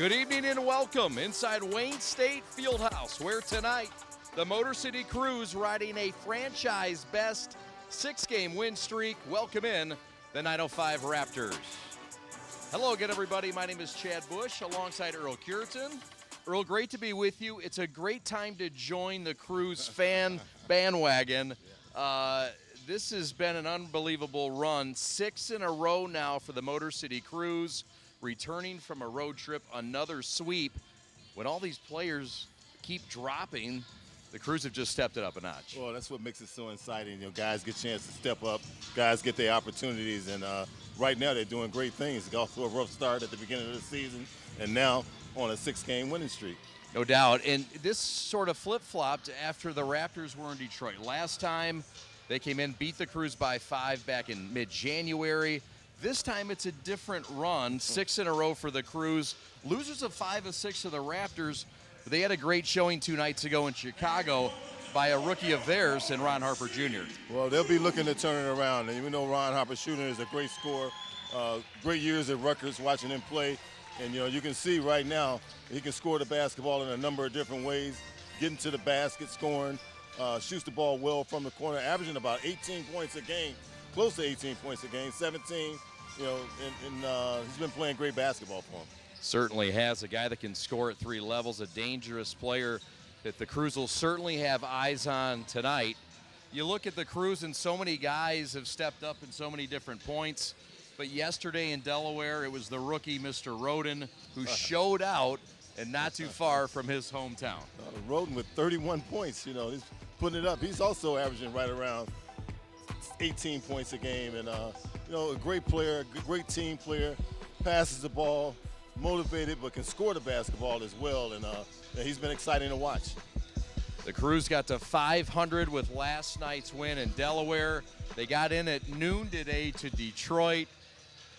Good evening and welcome inside Wayne State Fieldhouse, where tonight the Motor City Cruise riding a franchise best 6-game win streak. Welcome in the 905 Raptors. Hello again, everybody. My name is Chad Bush alongside Earl Cureton. Earl, great to be with you. It's a great time to join the Cruise fan bandwagon. This has been an unbelievable run. 6 in a row now for the Motor City Cruise. Returning from a road trip, another sweep. When all these players keep dropping, the Cruise have just stepped it up a notch. Well, that's what makes it so exciting. You know, guys get a chance to step up. Guys get their opportunities, and right now they're doing great things. Got off to a rough start at the beginning of the season, and now on a 6-game winning streak. No doubt. And this sort of flip-flopped after the Raptors were in Detroit. Last time they came in, beat the Cruise by 5 back in mid-January. This time it's a different run, 6 in a row for the Cruise. Losers of 5 of 6 of the Raptors. They had a great showing 2 nights ago in Chicago by a rookie of theirs in Ron Harper Jr. Well, they'll be looking to turn it around. And even though Ron Harper Jr. is a great scorer, great years at Rutgers watching him play. And, you know, you can see right now he can score the basketball in a number of different ways, getting to the basket, scoring, shoots the ball well from the corner, averaging about 18 points a game, close to 18 points a game, 17. You know, and he's been playing great basketball for him. Certainly has. A guy that can score at 3 levels, a dangerous player that the Cruise will certainly have eyes on tonight. You look at the Cruise and so many guys have stepped up in so many different points. But yesterday in Delaware, it was the rookie, Mr. Roden, who showed out and not too far from his hometown. Roden with 31 points, you know, he's putting it up. He's also averaging right around 18 points a game, and you know, a great player, a great team player, passes the ball, motivated, but can score the basketball as well, and he's been exciting to watch. The Cruise got to 500 with last night's win in Delaware. They got in at noon today to Detroit.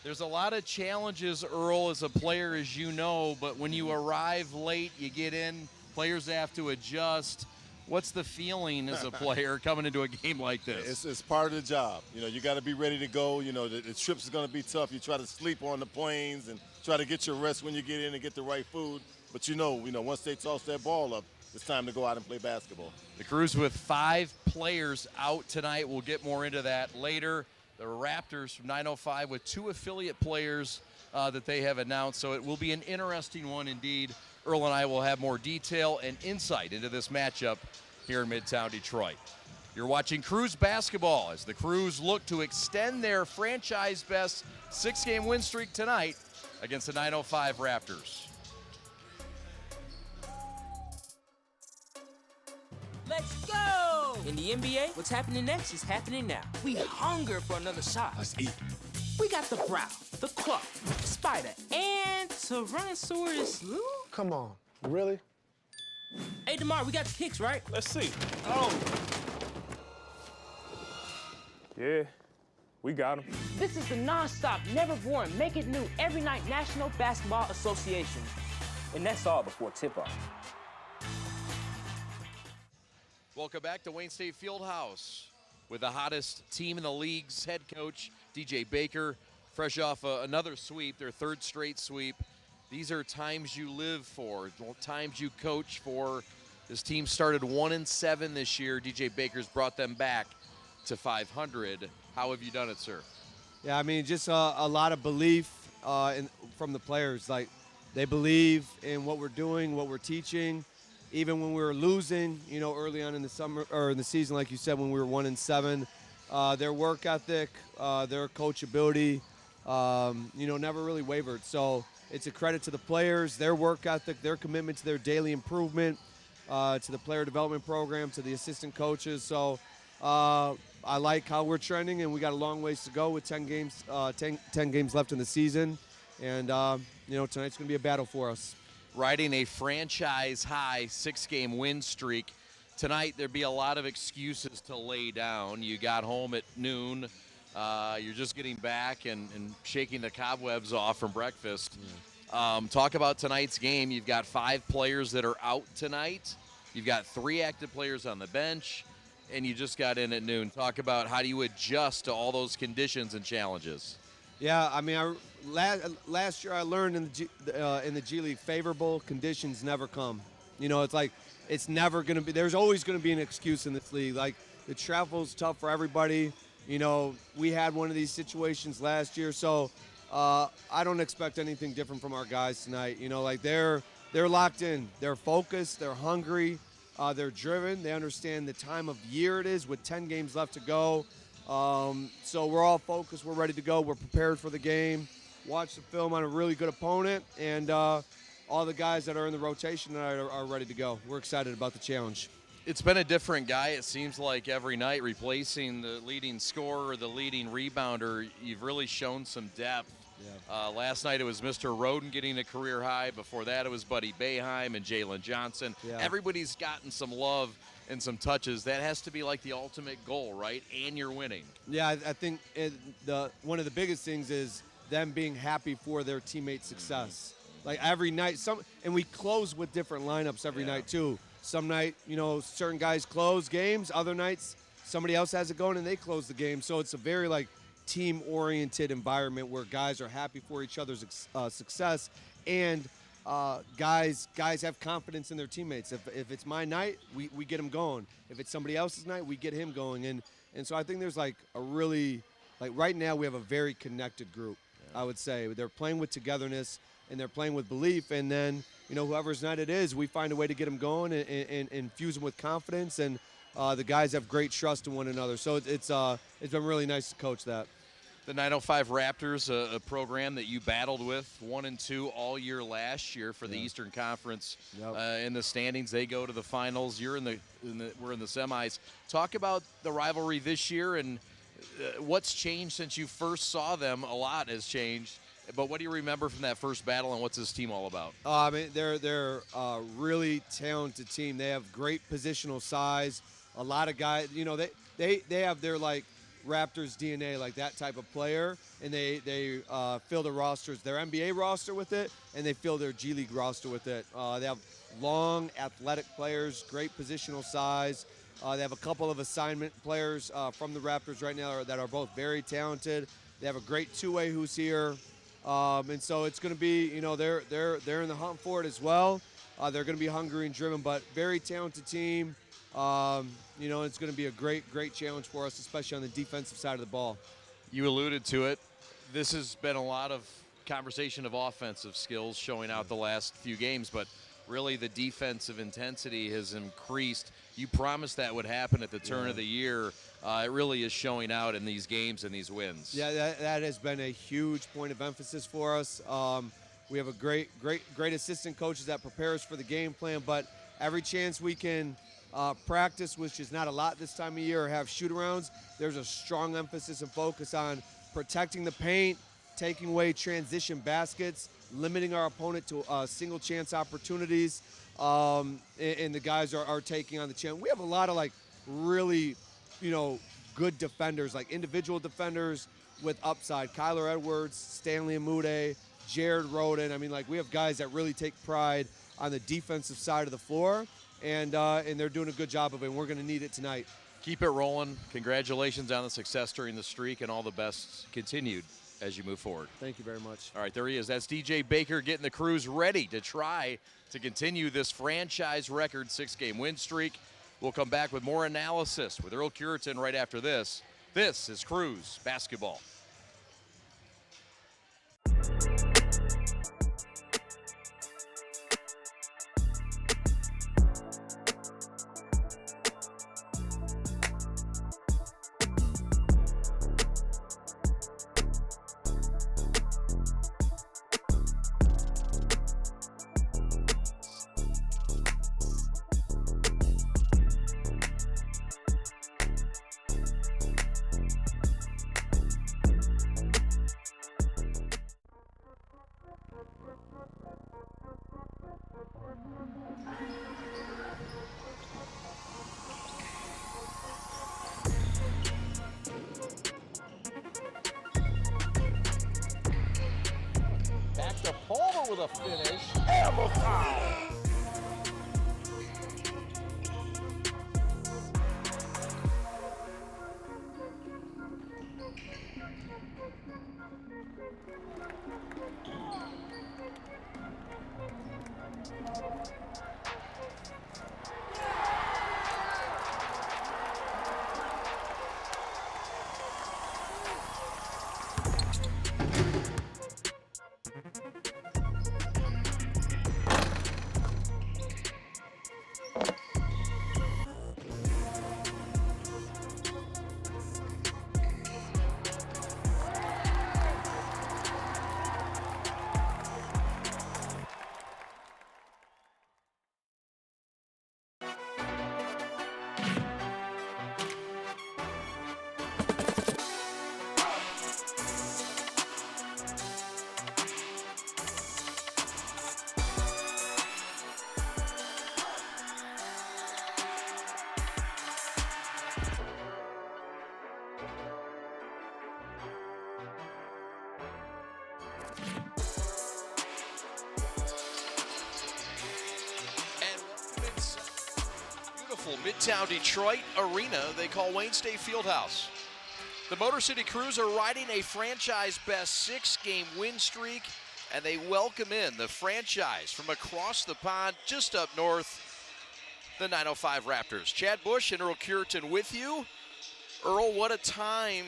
There's a lot of challenges, Earl, as a player, as you know, but when you arrive late, you get in, players have to adjust. What's the feeling as a player coming into a game like this? It's part of the job. You know, you got to be ready to go. You know, the trips is going to be tough. You try to sleep on the planes and try to get your rest when you get in and get the right food. But you know, once they toss that ball up, it's time to go out and play basketball. The Cruise with 5 players out tonight. We'll get more into that later. The Raptors from 905 with 2 affiliate players that they have announced. So it will be an interesting one indeed. Earl and I will have more detail and insight into this matchup here in Midtown Detroit. You're watching Cruise basketball as the Cruise look to extend their franchise best 6-game win streak tonight against the 905 Raptors. Let's go! In the NBA, what's happening next is happening now. We hunger for another shot. Let's eat. We got the Brow, the Claw, Spider, and Tyrannosaurus Lou? Come on, really? Hey, DeMar, we got the kicks, right? Let's see. Oh. Yeah, we got him. This is the non-stop, never boring, make it new every night National Basketball Association. And that's all before tip-off. Welcome back to Wayne State Fieldhouse with the hottest team in the league's head coach, DJ Baker, fresh off another sweep, their 3rd straight sweep. These are times you live for, times you coach for. This team started 1-7 this year. DJ Baker's brought them back to 500. How have you done it, sir? Yeah, I mean, just a lot of belief from the players. Like, they believe in what we're doing, what we're teaching. Even when we were losing, you know, early on in the summer or in the season, like you said, when we were 1-7, their work ethic, their coachability, you know, never really wavered. So it's a credit to the players, their work ethic, their commitment to their daily improvement, to the player development program, to the assistant coaches. So I like how we're trending, and we got a long ways to go with 10 games left in the season. And, you know, tonight's going to be a battle for us. Riding a franchise-high 6-game win streak. Tonight, there'd be a lot of excuses to lay down. You got home at noon. You're just getting back and shaking the cobwebs off from breakfast. Talk about tonight's game. You've got 5 players that are out tonight. You've got 3 active players on the bench, and you just got in at noon. Talk about how do you adjust to all those conditions and challenges. Yeah, I mean, last year I learned in the G League, favorable conditions never come. You know, it's like it's never going to be. There's always going to be an excuse in this league. Like the travel's tough for everybody. You know, we had one of these situations last year, so I don't expect anything different from our guys tonight. You know, like they're locked in, they're focused, they're hungry, they're driven. They understand the time of year it is with 10 games left to go. So we're all focused. We're ready to go. We're prepared for the game. Watch the film on a really good opponent, and all the guys that are in the rotation tonight are ready to go. We're excited about the challenge. It's been a different guy, it seems like, every night, replacing the leading scorer, the leading rebounder. You've really shown some depth. Yeah. Last night it was Mr. Roden getting a career high. Before that it was Buddy Boeheim and Jalen Johnson. Yeah. Everybody's gotten some love and some touches. That has to be like the ultimate goal, right? And you're winning. Yeah, I think one of the biggest things is them being happy for their teammates' success. Like every night, and we close with different lineups every night too. Some night, you know, certain guys close games. Other nights, somebody else has it going and they close the game. So it's a very like team-oriented environment where guys are happy for each other's success, and guys have confidence in their teammates. If it's my night, we get him going. If it's somebody else's night, we get him going. And so I think there's like a really, like right now we have a very connected group. I would say they're playing with togetherness and they're playing with belief. And then, you know, whoever's night it is, we find a way to get them going and infuse them with confidence. And the guys have great trust in one another. So it's been really nice to coach that. The 905 Raptors, a program that you battled with 1-2 all year last year for the Eastern Conference. Yep. In the standings, they go to the finals. We're in the semis. Talk about the rivalry this year and what's changed since you first saw them. A lot has changed. But what do you remember from that first battle, and what's this team all about? I mean, they're a really talented team. They have great positional size. A lot of guys, you know, they have their like Raptors DNA, like that type of player, and they fill the rosters, their NBA roster with it, and they fill their G League roster with it. They have long, athletic players, great positional size. They have a couple of assignment players from the Raptors right now that are both very talented. They have a great two-way who's here, and so it's going to be, you know, they're in the hunt for it as well. They're going to be hungry and driven, but very talented team. You know, it's going to be a great challenge for us, especially on the defensive side of the ball. You alluded to it. This has been a lot of conversation of offensive skills showing out the last few games, but really the defensive intensity has increased. You promised that would happen at the turn of the year. It really is showing out in these games and these wins. Yeah, that has been a huge point of emphasis for us. We have a great assistant coaches that prepare us for the game plan, but every chance we can practice, which is not a lot this time of year, or have shoot-arounds, there's a strong emphasis and focus on protecting the paint, taking away transition baskets, limiting our opponent to single chance opportunities, and the guys are taking on the chance. We have a lot of like really, you know, good defenders, like individual defenders with upside. Kyler Edwards, Stanley Amude, Jared Roden. I mean, like we have guys that really take pride on the defensive side of the floor, and they're doing a good job of it, and we're going to need it tonight. Keep it rolling. Congratulations on the success during the streak, and all the best continued as you move forward. Thank you very much. All right, there he is. That's DJ Baker getting the Crews ready to try to continue this franchise record 6-game win streak. We'll come back with more analysis with Earl Curitan right after this. This is Crews basketball. Back to Palmer with a finish. And the foul. beautiful Midtown Detroit arena they call Wayne State Fieldhouse. The Motor City Cruise are riding a franchise-best 6-game win streak, and they welcome in the franchise from across the pond, just up north, the 905 Raptors. Chad Bush and Earl Curitan with you. Earl, what a time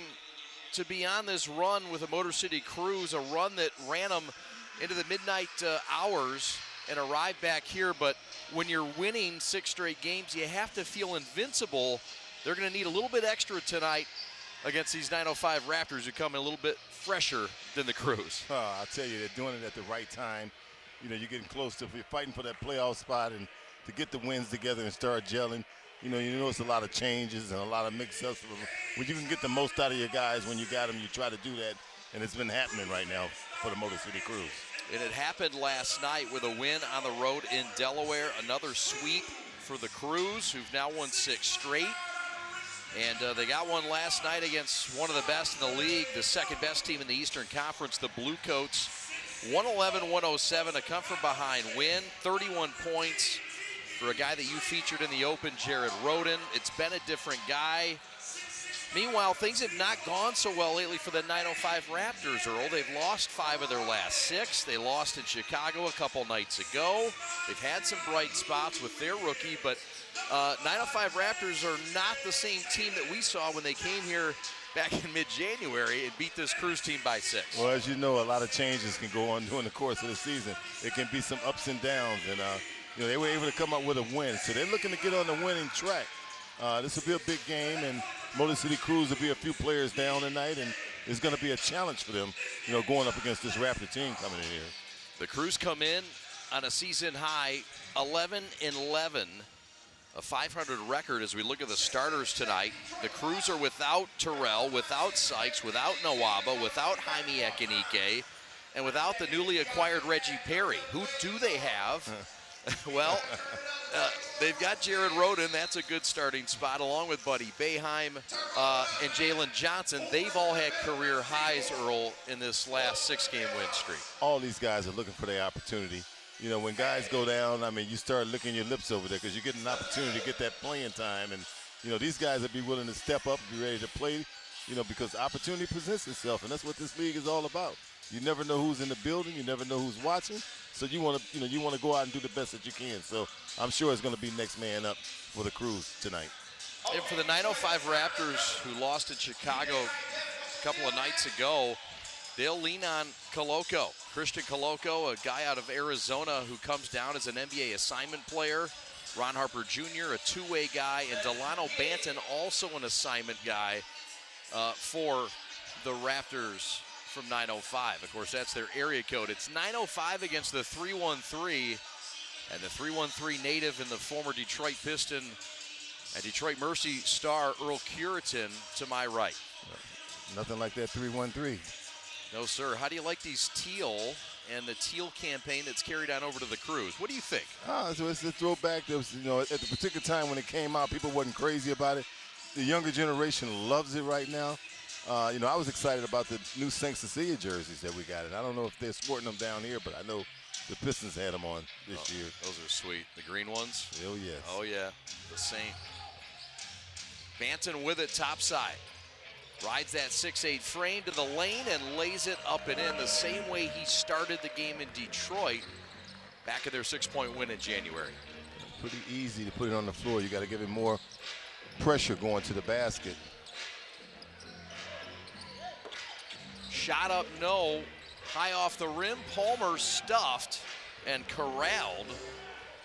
to be on this run with the Motor City Cruise, a run that ran them into the midnight hours and arrived back here. But when you're winning 6 straight games, you have to feel invincible. They're going to need a little bit extra tonight against these 905 Raptors who come in a little bit fresher than the Cruise. I'll tell you, they're doing it at the right time. You know, you're getting close to fighting for that playoff spot, and to get the wins together and start gelling. You notice a lot of changes and a lot of mix-ups. When you can get the most out of your guys when you got them, you try to do that, and it's been happening right now for the Motor City Cruise. And it happened last night with a win on the road in Delaware. Another sweep for the Cruise, who've now won 6 straight. And they got one last night against one of the best in the league, the second best team in the Eastern Conference, the Blue Coats. 111-107, a come-from-behind win, 31 points for a guy that you featured in the Open, Jared Roden. It's been a different guy. Meanwhile, things have not gone so well lately for the 905 Raptors, Earl. They've lost 5 of their last 6. They lost in Chicago a couple nights ago. They've had some bright spots with their rookie, but 905 Raptors are not the same team that we saw when they came here back in mid-January and beat this Cruise team by 6. Well, as you know, a lot of changes can go on during the course of the season. It can be some ups and downs, and they were able to come up with a win. So they're looking to get on the winning track. This will be a big game, and Motor City Cruise will be a few players down tonight, and it's going to be a challenge for them, going up against this Raptor team coming in here. The Cruise come in on a season high 11-11, a 500 record as we look at the starters tonight. The Cruise are without Terrell, without Sykes, without Nawaba, without Jaime Ekenike, and without the newly acquired Reggie Perry. Who do they have? Well, they've got Jared Roden. That's a good starting spot, along with Buddy Boeheim and Jalen Johnson. They've all had career highs, Earl, in this last 6-game win streak. All these guys are looking for their opportunity. When guys go down, you start licking your lips over there because you're getting an opportunity to get that playing time. And, these guys will be willing to step up and be ready to play, because opportunity presents itself, and that's what this league is all about. You never know who's in the building. You never know who's watching. So you want to go out and do the best that you can. So I'm sure it's going to be next man up for the Cruise tonight. And for the 905 Raptors, who lost in Chicago a couple of nights ago, they'll lean on Koloko. Christian Koloko, a guy out of Arizona who comes down as an NBA assignment player. Ron Harper Jr., a two-way guy, and Delano Banton, also an assignment guy for the Raptors from 905. Of course, that's their area code. It's 905 against the 313, and the 313 native and the former Detroit Piston and Detroit Mercy star Earl Curitan to my right. Nothing like that 313. No, sir. How do you like these teal and the teal campaign that's carried on over to the Cruise? What do you think? So it's a throwback. That was, at the particular time when it came out, people wasn't crazy about it. The younger generation loves it right now. I was excited about the new St. Cecilia jerseys that we got. And I don't know if they're sporting them down here, but I know the Pistons had them on this year. Those are sweet. The green ones? Oh, yes. Oh, yeah. The Saint. Banton with it topside. Rides that 6'8" frame to the lane and lays it up and in the same way he started the game in Detroit back in their 6-point win in January. Pretty easy to put it on the floor. You got to give it more pressure going to the basket. Shot up, no. High off the rim. Palmer stuffed and corralled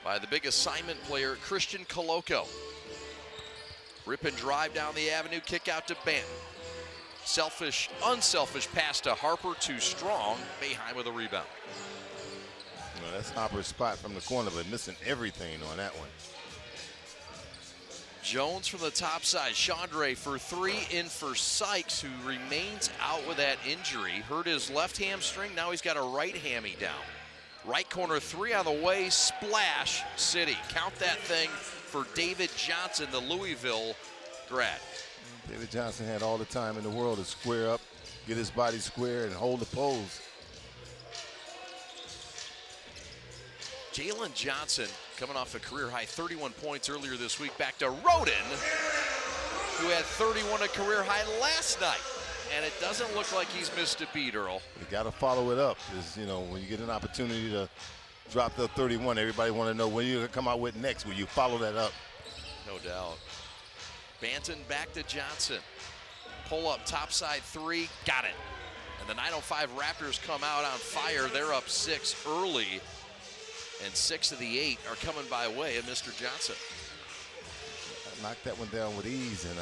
by the big assignment player, Christian Koloko. Rip and drive down the avenue, kick out to Banton. Unselfish pass to Harper, too strong. Boeheim with a rebound. That's Harper's spot from the corner, but missing everything on that one. Jones from the top side. Chandre for 3 in for Sykes, who remains out with that injury. Hurt his left hamstring. Now he's got a right hammy down. Right corner 3 on the way. Splash City. Count that thing for David Johnson, the Louisville grad. David Johnson had all the time in the world to square up, get his body square, and hold the pose. Jalen Johnson coming off a career-high 31 points earlier this week. Back to Roden, who had 31 a career-high last night. And it doesn't look like he's missed a beat, Earl. You got to follow it up. Because, you know, when you get an opportunity to drop the 31, everybody want to know when you're going to come out with next. Will you follow that up? No doubt. Banton back to Johnson. Pull up, topside three, got it. And the 905 Raptors come out on fire. They're up 6 early. And 6 of the 8 are coming by way of Mr. Johnson. Knocked that one down with ease. And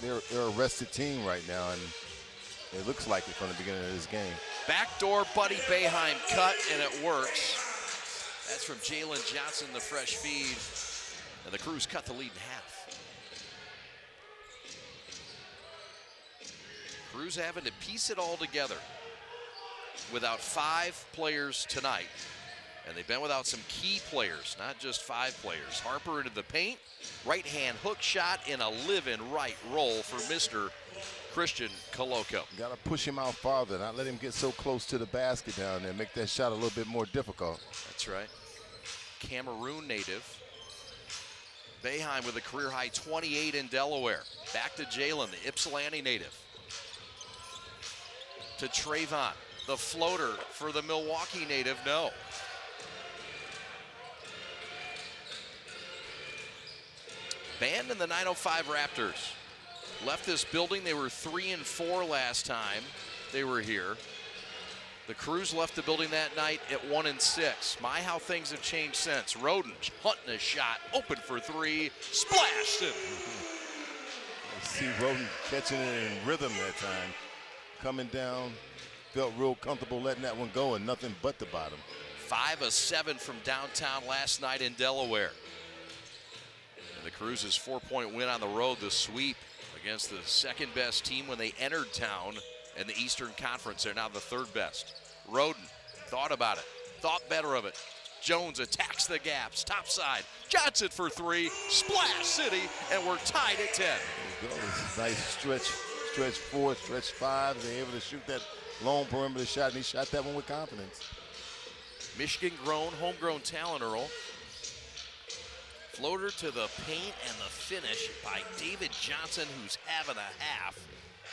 they're a rested team right now. And it looks like it from the beginning of this game. Backdoor Buddy Boeheim cut, and it works. That's from Jalen Johnson, the fresh feed. And the Crews cut the lead in half. Crews having to piece it all together without 5 players tonight. And they've been without some key players, not just 5 players. Harper into the paint, right-hand hook shot in a live-in right roll for Mr. Christian Coloco. Got to push him out farther, not let him get so close to the basket down there, make that shot a little bit more difficult. That's right. Cameroon native. Boeheim with a career-high 28 in Delaware. Back to Jalen, the Ypsilanti native. To Trayvon, the floater for the Milwaukee native, no. Band and the 905 Raptors left this building. They were 3-4 last time they were here. The Crews left the building that night at 1-6. My, how things have changed since. Roden hunting a shot, open for 3, splashed it. See Roden catching it in rhythm that time. Coming down, felt real comfortable letting that one go, and nothing but the bottom. 5 of 7 from downtown last night in Delaware. And the Crews' 4-point win on the road, the sweep against the second best team when they entered town in the Eastern Conference. They're now the 3rd best. Roden thought about it, thought better of it. Jones attacks the gaps, topside. Johnson for 3, splash city, and we're tied at 10. There you go. This nice stretch 4, stretch 5. They're able to shoot that long perimeter shot, and he shot that one with confidence. Michigan-grown, homegrown talent, Earl. Floater to the paint and the finish by David Johnson, who's having a half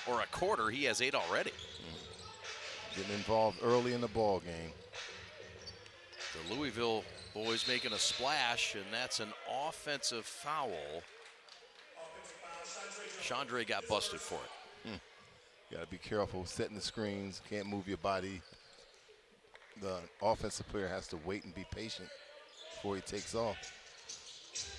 or a quarter. He has 8 already. Getting involved early in the ball game. The Louisville boys making a splash, and that's an offensive foul. Chandre got busted for it. Got to be careful setting the screens. Can't move your body. The offensive player has to wait and be patient before he takes off.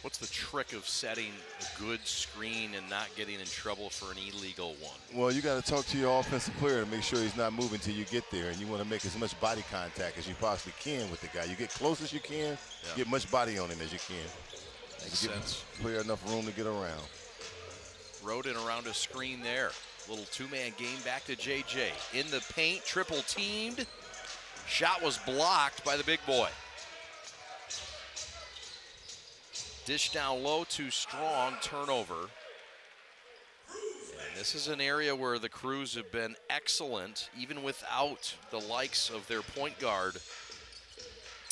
What's the trick of setting a good screen and not getting in trouble for an illegal one? Well, you got to talk to your offensive player to make sure he's not moving till you get there, and you want to make as much body contact as you possibly can with the guy. You get close as you can, get much body on him as you can. Makes give sense. the player enough room to get around. Roden around a screen there. Little 2-man game back to JJ. In the paint, triple teamed. Shot was blocked by the big boy. Dish down low, too strong, turnover. And this is an area where the Crews have been excellent, even without the likes of their point guard.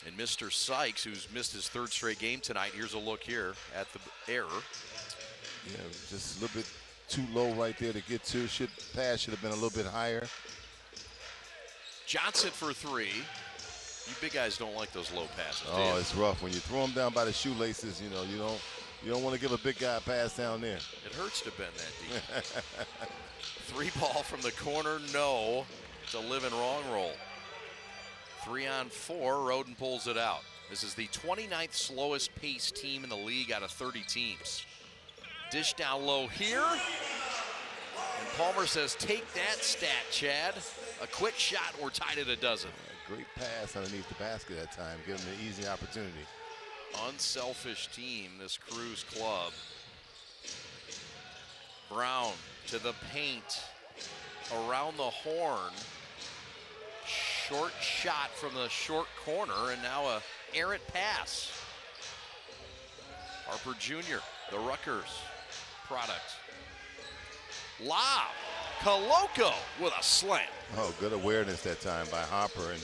And Mr. Sykes, who's missed his 3rd straight game tonight. Here's a look here at the error. Yeah, just a little bit too low right there to get to. Pass should have been a little bit higher. Johnson for 3. You big guys don't like those low passes, do you? Oh, it's rough. When you throw them down by the shoelaces, you know, you don't want to give a big guy a pass down there. It hurts to bend that deep. 3 ball from the corner, no. It's a live and wrong roll. 3-on-4, Roden pulls it out. This is the 29th slowest pace team in the league out of 30 teams. Dish down low here. And Palmer says, take that stat, Chad. A quick shot, we're tied at 12. Great pass underneath the basket that time, give him an easy opportunity. Unselfish team, this Crews club. Brown to the paint, around the horn. Short shot from the short corner, and now a errant pass. Harper Jr., the Rutgers product. Lob, Coloco with a slam. Oh, good awareness that time by Hopper, and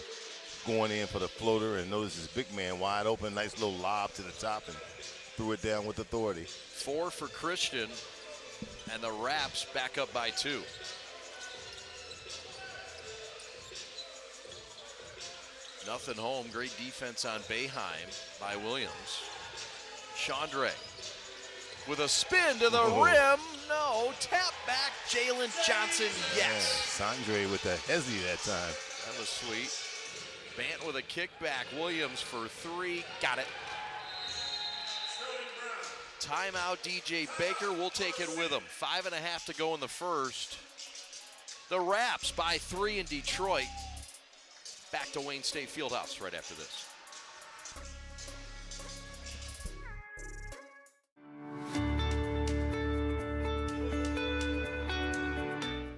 going in for the floater, and notice his big man wide open, nice little lob to the top, and threw it down with authority. 4 for Christian, and the Raps back up by 2. Nothing home. Great defense on Boeheim by Williams. Chandre with a spin to the rim. No. Tap back. Jalen Johnson. Yes. Yeah, Sandre with the hezzy that time. That was sweet. Bant with a kickback. Williams for 3. Got it. Timeout, DJ Baker. We'll take it with him. 5.5 to go in the first. The Raps by 3 in Detroit. Back to Wayne State Fieldhouse right after this.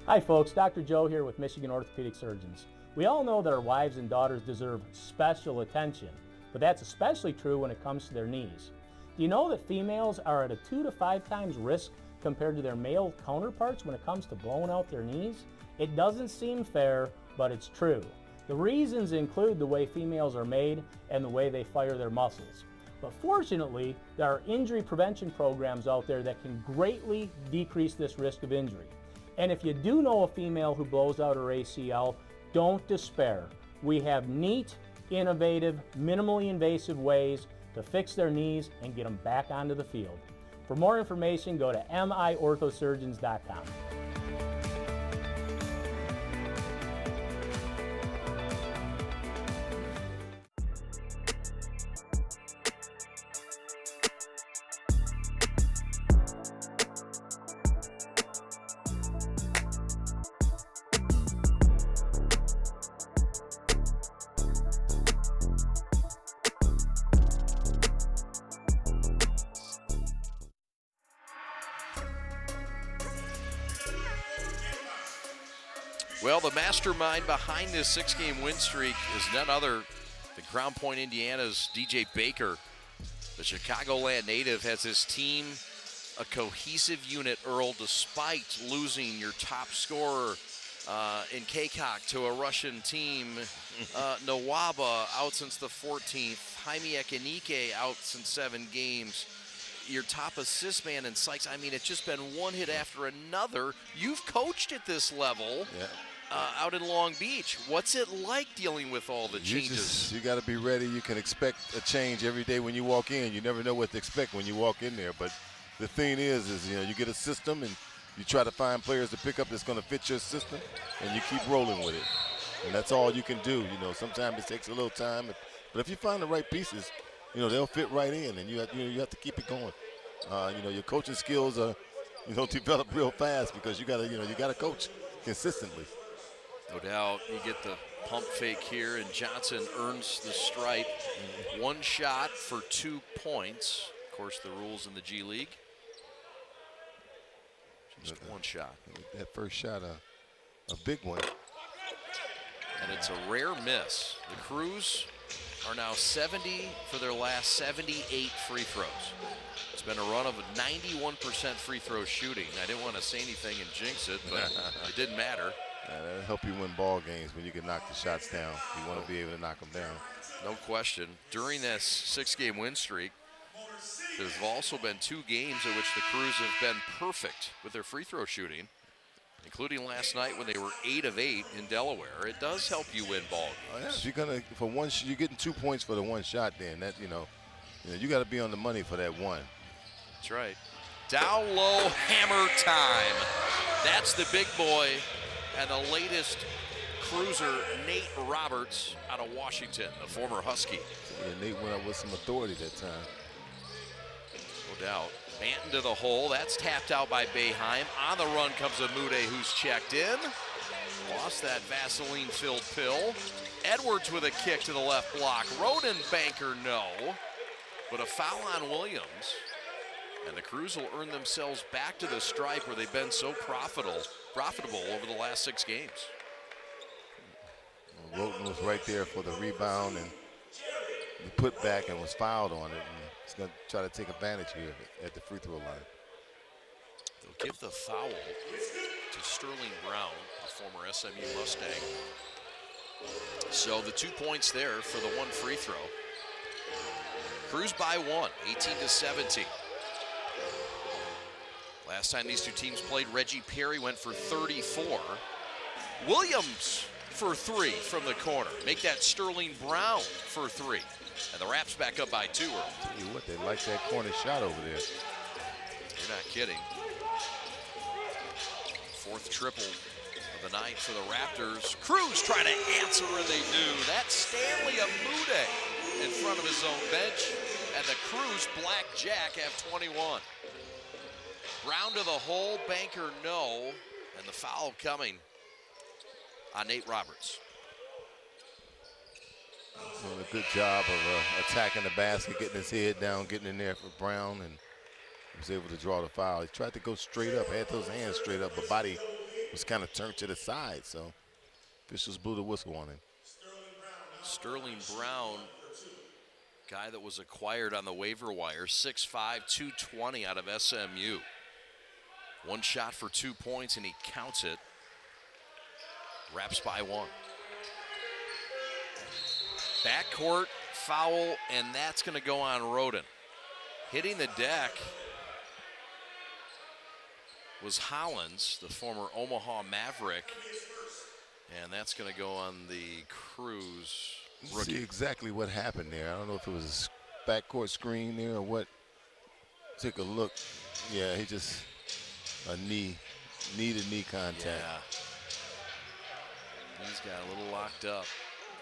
Hi folks, Dr. Joe here with Michigan Orthopedic Surgeons. We all know that our wives and daughters deserve special attention, but that's especially true when it comes to their knees. Do you know that females are at a 2 to 5 times risk compared to their male counterparts when it comes to blowing out their knees? It doesn't seem fair, but it's true. The reasons include the way females are made and the way they fire their muscles. But fortunately, there are injury prevention programs out there that can greatly decrease this risk of injury. And if you do know a female who blows out her ACL, don't despair. We have neat, innovative, minimally invasive ways to fix their knees and get them back onto the field. For more information, go to miorthosurgeons.com. Well, the mastermind behind this 6-game win streak is none other than Crown Point, Indiana's DJ Baker. The Chicagoland native has his team a cohesive unit, Earl, despite losing your top scorer in Kakok to a Russian team. Nawaba out since the 14th. Jaime Ekanike out since 7 games. Your top assist man in Sykes. I mean, it's just been one hit after another. You've coached at this level. Yeah. Out in Long Beach. What's it like dealing with all the changes? You got to be ready. You can expect a change every day when you walk in. You never know what to expect when you walk in there. But the thing is you get a system and you try to find players to pick up that's going to fit your system, and you keep rolling with it. And that's all you can do. Sometimes it takes a little time, but if you find the right pieces, they'll fit right in, and you have to keep it going. Your coaching skills are, develop real fast because you got to coach consistently. No doubt. You get the pump fake here, and Johnson earns the stripe. One shot for 2 points. Of course, the rules in the G League. Just one shot. That first shot, a big one. And it's a rare miss. The Crews are now 70 for their last 78 free throws. It's been a run of 91% free throw shooting. I didn't want to say anything and jinx it, but it didn't matter. That'll help you win ball games when you can knock the shots down. You want to be able to knock them down. No question. During this 6-game win streak, there's also been 2 games in which the Crews have been perfect with their free throw shooting, including last night when they were 8 of 8 in Delaware. It does help you win ball games. If you're getting 2 points for the one shot, then that you got to be on the money for that one. That's right. Down low hammer time. That's the big boy. And the latest cruiser, Nate Roberts out of Washington, the former Husky. Yeah, Nate went up with some authority that time. No doubt. Banton to the hole. That's tapped out by Boeheim. On the run comes Amude, who's checked in. Lost that Vaseline-filled pill. Edwards with a kick to the left block. Rodenbanker, no. But a foul on Williams. And the Crews will earn themselves back to the stripe where they've been so profitable over the last 6 games. Roten was right there for the rebound and he put back and was fouled on it. And he's going to try to take advantage here at the free throw line. They'll give the foul to Sterling Brown, the former SMU Mustang. So the 2 points there for the one free throw. Crews by one, 18-17. Last time these two teams played, Reggie Perry went for 34. Williams for three from the corner. Make that Sterling Brown for three. And the Raps back up by two. Tell you what, they like that corner shot over there. You're not kidding. Fourth triple of the night for the Raptors. Crews trying to answer, and they do. That's Stanley Amude in front of his own bench. And the Crews Black Jack have 21. Brown to the hole, Banker no. And the foul coming on Nate Roberts. Doing a good job of attacking the basket, getting his head down, getting in there for Brown, and he was able to draw the foul. He tried to go straight up, had those hands straight up, but body was kind of turned to the side, so officials blew the whistle on him. Sterling Brown, guy that was acquired on the waiver wire, 6'5", 220 out of SMU. One shot for 2 points, and he counts it. Raps by one. Backcourt foul, and that's going to go on Roden. Hitting the deck was Hollins, the former Omaha Maverick, and that's going to go on the Crews rookie. See exactly what happened there. I don't know if it was a backcourt screen there or what. Take a look. Yeah, he just a knee-to-knee contact. Yeah. He's got a little locked up.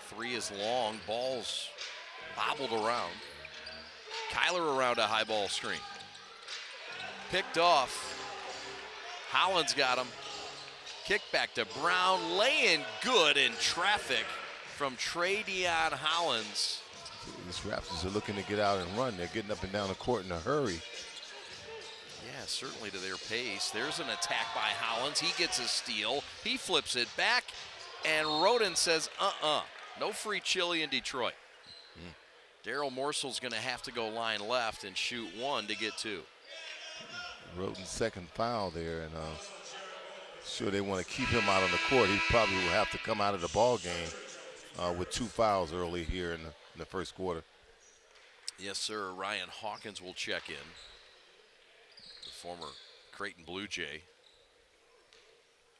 Three is long, ball's bobbled around. Kyler around a high ball screen. Picked off. Hollins got him. Kick back to Brown, laying good in traffic from Tradeon Hollins. These Raptors are looking to get out and run. They're getting up and down the court in a hurry. Yeah, certainly to their pace. There's an attack by Hollins. He gets a steal. He flips it back, and Roden says, no free chili in Detroit. Daryl Morsel's going to have to go line left and shoot one to get two. Roden's second foul there, and sure they want to keep him out on the court. He probably will have to come out of the ball game with 2 fouls early here in the first quarter. Yes, sir. Ryan Hawkins will check in. The former Creighton Blue Jay.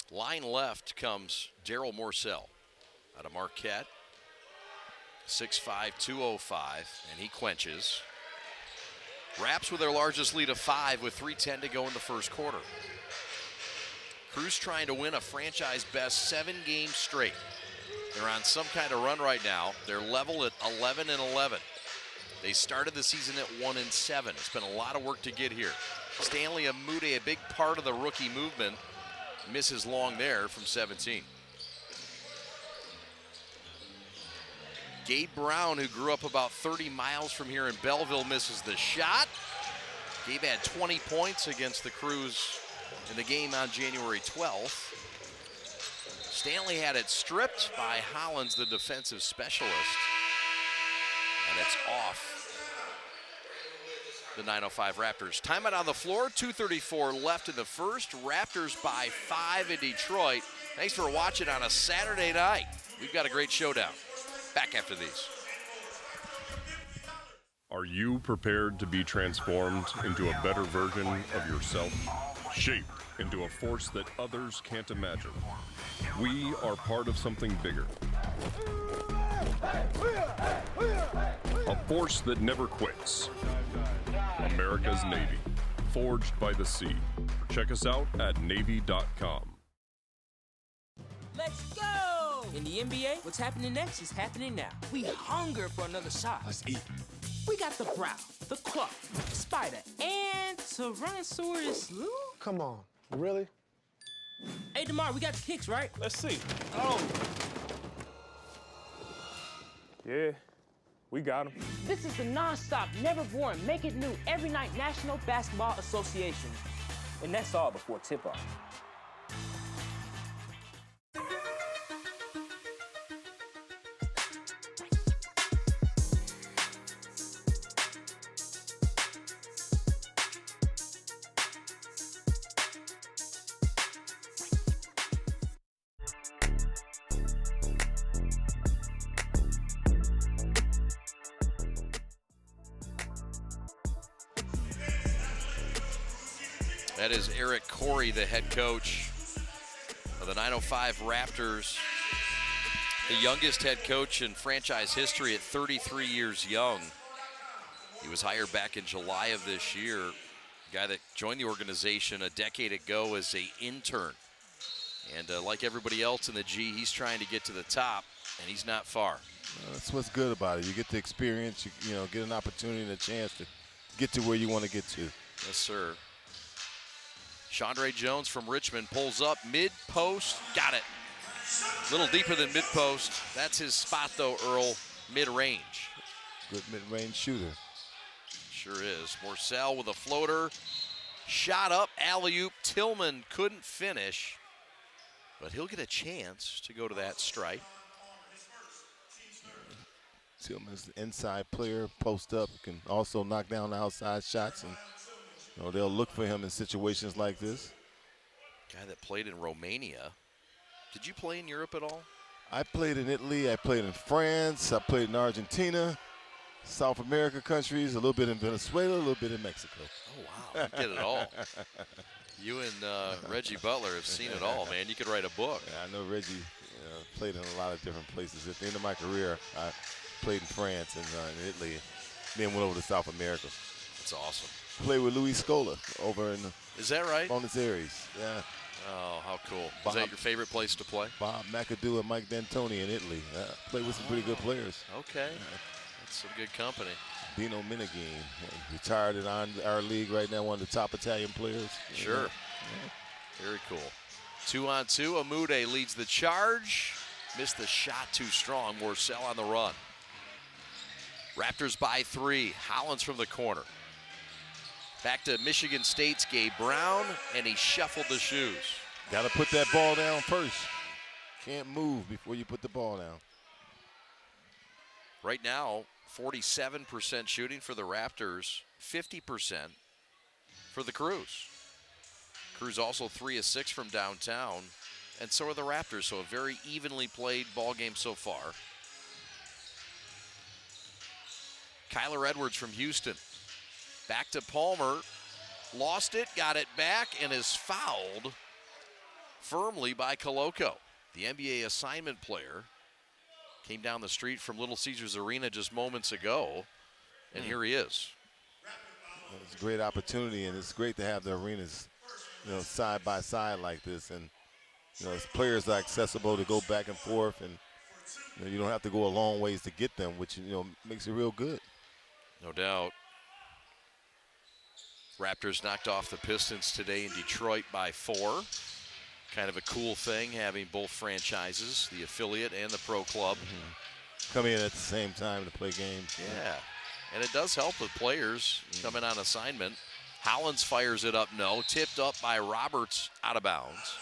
Line left comes Daryl Morsell out of Marquette. 6'5", 205, and he quenches. Raps with their largest lead of 5 with 3:10 to go in the first quarter. Crews trying to win a franchise best 7 games straight. They're on some kind of run right now. They're level at 11-11. They started the season at 1-7. It's been a lot of work to get here. Stanley Amude, a big part of the rookie movement, misses long there from 17. Gabe Brown, who grew up about 30 miles from here in Belleville, misses the shot. Gabe had 20 points against the Crews in the game on January 12th. Stanley had it stripped by Hollins, the defensive specialist. And it's off the 905 Raptors. Timeout on the floor, 2:34 left in the first. Raptors by 5 in Detroit. Thanks for watching on a Saturday night. We've got a great showdown. Back after these. Are you prepared to be transformed into a better version of yourself? Shaped into a force that others can't imagine. We are part of something bigger. A force that never quits. America's Navy, forged by the sea. Check us out at Navy.com. Let's go! In the NBA, what's happening next is happening now. We hunger for another shot. Let's eat. We got the Brow, the Claw, Spider, and Tyrannosaurus Lou? Come on, really? Hey, DeMar, we got the kicks, right? Let's see. Oh. Yeah, we got him. This is the non-stop, never boring, make it new every night National Basketball Association. And that's all before tip-off. That is Eric Corey, the head coach of the 905 Raptors. The youngest head coach in franchise history at 33 years young. He was hired back in July of this year. Guy that joined the organization a decade ago as an intern. And like everybody else in the G, he's trying to get to the top, and he's not far. That's what's good about it. You get the experience, you know, get an opportunity and a chance to get to where you want to get to. Yes, sir. Chandre Jones from Richmond pulls up mid-post, got it. A little deeper than mid-post. That's his spot, though, Earl, mid-range. Good mid-range shooter. Sure is. Morcell with a floater. Shot up, alley-oop. Tillman couldn't finish, but he'll get a chance to go to that stripe. Tillman's the inside player, post up, can also knock down the outside shots, and you know, they'll look for him in situations like this. Guy that played in Romania. Did you play in Europe at all? I played in Italy, I played in France, I played in Argentina, South America countries, a little bit in Venezuela, a little bit in Mexico. Oh, wow, you did it all. You and Reggie Butler have seen it all, man. You could write a book. Yeah, I know Reggie played in a lot of different places. At the end of my career, I played in France and in Italy, then went over to South America. That's awesome. Played with Luis Scola over in Is that right? Buenos Aires. Yeah. Oh, how cool. Is that your favorite place to play? Bob McAdoo and Mike D'Antoni in Italy. Played with some pretty good players. Okay. That's some good company. Dino Meneghin, retired in our league right now, one of the top Italian players. Sure. Yeah. Very cool. 2-on-2, Amude leads the charge. Missed the shot too strong. Morcell on the run. Raptors by 3. Hollins from the corner. Back to Michigan State's Gabe Brown, and he shuffled the shoes. Got to put that ball down first. Can't move before you put the ball down. Right now, 47% shooting for the Raptors, 50% for the Crews. Crews also 3 of 6 from downtown, and so are the Raptors, so a very evenly played ball game so far. Kyler Edwards from Houston. Back to Palmer. Lost it, got it back, and is fouled firmly by Koloko. The NBA assignment player came down the street from Little Caesars Arena just moments ago, and here he is. It's a great opportunity, and it's great to have the arenas, you know, side by side like this. And you know, as players are accessible to go back and forth, and you know, you don't have to go a long ways to get them, which you know makes it real good. No doubt. Raptors knocked off the Pistons today in Detroit by 4. Kind of a cool thing having both franchises, the affiliate and the pro club. Come in at the same time to play games. Yeah, and it does help with players coming on assignment. Hollins fires it up, no. Tipped up by Roberts, out of bounds.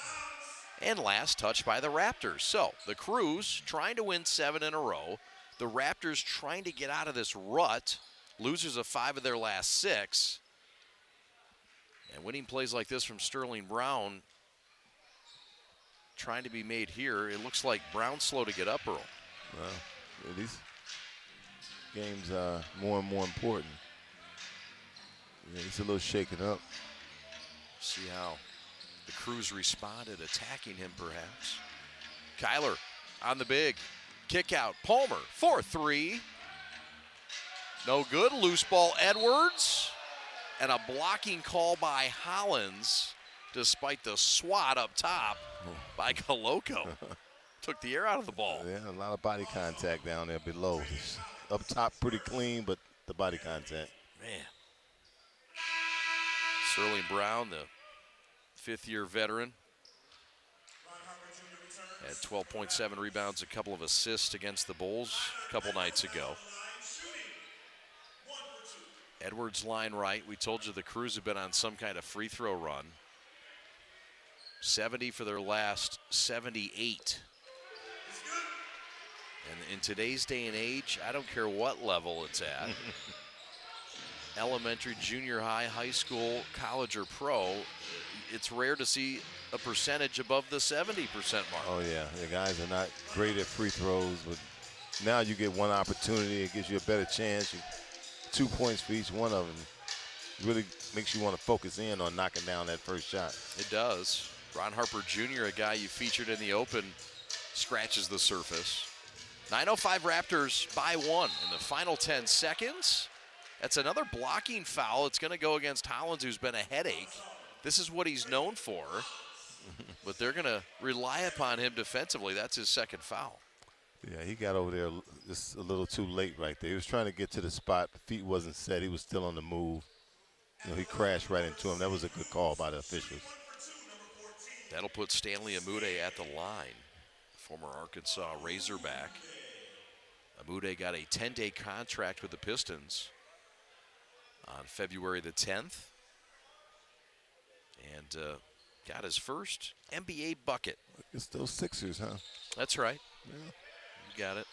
And last touch by the Raptors. So the Crews trying to win 7 in a row. The Raptors trying to get out of this rut. Losers of 5 of their last 6. And winning plays like this from Sterling Brown trying to be made here. It looks like Brown's slow to get up, Earl. Well, these games are more and more important. Yeah, it's a little shaken up. See how the Crews responded, attacking him perhaps. Kyler on the big. Kick out. Palmer, 4-3. No good. Loose ball, Edwards. And a blocking call by Hollins, despite the swat up top by Koloko. Took the air out of the ball. Yeah, a lot of body contact down there below. Up top pretty clean, but the body contact. Man. Sterling Brown, the 5th-year veteran, had 12.7 rebounds, a couple of assists against the Bulls a couple nights ago. Edwards line right. We told you the Crews have been on some kind of free throw run. 70 for their last 78. And in today's day and age, I don't care what level it's at. Elementary, junior high, high school, college, or pro, it's rare to see a percentage above the 70% mark. Oh, yeah. The guys are not great at free throws, but now you get one opportunity. It gives you a better chance. 2 points for each one of them. really makes you want to focus in on knocking down that first shot. It does. Ron Harper Jr., a guy you featured in the Open, scratches the surface. 9:05 Raptors by 1 in the final 10 seconds. That's another blocking foul. It's going to go against Hollins, who's been a headache. This is what he's known for, but they're going to rely upon him defensively. That's his second foul. Yeah, he got over there just a little too late right there. He was trying to get to the spot. The feet wasn't set. He was still on the move. You know, he crashed right into him. That was a good call by the officials. That'll put Stanley Amude at the line, former Arkansas Razorback. Amude got a 10-day contract with the Pistons on February the 10th and got his first NBA bucket. It's those Sixers, huh? That's right. Yeah. You got it.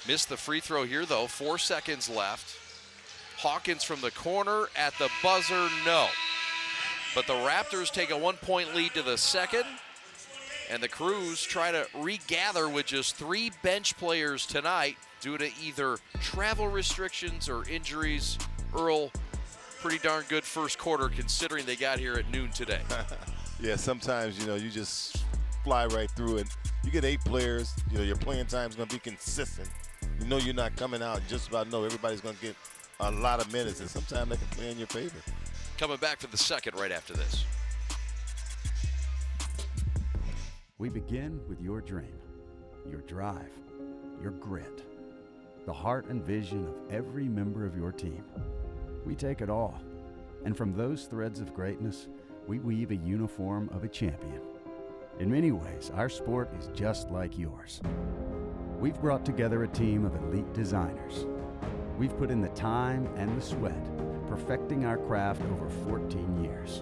Missed the free throw here, though. 4 seconds left. Hawkins from the corner at the buzzer, no. But the Raptors take a 1-point lead to the second, and the Crews try to regather with just 3 bench players tonight due to either travel restrictions or injuries. Earl, pretty darn good first quarter considering they got here at noon today. Yeah, sometimes, you know, you just fly right through it. You get 8 players, you know, your playing time is going to be consistent. You know you're not coming out, just about know everybody's going to get a lot of minutes, and sometimes they can play in your favor. Coming back for the second right after this. We begin with your dream, your drive, your grit, the heart and vision of every member of your team. We take it all, and from those threads of greatness, we weave a uniform of a champion. In many ways, our sport is just like yours. We've brought together a team of elite designers. We've put in the time and the sweat, perfecting our craft over 14 years.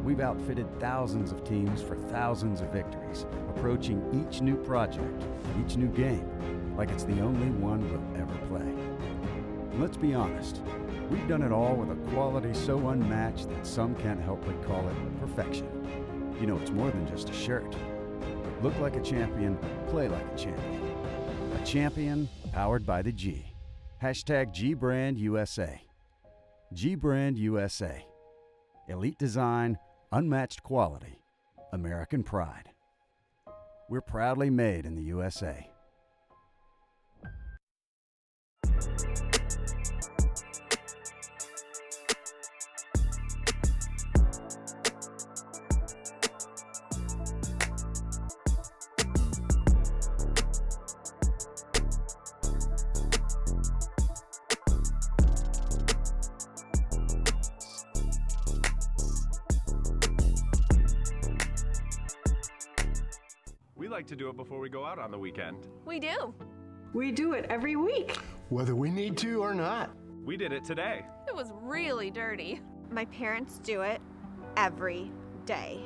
We've outfitted thousands of teams for thousands of victories, approaching each new project, each new game, like it's the only one we'll ever play. And let's be honest, we've done it all with a quality so unmatched that some can't help but call it perfection. You know, it's more than just a shirt. Look like a champion, play like a champion. A champion powered by the G. Hashtag GBrandUSA. GBrandUSA. Elite design, unmatched quality, American pride. We're proudly made in the USA. We like to do it before we go out on the weekend. We do. We do it every week. Whether we need to or not. We did it today. It was really dirty. My parents do it every day.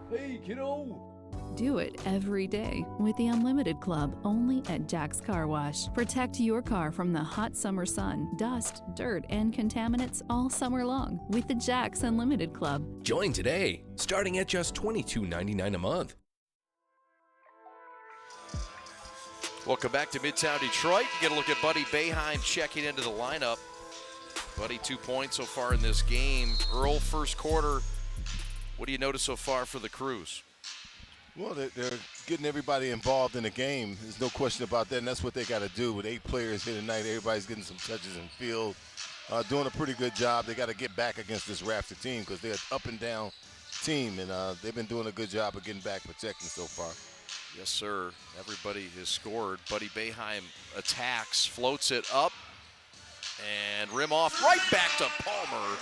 Hey, kiddo! Do it every day with the Unlimited Club only at Jack's Car Wash. Protect your car from the hot summer sun, dust, dirt, and contaminants all summer long with the Jack's Unlimited Club. Join today, starting at just $22.99 a month. Welcome back to Midtown Detroit. Get a look at Buddy Boeheim checking into the lineup. Buddy, 2 points so far in this game. Earl, first quarter. What do you notice so far for the Crews? Well, they're getting everybody involved in the game. There's no question about that, and that's what they got to do. With 8 players here tonight, everybody's getting some touches in field, doing a pretty good job. They got to get back against this Raptor team because they're an up-and-down team, and they've been doing a good job of getting back protecting so far. Yes, sir. Everybody has scored. Buddy Boeheim attacks, floats it up, and rim off right back to Palmer,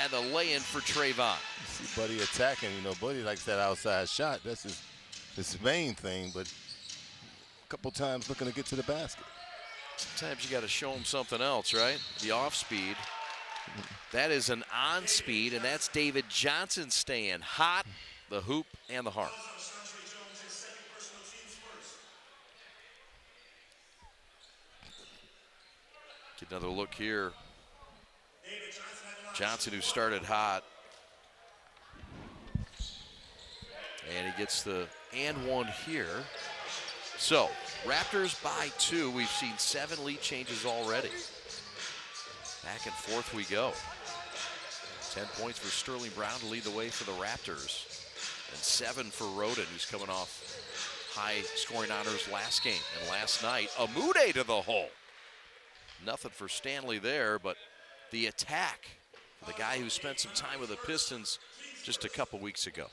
and the lay-in for Trayvon. You see Buddy attacking. You know, Buddy likes that outside shot. That's his main thing, but a couple times looking to get to the basket. Sometimes you got to show him something else, right? The off-speed. That is an on-speed, and that's David Johnson staying hot, the hoop, and the heart. Get another look here. Johnson, who started hot. And he gets the and one here. So, Raptors by 2. We've seen 7 lead changes already. Back and forth we go. 10 points for Sterling Brown to lead the way for the Raptors. And 7 for Roden, who's coming off high scoring honors last game and last night. Amude to the hole. Nothing for Stanley there, but the attack, the guy who spent some time with the Pistons just a couple weeks ago.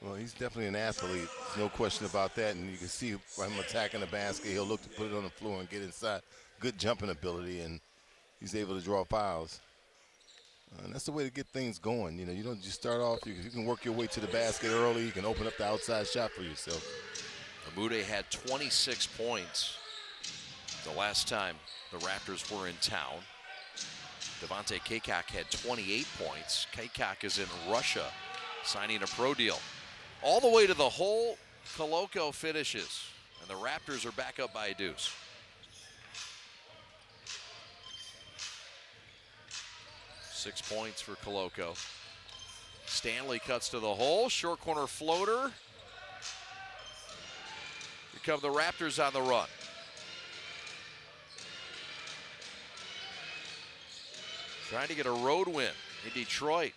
Well, he's definitely an athlete. There's no question about that. And you can see him attacking the basket. He'll look to put it on the floor and get inside. Good jumping ability, and he's able to draw fouls. And that's the way to get things going. You know, you don't just start off. You can work your way to the basket early. You can open up the outside shot for yourself. Amude had 26 points the last time the Raptors were in town. Devontae Kakak had 28 points. Kakak is in Russia signing a pro deal. All the way to the hole, Koloko finishes, and the Raptors are back up by a deuce. Six points for Koloko. Stanley cuts to the hole, short corner floater. Here come the Raptors on the run. Trying to get a road win in Detroit.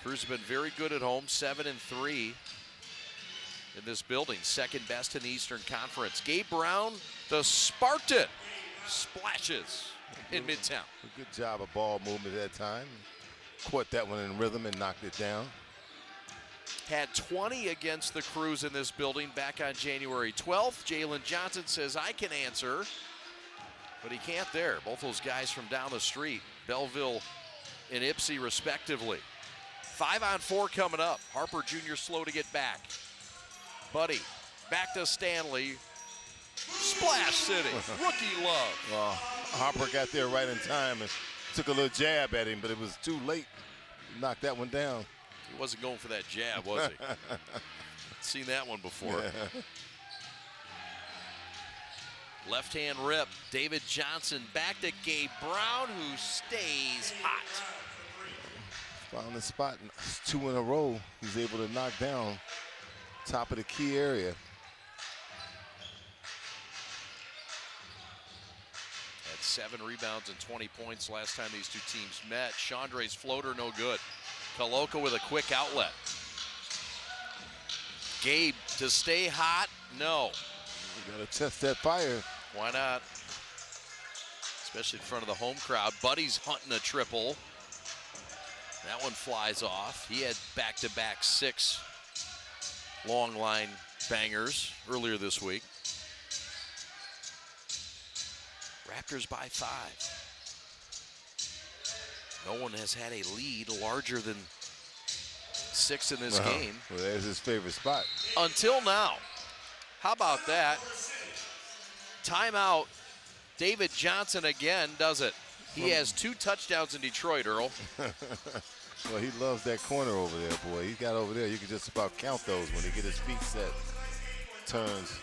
Crews have been very good at home, 7-3 in this building. Second best in the Eastern Conference. Gabe Brown, the Spartan, splashes in Midtown. A good job of ball movement at that time. Caught that one in rhythm and knocked it down. Had 20 against the Crews in this building back on January 12th. Jalen Johnson says, I can answer, but he can't there. Both those guys from down the street, Belleville and Ipsy respectively. 5-on-4 coming up. Harper Jr. slow to get back. Buddy, back to Stanley. Splash City, rookie love. Well, Harper got there right in time and took a little jab at him, but it was too late. Knocked that one down. He wasn't going for that jab, was he? Seen that one before. Yeah. Left hand rip. David Johnson back to Gabe Brown, who stays hot. Found the spot, 2 in a row. He's able to knock down top of the key area. Had 7 rebounds and 20 points last time these two teams met. Chandre's floater, no good. Koloko with a quick outlet. Gabe to stay hot, no. You gotta test that fire. Why not? Especially in front of the home crowd. Buddy's hunting a triple. That one flies off. He had back-to-back 6 long line bangers earlier this week. Raptors by 5. No one has had a lead larger than 6 in this game. Well, there's his favorite spot. Until now. How about that? Timeout. David Johnson again does it. He has 2 touchdowns in Detroit, Earl. Well, he loves that corner over there, boy. He got over there. You can just about count those when he get his feet set. Turns.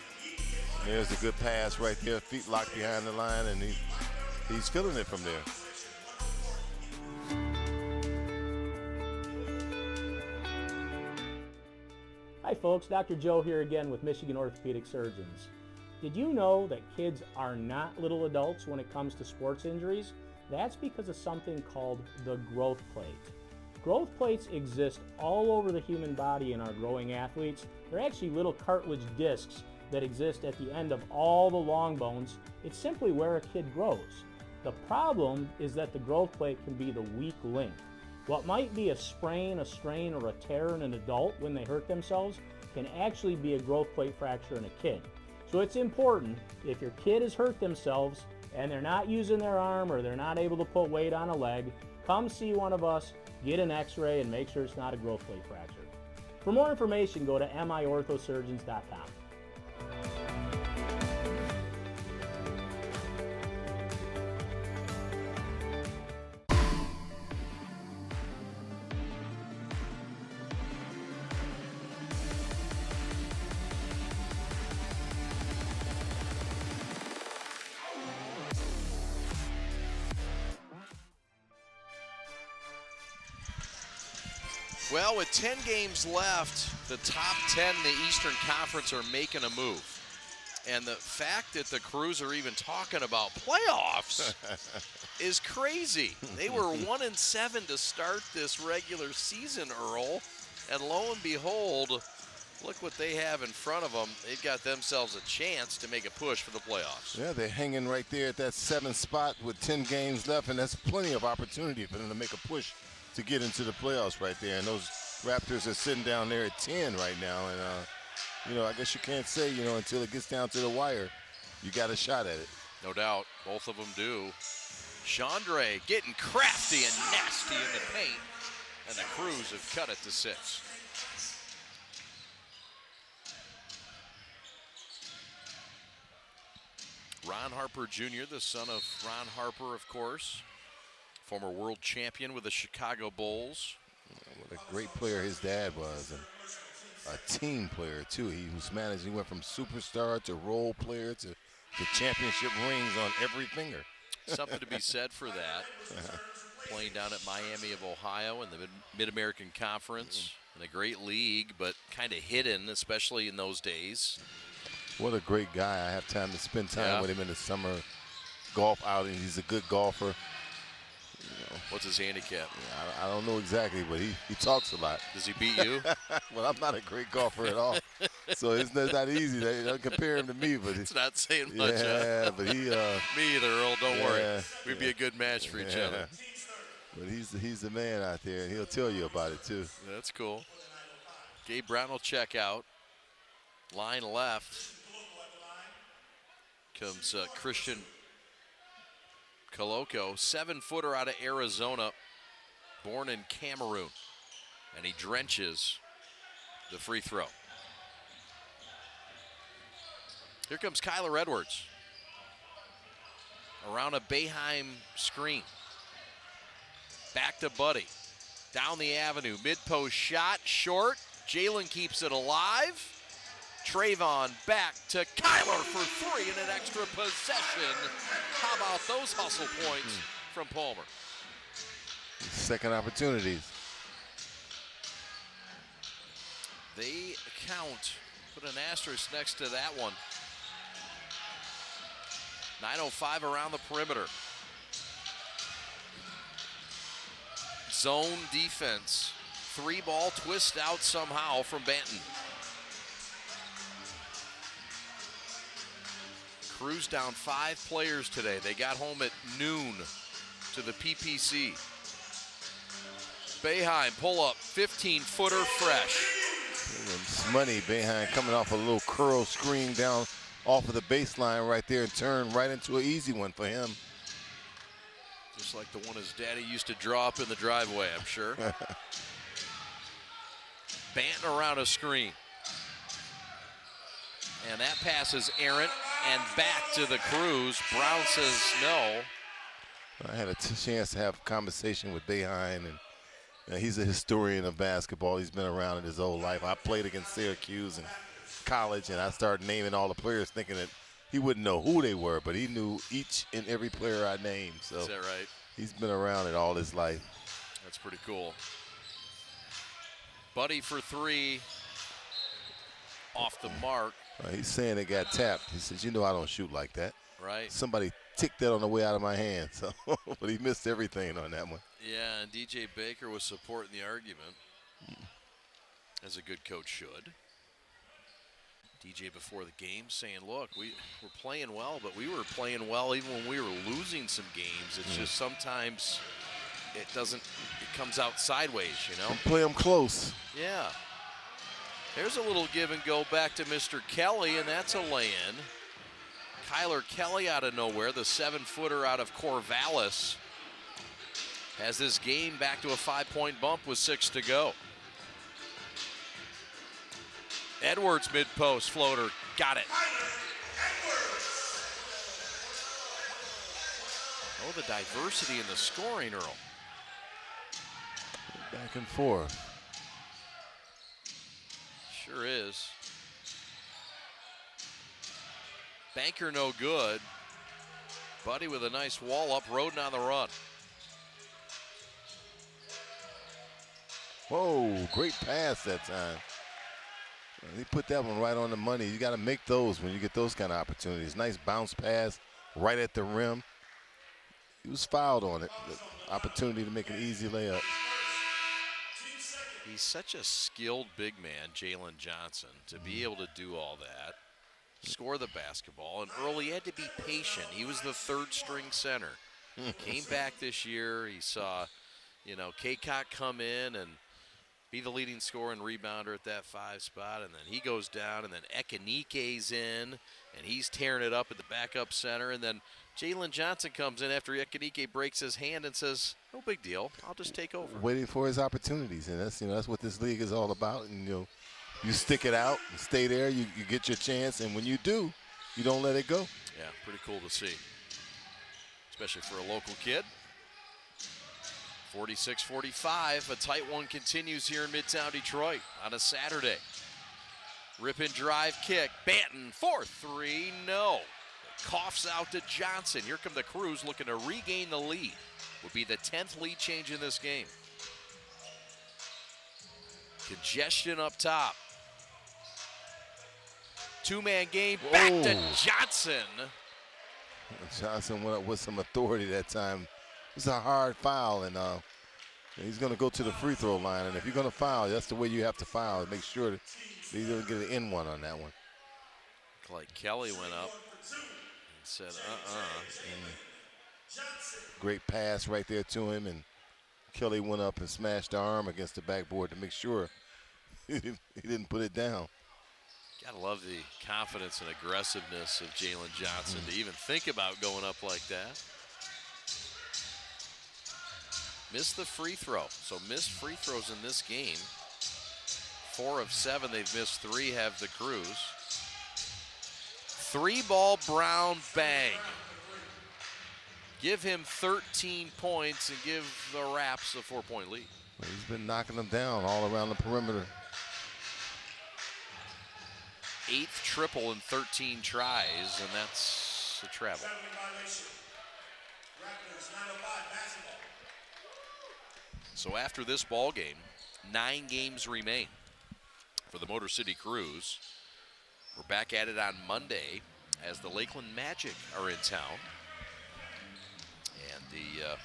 There's a good pass right there. Feet locked behind the line, and he's feeling it from there. Hi folks, Dr. Joe here again with Michigan Orthopedic Surgeons. Did you know that kids are not little adults when it comes to sports injuries? That's because of something called the growth plate. Growth plates exist all over the human body in our growing athletes. They're actually little cartilage discs that exist at the end of all the long bones. It's simply where a kid grows. The problem is that the growth plate can be the weak link. What might be a sprain, a strain, or a tear in an adult when they hurt themselves can actually be a growth plate fracture in a kid. So it's important, if your kid has hurt themselves and they're not using their arm or they're not able to put weight on a leg, come see one of us, get an x-ray, and make sure it's not a growth plate fracture. For more information, go to miorthosurgeons.com. Well, with 10 games left, the top 10 in the Eastern Conference are making a move. And the fact that the Crews are even talking about playoffs is crazy. They were 1-7 to start this regular season, Earl, and lo and behold, look what they have in front of them. They've got themselves a chance to make a push for the playoffs. Yeah, they're hanging right there at that 7th spot with 10 games left, and that's plenty of opportunity for them to make a push to get into the playoffs right there. And those Raptors are sitting down there at 10 right now, and I guess you can't say, until it gets down to the wire, you got a shot at it. No doubt, both of them do. Chandre getting crafty and nasty in the paint, and the Crews have cut it to 6. Ron Harper Jr., the son of Ron Harper, of course, former world champion with the Chicago Bulls. What a great player his dad was, and a team player too. He went from superstar to role player to championship rings on every finger. Something to be said for that. Playing down at Miami of Ohio in the Mid-American Conference, in a great league, but kind of hidden, especially in those days. What a great guy. I have time to spend time with him in the summer golf outing. He's a good golfer. What's his handicap? I don't know exactly, but he talks a lot. Does he beat you? Well, I'm not a great golfer at all, so it's not easy. They don't compare him to me, but it's not saying much. Yeah, but he. Me either, Earl. Don't worry. We'd be a good match for each other. But he's the man out there, and he'll tell you about it too. That's cool. Gabe Brown will check out. Line left comes Christian Koloko, 7-footer out of Arizona, born in Cameroon, and he drenches the free throw. Here comes Kyler Edwards around a Boeheim screen. Back to Buddy, down the avenue, mid-post shot, short. Jalen keeps it alive. Trayvon back to Kyler for 3 and an extra possession. How about those hustle points from Palmer? Second opportunities. They count. Put an asterisk next to that one. 9:05 around the perimeter. Zone defense. 3-ball twist out somehow from Banton. Crews down 5 players today. They got home at noon to the PPC. Boeheim pull up, 15-footer fresh. Money, Boeheim coming off a little curl screen down off of the baseline right there and turned right into an easy one for him. Just like the one his daddy used to draw up in the driveway, I'm sure. Banton around a screen. And that pass is errant and back to the Crews. Brown says no. I had a chance to have a conversation with Boeheim, and he's a historian of basketball. He's been around it his whole life. I played against Syracuse in college, and I started naming all the players thinking that he wouldn't know who they were, but he knew each and every player I named. So is that right? He's been around it all his life. That's pretty cool. Buddy for 3. Off the mark. He's saying it got tapped. He says, I don't shoot like that. Right. Somebody ticked that on the way out of my hand. So, but he missed everything on that one. Yeah, and DJ Baker was supporting the argument, as a good coach should. DJ before the game saying, look, we're playing well, but we were playing well even when we were losing some games. It's just sometimes it comes out sideways, Play them close. Yeah. There's a little give and go back to Mr. Kelly, and that's a lay-in. Kyler Kelly out of nowhere, the 7-footer out of Corvallis, has this game back to a 5-point bump with 6 to go. Edwards mid-post floater, got it. Oh, the diversity in the scoring, Earl. Back and forth. Sure is. Banker no good. Buddy with a nice wall up, Roden on the run. Whoa, great pass that time. He put that one right on the money. You got to make those when you get those kind of opportunities. Nice bounce pass right at the rim. he was fouled on it. The opportunity to make an easy layup. He's such a skilled big man, Jalen Johnson, to be able to do all that, score the basketball, and early he had to be patient. He was the third-string center. Came back this year. He saw, Kaycock come in and be the leading scorer and rebounder at that 5 spot, and then he goes down, and then Ekenike's in, and he's tearing it up at the backup center, and then Jalen Johnson comes in after Ekenike breaks his hand and says, no big deal, I'll just take over. Waiting for his opportunities, and that's what this league is all about. And you stick it out, you stay there, you get your chance, and when you do, you don't let it go. Yeah, pretty cool to see, especially for a local kid. 46-45, a tight one continues here in Midtown Detroit on a Saturday. Rip and drive kick, Banton, 4-3, no. Coughs out to Johnson. Here come the Crews looking to regain the lead. Would be the 10th lead change in this game. Congestion up top. Two-man game, back to Johnson. Johnson went up with some authority that time. It was a hard foul, and he's going to go to the free throw line. And if you're going to foul, that's the way you have to foul. Make sure that you don't get an N1 on that one. Like Kelly went up and said, Great pass right there to him, and Kelly went up and smashed the arm against the backboard to make sure he didn't put it down. Gotta love the confidence and aggressiveness of Jalen Johnson to even think about going up like that. Missed the free throw, so missed free throws in this game. 4 of 7, they've missed 3, have the Crews. 3-ball Brown bang. Give him 13 points and give the Raps a 4-point lead. Well, he's been knocking them down all around the perimeter. 8th triple in 13 tries, and that's a travel. So after this ball game, 9 games remain for the Motor City Crews. We're back at it on Monday as the Lakeland Magic are in town. And the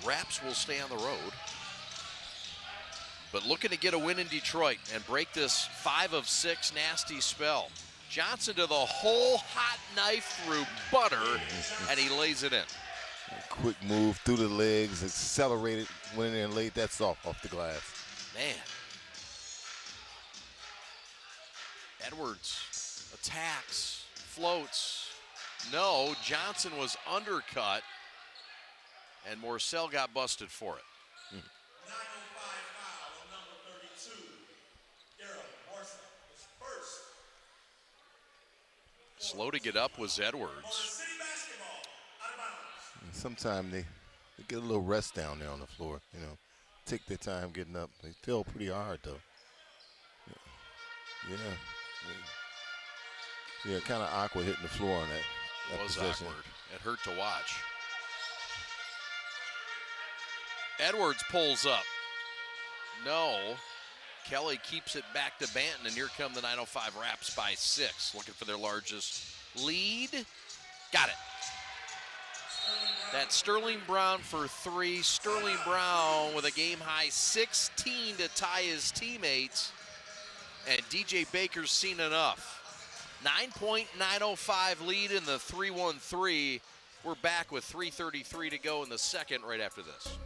Raps will stay on the road. But looking to get a win in Detroit and break this 5 of 6 nasty spell. Johnson to the hole, hot knife through butter, and he lays it in. A quick move through the legs, accelerated, went in there and laid that soft off the glass. Man. Edwards attacks, floats. No, Johnson was undercut, and Morcell got busted for it. Slow to get up was Edwards. Sometimes they get a little rest down there on the floor, take their time getting up. They fell pretty hard, though. Yeah, kind of awkward hitting the floor on that. It was possession. awkward. It hurt to watch. Edwards pulls up. No. Kelly keeps it back to Banton, and here come the 905 Raps by 6, looking for their largest lead. Got it. That's Sterling Brown for 3. Sterling Brown with a game-high 16 to tie his teammates. And DJ Baker's seen enough. 9.905 lead in the 3-1-3. We're back with 3:33 to go in the second right after this.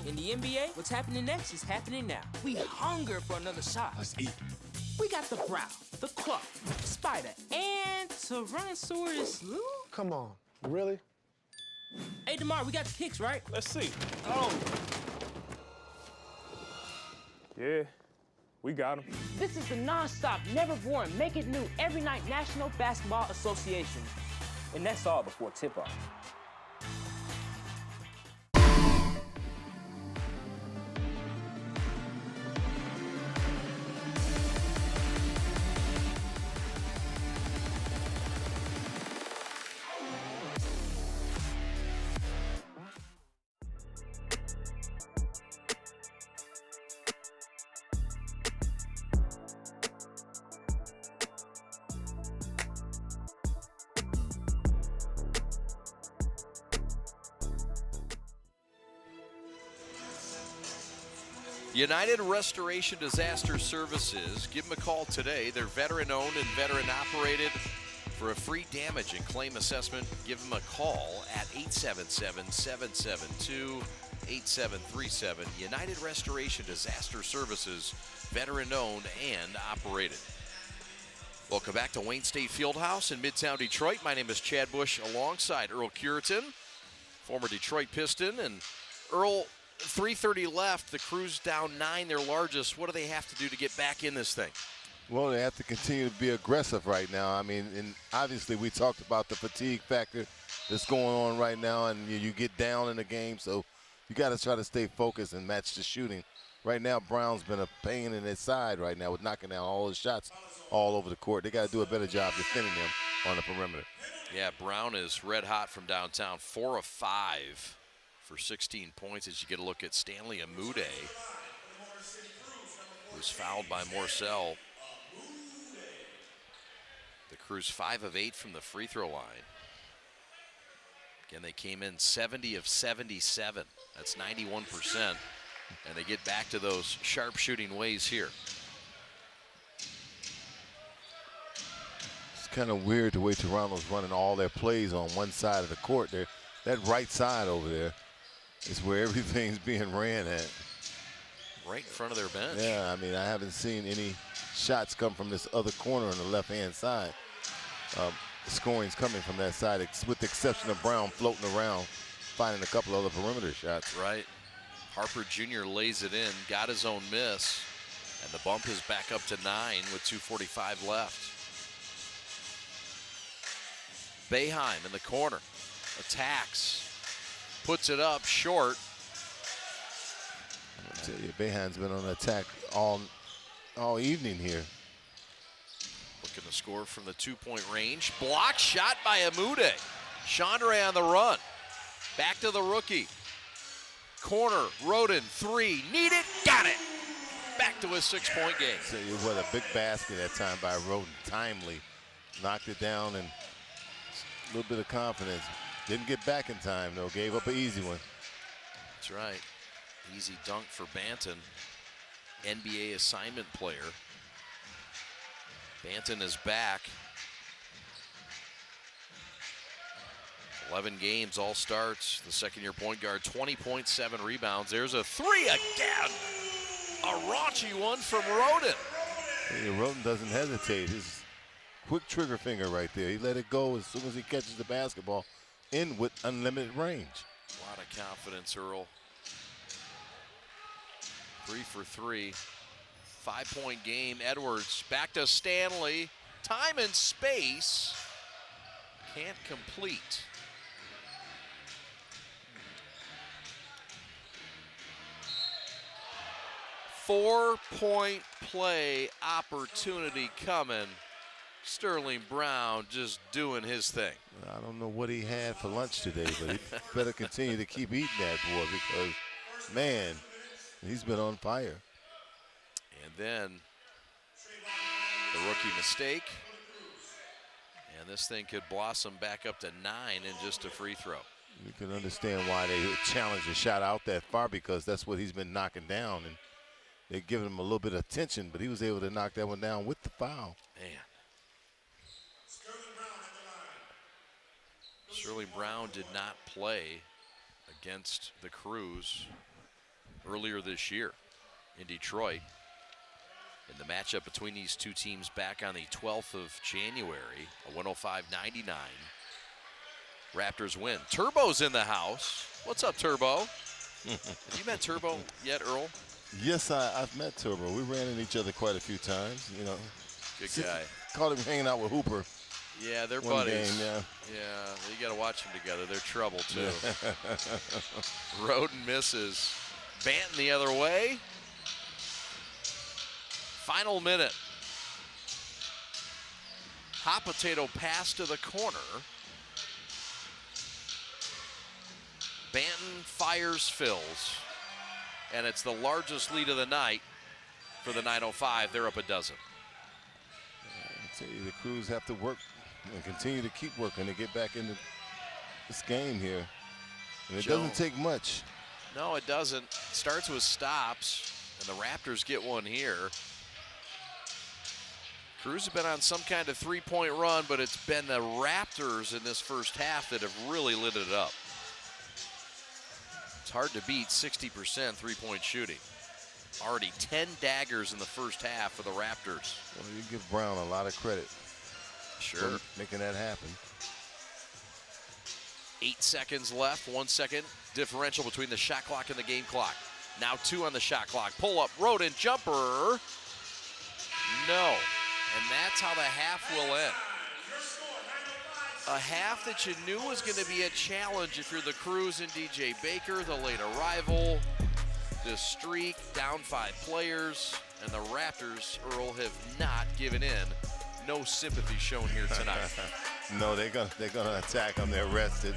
In the NBA, what's happening next is happening now. We hunger for another shot. Let's eat. We got the Brow, the Claw, Spider, and Tyrannosaurus Lou. Come on, really? Hey, DeMar, we got the kicks, right? Let's see. Oh. Yeah, we got them. This is the non-stop, never boring, make it new every night National Basketball Association. And that's all before tip-off. United Restoration Disaster Services. Give them a call today. They're veteran-owned and veteran-operated. For a free damage and claim assessment, give them a call at 877-772-8737. United Restoration Disaster Services, veteran-owned and operated. Welcome back to Wayne State Fieldhouse in Midtown Detroit. My name is Chad Bush alongside Earl Curitan, former Detroit Piston. And Earl, 3:30 left, the Crews down 9, their largest. What do they have to do to get back in this thing? Well, they have to continue to be aggressive right now. I mean, and obviously we talked about the fatigue factor that's going on right now, and you get down in the game, so you got to try to stay focused and match the shooting. Right now, Brown's been a pain in his side right now with knocking down all his shots all over the court. They got to do a better job defending him on the perimeter. Yeah, Brown is red hot from downtown, 4 of 5 for 16 points as you get a look at Stanley Amude, who's fouled by Morcell. The Crews 5 of 8 from the free throw line. Again, they came in 70 of 77. That's 91%. And they get back to those sharp shooting ways here. It's kind of weird the way Toronto's running all their plays on one side of the court. That right side over there is where everything's being ran at. Right in front of their bench. Yeah, I mean, I haven't seen any shots come from this other corner on the left-hand side. The scoring's coming from that side, with the exception of Brown floating around, finding a couple other perimeter shots. Right. Harper Jr. lays it in, got his own miss, and the bump is back up to 9 with 2:45 left. Boeheim in the corner, attacks, puts it up short. I tell you, Boeheim's been on attack all evening here. Looking to score from the 2-point range. Block shot by Amude. Chandre on the run. Back to the rookie. Corner, Roden, 3, need it, got it. Back to his 6-point game. Tell you what, a big basket that time by Roden, timely. Knocked it down and a little bit of confidence. Didn't get back in time though, gave up an easy one. That's right. Easy dunk for Banton, NBA assignment player. Banton is back. 11 games, all starts. The second-year point guard, 20.7 rebounds. There's a 3 again. A raunchy one from Roden. Hey, Roden doesn't hesitate. His quick trigger finger right there. He let it go as soon as he catches the basketball in with unlimited range. A lot of confidence, Earl. 3 for 3. 5-point game. Edwards back to Stanley. Time and space. Can't complete. Four-point play opportunity coming. Sterling Brown just doing his thing. I don't know what he had for lunch today, but he better continue to keep eating that boy because, man, he's been on fire. And then the rookie mistake. And this thing could blossom back up to 9 in just a free throw. You can understand why they challenge a shot out that far because that's what he's been knocking down. And they're giving him a little bit of attention, but he was able to knock that one down with the foul. Man. Sterling Brown did not play against the Crews earlier this year in Detroit. In the matchup between these two teams back on the 12th of January, a 105-99. Raptors win. Turbo's in the house. What's up, Turbo? Have you met Turbo yet, Earl? Yes, I've met Turbo. We ran into each other quite a few times, you know. Good guy. Caught him hanging out with Hooper. Yeah, they're one buddies. Game, yeah. Yeah, you got to watch them together. They're trouble, too. Roden misses. Banton the other way. Final minute. Hot potato pass to the corner. Banton fires, fills. And it's the largest lead of the night for the 905. They're up a dozen. I tell you, the Crews have to work and continue to keep working to get back into this game here. And it doesn't take much. No, it doesn't. It starts with stops. And the Raptors get one here. Crews have been on some kind of three-point run, but it's been the Raptors in this first half that have really lit it up. It's hard to beat 60% three-point shooting. Already 10 daggers in the first half for the Raptors. Well, you give Brown a lot of credit. Sure. For making that happen. 8 seconds left, 1 second differential between the shot clock and the game clock. Now 2 on the shot clock. Pull up, Roden, jumper. No. And that's how the half will end. A half that you knew was going to be a challenge if you're the Crews and DJ Baker, the late arrival. This streak, down 5 players, and the Raptors, Earl, have not given in. No sympathy shown here tonight. No, they're gonna attack them. They're rested.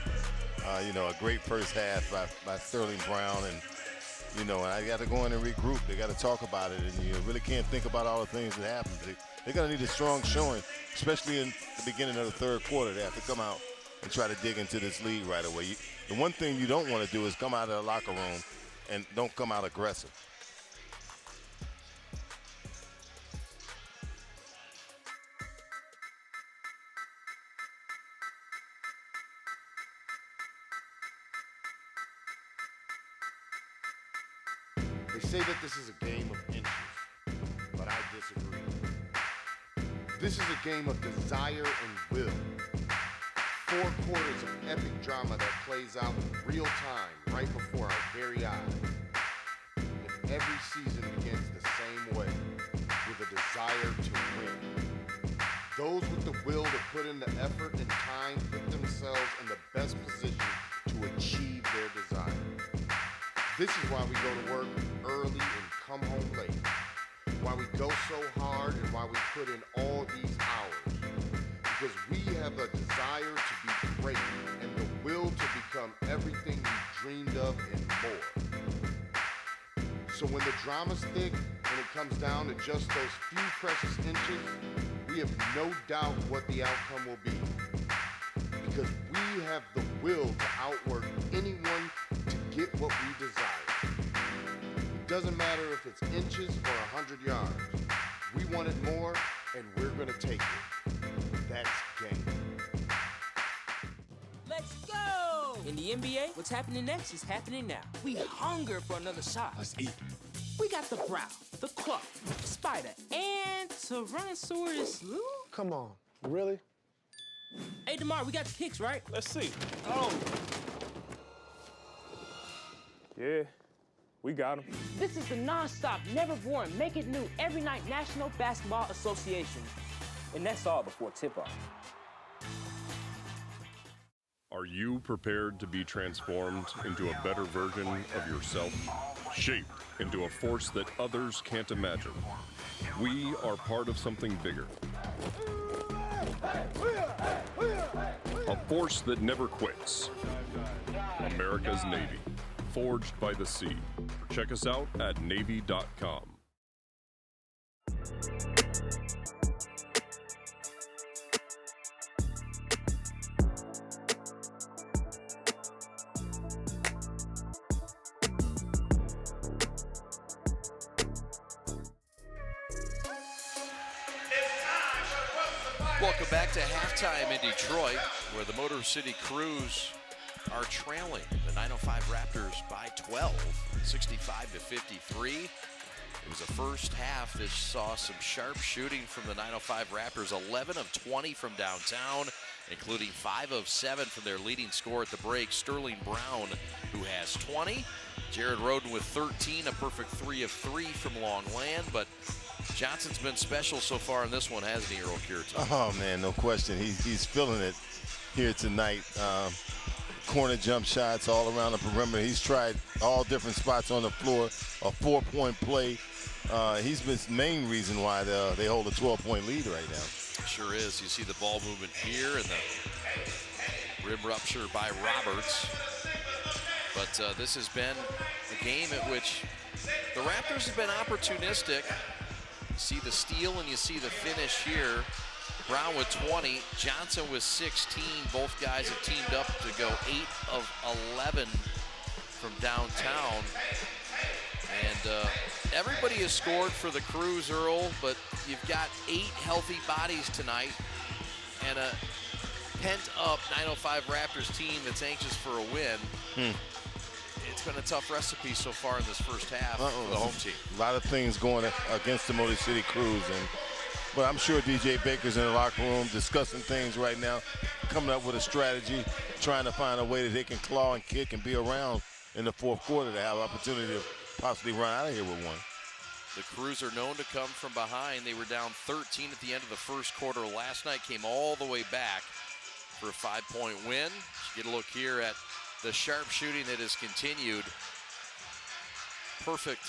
You know, a great first half by Sterling Brown, and you know, I got to go in and regroup. They got to talk about it, and you really can't think about all the things that happened. They're gonna need a strong showing, especially in the beginning of the third quarter. They have to come out and try to dig into this lead right away. The one thing you don't want to do is come out of the locker room and don't come out aggressive. They say that this is a game of inches, but I disagree. This is a game of desire and will. 4 quarters of epic drama that plays out in real time, right before our very eyes. And every season begins the same way, with a desire to win. Those with the will to put in the effort and time put themselves in the best position to achieve their desire. This is why we go to work early and come home late. Why we go so hard and why we put in all these hours. Because we have a desire to be great and the will to become everything we dreamed of and more. So when the drama's thick and it comes down to just those few precious inches, we have no doubt what the outcome will be. Because we have the will to outwork anyone to get what we desire. It doesn't matter if it's inches or 100 yards. We want it more, and we're gonna take it. That's game. Let's go! In the NBA, what's happening next is happening now. We hunger for another shot. Let's eat. We got the Brow, the Claw, the Spider, and Tyrannosaurus Lou? Come on, really? Hey, DeMar, we got the kicks, right? Let's see. Oh. Yeah, we got them. This is the non-stop, never boring, make it new every night National Basketball Association. And that's all before tip-off. Are you prepared to be transformed into a better version of yourself? Shaped into a force that others can't imagine. We are part of something bigger. A force that never quits. America's Navy. Forged by the sea. Check us out at Navy.com. Welcome back to halftime in Detroit, where the Motor City Crews are trailing the 905 Raptors by 12, 65-53. It was a first half that saw some sharp shooting from the 905 Raptors, 11 of 20 from downtown, including 5 of 7 from their leading scorer at the break, Sterling Brown, who has 20. Jared Roden with 13, a perfect 3 of 3 from long land, but Johnson's been special so far in this one, hasn't he, Earl Cureton? Oh, man, no question. He's feeling it here tonight. Corner jump shots all around the perimeter. He's tried all different spots on the floor, a 4-point play. He's been the main reason why they hold a 12-point lead right now. Sure is. You see the ball movement here and the rim rupture by Roberts. But this has been a game at which the Raptors have been opportunistic. You see the steal and you see the finish here. Brown with 20, Johnson with 16. Both guys have teamed up to go 8 of 11 from downtown. And Everybody has scored for the Crews, Earl, but you've got 8 healthy bodies tonight and a pent-up 905 Raptors team that's anxious for a win. It's been a tough recipe so far in this first half for the home team. A lot of things going against the Motor City Crews, but I'm sure DJ Baker's in the locker room discussing things right now, coming up with a strategy, trying to find a way that they can claw and kick and be around in the fourth quarter to have opportunity to possibly run out of here with one. The Crews are known to come from behind. They were down 13 at the end of the first quarter last night, came all the way back for a 5-point win. Get a look here at the sharp shooting that has continued. Perfect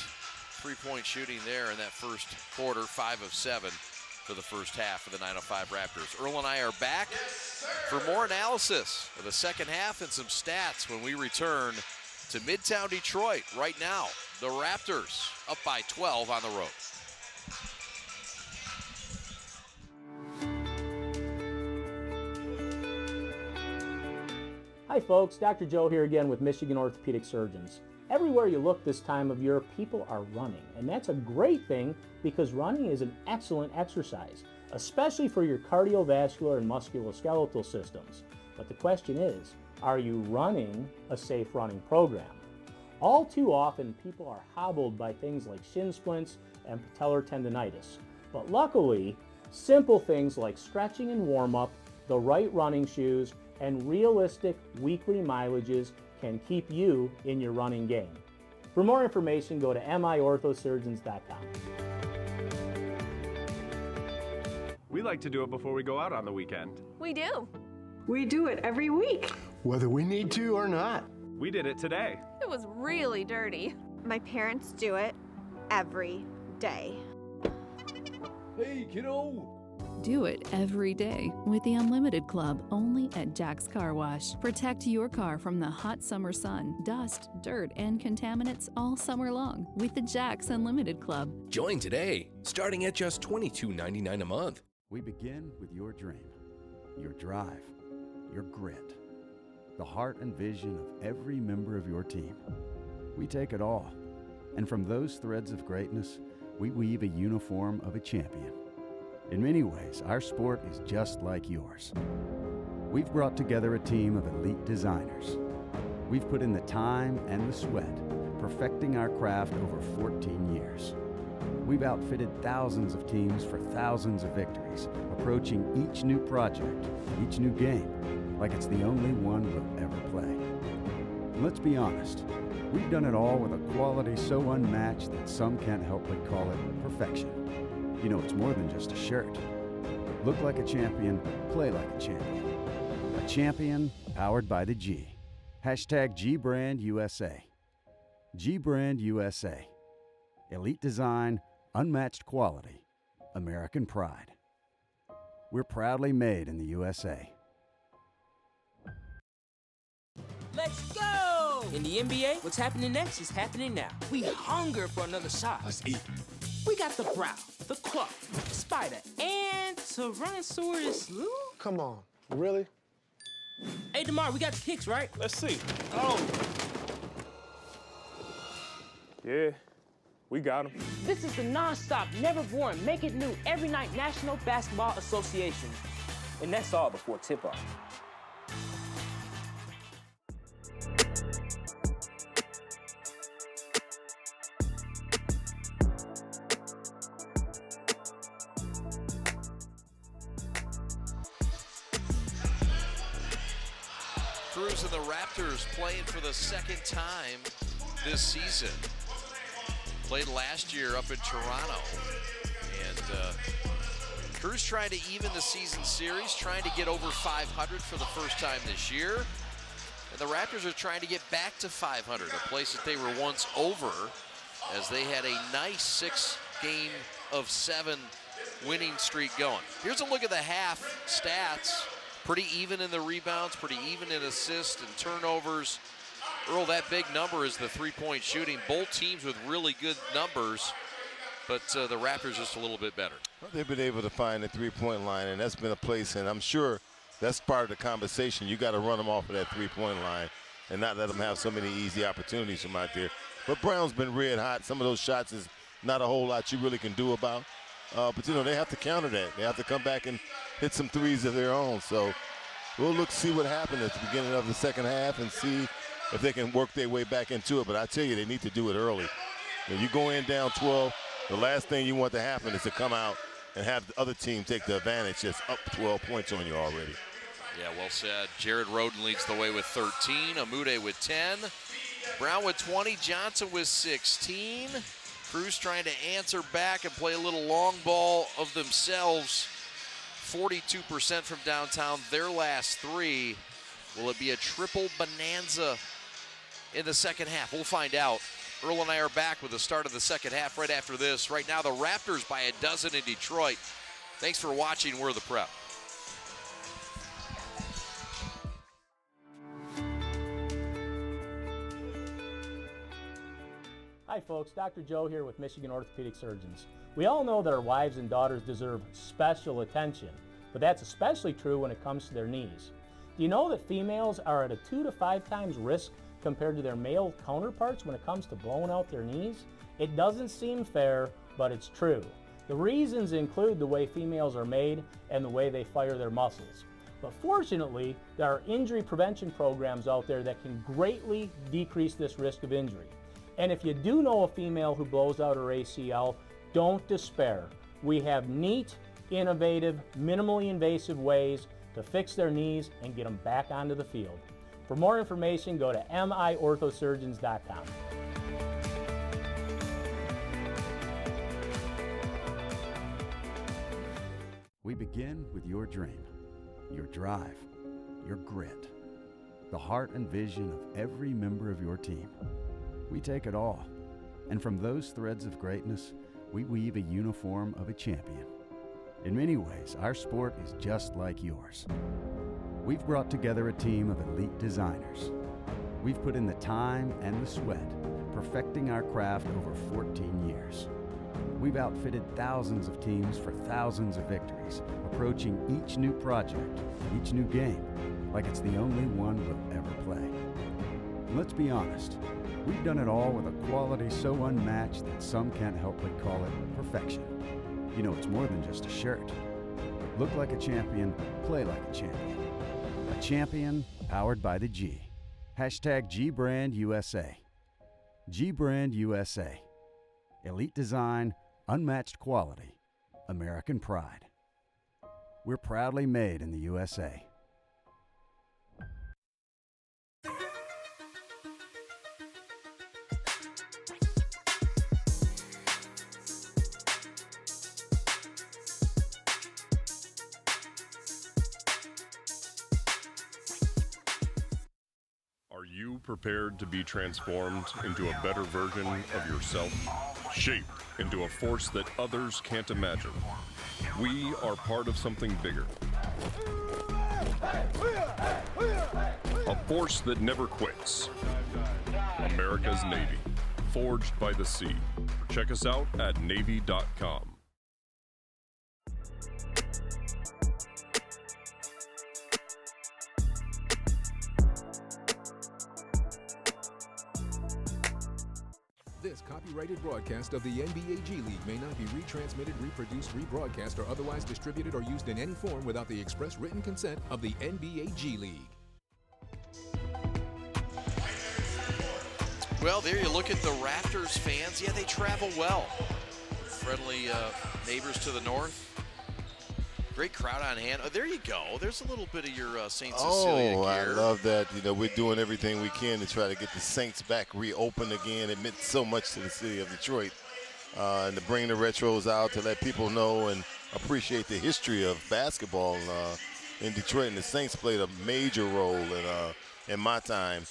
three-point shooting there in that first quarter, 5 of 7 for the first half of the 905 Raptors. Earl and I are back for more analysis of the second half and some stats when we return to Midtown Detroit. Right now, the Raptors up by 12 on the road. Hi folks, Dr. Joe here again with Michigan Orthopedic Surgeons. Everywhere you look this time of year, people are running, and that's a great thing because running is an excellent exercise, especially for your cardiovascular and musculoskeletal systems. But the question is, are you running a safe running program? All too often, people are hobbled by things like shin splints and patellar tendonitis. But luckily, simple things like stretching and warm-up, the right running shoes, and realistic weekly mileages can keep you in your running game. For more information, go to miorthosurgeons.com. We like to do it before we go out on the weekend. We do. We do it every week. Whether we need to or not. We did it today. It was really dirty. My parents do it every day. Hey, kiddo! Do it every day with the Unlimited Club only at Jack's Car Wash. Protect your car from the hot summer sun, dust, dirt, and contaminants all summer long with the Jack's Unlimited Club. Join today, starting at just $22.99 a month. We begin with your dream, your drive, your grit, the heart and vision of every member of your team. We take it all, and from those threads of greatness, we weave a uniform of a champion. In many ways, our sport is just like yours. We've brought together a team of elite designers. We've put in the time and the sweat, perfecting our craft over 14 years. We've outfitted thousands of teams for thousands of victories, approaching each new project, each new game, like it's the only one we'll ever play. And let's be honest, we've done it all with a quality so unmatched that some can't help but call it perfection. You know, it's more than just a shirt. Look like a champion, play like a champion. A champion powered by the G. Hashtag GBrandUSA. GBrandUSA. Elite design, unmatched quality, American pride. We're proudly made in the USA. Let's go! In the NBA, what's happening next is happening now. We hunger for another shot. Let's eat. We got the brow, the claw, the spider, and Tyrannosaurus Lou? Come on, really? Hey, DeMar, we got the kicks, right? Let's see. Oh. Yeah, we got them. This is the non-stop, never boring, make it new every night National Basketball Association. And that's all before tip-off. Crews and the Raptors playing for the second time this season. Played last year up in Toronto. And Crews trying to even the season series, trying to get over 500 for the first time this year. And the Raptors are trying to get back to 500, a place that they were once over, as they had a nice 6 game of 7 winning streak going. Here's a look at the half stats. Pretty even in the rebounds, pretty even in assists and turnovers. Earl, that big number is the three-point shooting. Both teams with really good numbers, but the Raptors just a little bit better. Well, they've been able to find the three-point line, and that's been a place, and I'm sure that's part of the conversation. You got to run them off of that three-point line and not let them have so many easy opportunities from out there. But Brown's been red hot. Some of those shots not a whole lot you really can do about. But, you know, they have to counter that. They have to come back and hit some threes of their own. So we'll see what happens at the beginning of the second half and see if they can work their way back into it. But I tell you, they need to do it early. When you go in down 12, the last thing you want to happen is to come out and have the other team take the advantage that's up 12 points on you already. Yeah, well said. Jared Roden leads the way with 13, Amude with 10, Brown with 20, Johnson with 16. Cruz trying to answer back and play a little long ball of themselves. 42% from downtown, their last three. Will it be a triple bonanza in the second half? We'll find out. Earl and I are back with the start of the second half right after this. Right now, the Raptors by 12 in Detroit. Thanks for watching. We're the Prep. Hi folks, Dr. Joe here with Michigan Orthopedic Surgeons. We all know that our wives and daughters deserve special attention, but that's especially true when it comes to their knees. Do you know that females are at a 2 to 5 times risk compared to their male counterparts when it comes to blowing out their knees? It doesn't seem fair, but it's true. The reasons include the way females are made and the way they fire their muscles. But fortunately, there are injury prevention programs out there that can greatly decrease this risk of injury. And if you do know a female who blows out her ACL, don't despair. We have neat, innovative, minimally invasive ways to fix their knees and get them back onto the field. For more information, go to miorthosurgeons.com. We begin with your dream, your drive, your grit, the heart and vision of every member of your team. We take it all, and from those threads of greatness, we weave a uniform of a champion. In many ways, our sport is just like yours. We've brought together a team of elite designers. We've put in the time and the sweat, perfecting our craft over 14 years. We've outfitted thousands of teams for thousands of victories, approaching each new project, each new game, like it's the only one we'll ever play. And let's be honest, we've done it all with a quality so unmatched that some can't help but call it perfection. You know, it's more than just a shirt. Look like a champion, play like a champion. A champion powered by the G. Hashtag GBrandUSA. GBrandUSA. Elite design, unmatched quality, American pride. We're proudly made in the USA. Are you prepared to be transformed into a better version of yourself? Shaped into a force that others can't imagine. We are part of something bigger. A force that never quits. America's Navy. Forged by the sea. Check us out at Navy.com. This copyrighted broadcast of the NBA G League may not be retransmitted, reproduced, rebroadcast, or otherwise distributed or used in any form without the express written consent of the NBA G League. Well, there you look at the Raptors fans. Yeah, they travel well. Friendly neighbors to the north. Great crowd on hand. Oh, there you go. There's a little bit of your St. Cecilia gear. I love that. You know, we're doing everything we can to try to get the Saints back reopened again. It meant so much to the city of Detroit. And to bring the retros out to let people know and appreciate the history of basketball in Detroit. And the Saints played a major role in my time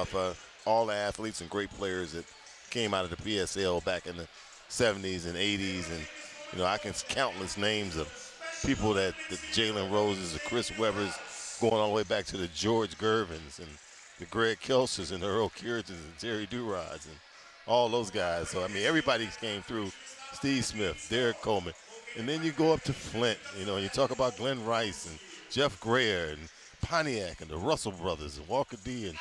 for all the athletes and great players that came out of the PSL back in the 70s and 80s. And, you know, I can countless names of people that the Jalen Roses, the Chris Webbers, going all the way back to the George Gervins and the Greg Kelsers and the Earl Kiertons and Terry Durods and all those guys. So, I mean, everybody came through. Steve Smith, Derek Coleman. And then you go up to Flint, you know, and you talk about Glenn Rice and Jeff Grayer and Pontiac and the Russell brothers and Walker D. And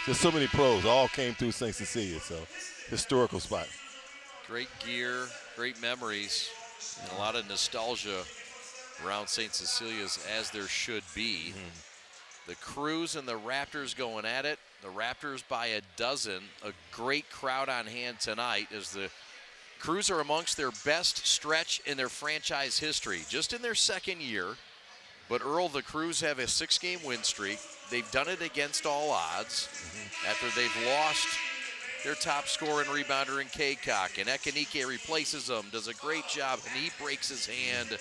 just so many pros all came through St. Cecilia. So, historical spot. Great gear, great memories, and a lot of nostalgia around St. Cecilia's, as there should be. The Crews and the Raptors going at it. The Raptors by a dozen. A great crowd on hand tonight as the Crews are amongst their best stretch in their franchise history, just in their second year. But Earl, the Crews have a 6-game win streak. They've done it against all odds after they've lost their top scorer and rebounder in Kaycock. And Ekanike replaces him, does a great job, and he breaks his hand.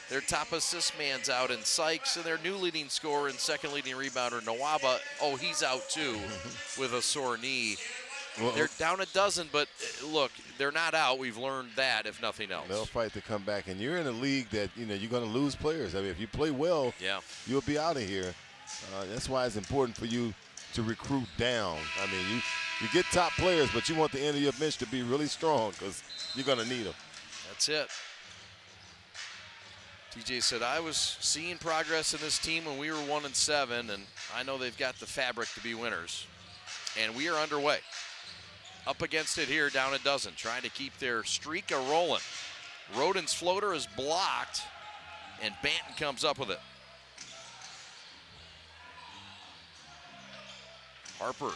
Their top assist man's out in Sykes, and their new leading scorer and second leading rebounder, Nawaba, he's out too with a sore knee. Well, they're down a dozen, but look, they're not out. We've learned that, if nothing else. They'll fight to come back, and you're in a league that, you're going to lose players. I mean, if you play well, you'll be out of here. That's why it's important for you to recruit down. I mean, you get top players, but you want the end of your bench to be really strong because you're going to need them. That's it. TJ said, I was seeing progress in this team when we were 1-7, and I know they've got the fabric to be winners. And we are underway. Up against it here, down a dozen, trying to keep their streak a-rolling. Roden's floater is blocked, and Banton comes up with it. Harper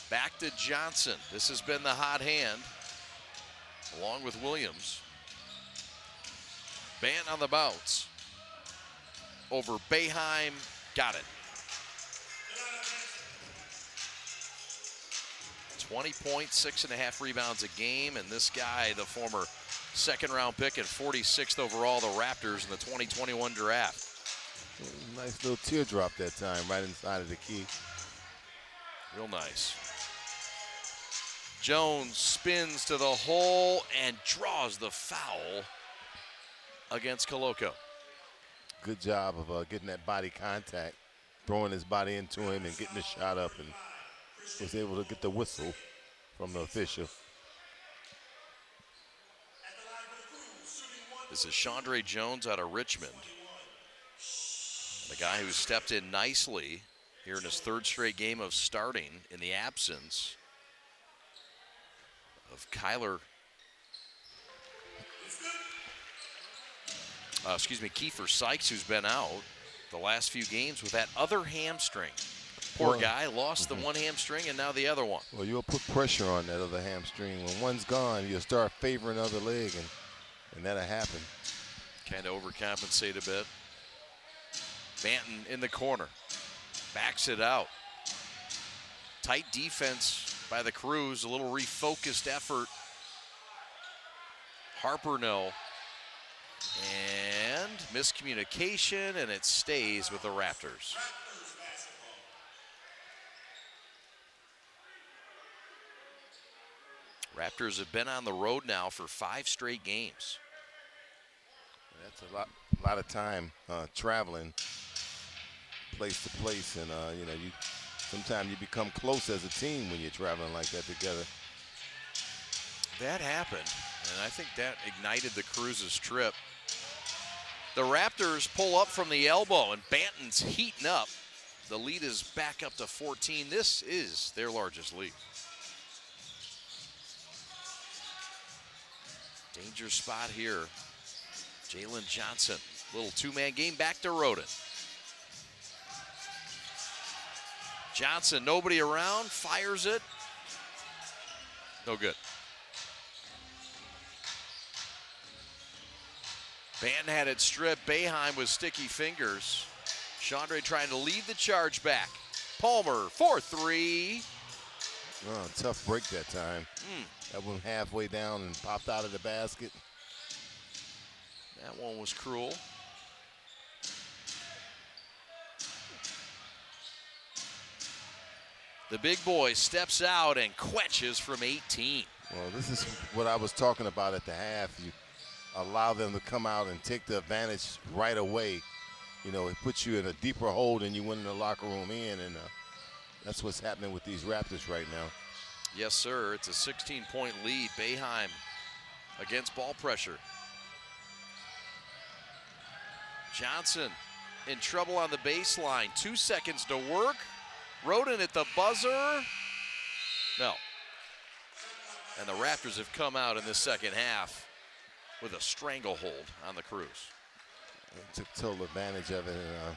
back to Johnson. This has been the hot hand, along with Williams. Banton on the bounce. Over Boeheim, got it. 20 points, 6.5 rebounds a game, and this guy, the former second-round pick and 46th overall, the Raptors in the 2021 draft. Nice little teardrop that time, right inside of the key. Real nice. Jones spins to the hole and draws the foul against Koloko. Good job of getting that body contact, throwing his body into him and getting the shot up, and was able to get the whistle from the official. This is Chandre Jones out of Richmond. The guy who stepped in nicely here in his third straight game of starting in the absence of Kiefer Sykes, who's been out the last few games with that other hamstring. Poor guy, lost the one hamstring and now the other one. Well, you'll put pressure on that other hamstring. When one's gone, you'll start favoring the other leg, and that'll happen. Kind of overcompensate a bit. Banton in the corner, backs it out. Tight defense by the Crews, a little refocused effort. Harper no. And miscommunication, and it stays with the Raptors. Raptors have been on the road now for 5 straight games. That's a lot of time traveling place to place, and sometimes you become close as a team when you're traveling like that together. That happened, and I think that ignited the Crews' trip. The Raptors pull up from the elbow, and Banton's heating up. The lead is back up to 14. This is their largest lead. Danger spot here. Jalen Johnson, little two-man game, back to Roden. Johnson, nobody around, fires it. No good. Banton had it stripped. Boeheim with sticky fingers. Chandre trying to lead the charge back. Palmer, 4-3. Oh, tough break that time. That one halfway down and popped out of the basket. That one was cruel. The big boy steps out and quetches from 18. Well, this is what I was talking about at the half. You allow them to come out and take the advantage right away. You know, it puts you in a deeper hole than you went in the locker room and that's what's happening with these Raptors right now. Yes, sir. It's a 16-point lead. Boeheim against ball pressure. Johnson in trouble on the baseline. 2 seconds to work. Roden at the buzzer. No. And the Raptors have come out in this second half with a stranglehold on the Crews. Took total advantage of it. And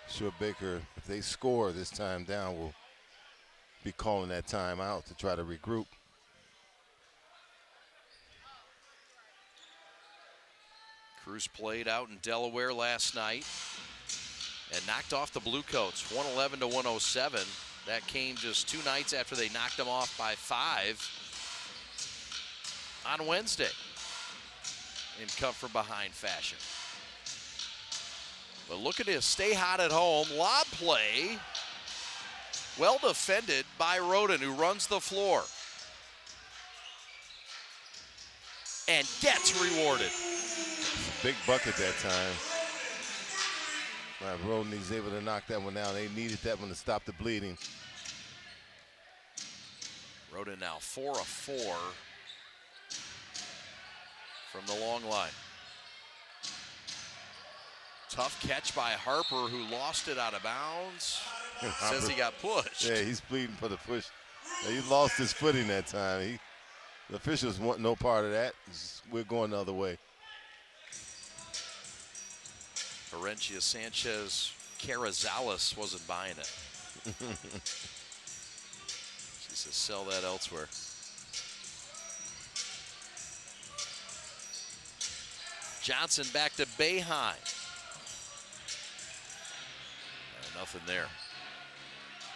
sure Baker, if they score this time down, will be calling that time out to try to regroup. Crews played out in Delaware last night and knocked off the Bluecoats 111 to 107. That came just 2 nights after they knocked them off by 5 on Wednesday in come-from-behind fashion. But look at this, stay hot at home, lob play, well defended by Roden, who runs the floor and gets rewarded. Big bucket that time. Roden is able to knock that one down. They needed that one to stop the bleeding. Roden now 4 of 4 from the long line. Tough catch by Harper, who lost it out of bounds. Says he got pushed. Yeah, he's pleading for the push. He lost his footing that time. The officials want no part of that. We're going the other way. Herencia Sanchez Carrizales wasn't buying it. She says sell that elsewhere. Johnson back to Boeheim. Nothing there.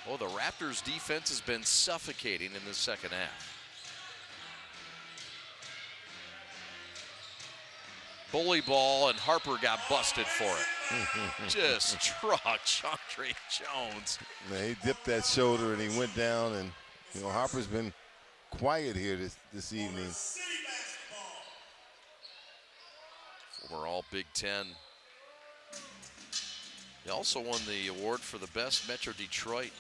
Oh, the Raptors defense has been suffocating in the second half. Bully ball, and Harper got busted for it. Just trucked Andre Jones. Man, he dipped that shoulder and he went down, and Harper's been quiet here this evening. Former All Big Ten. He also won the award for the best Metro Detroit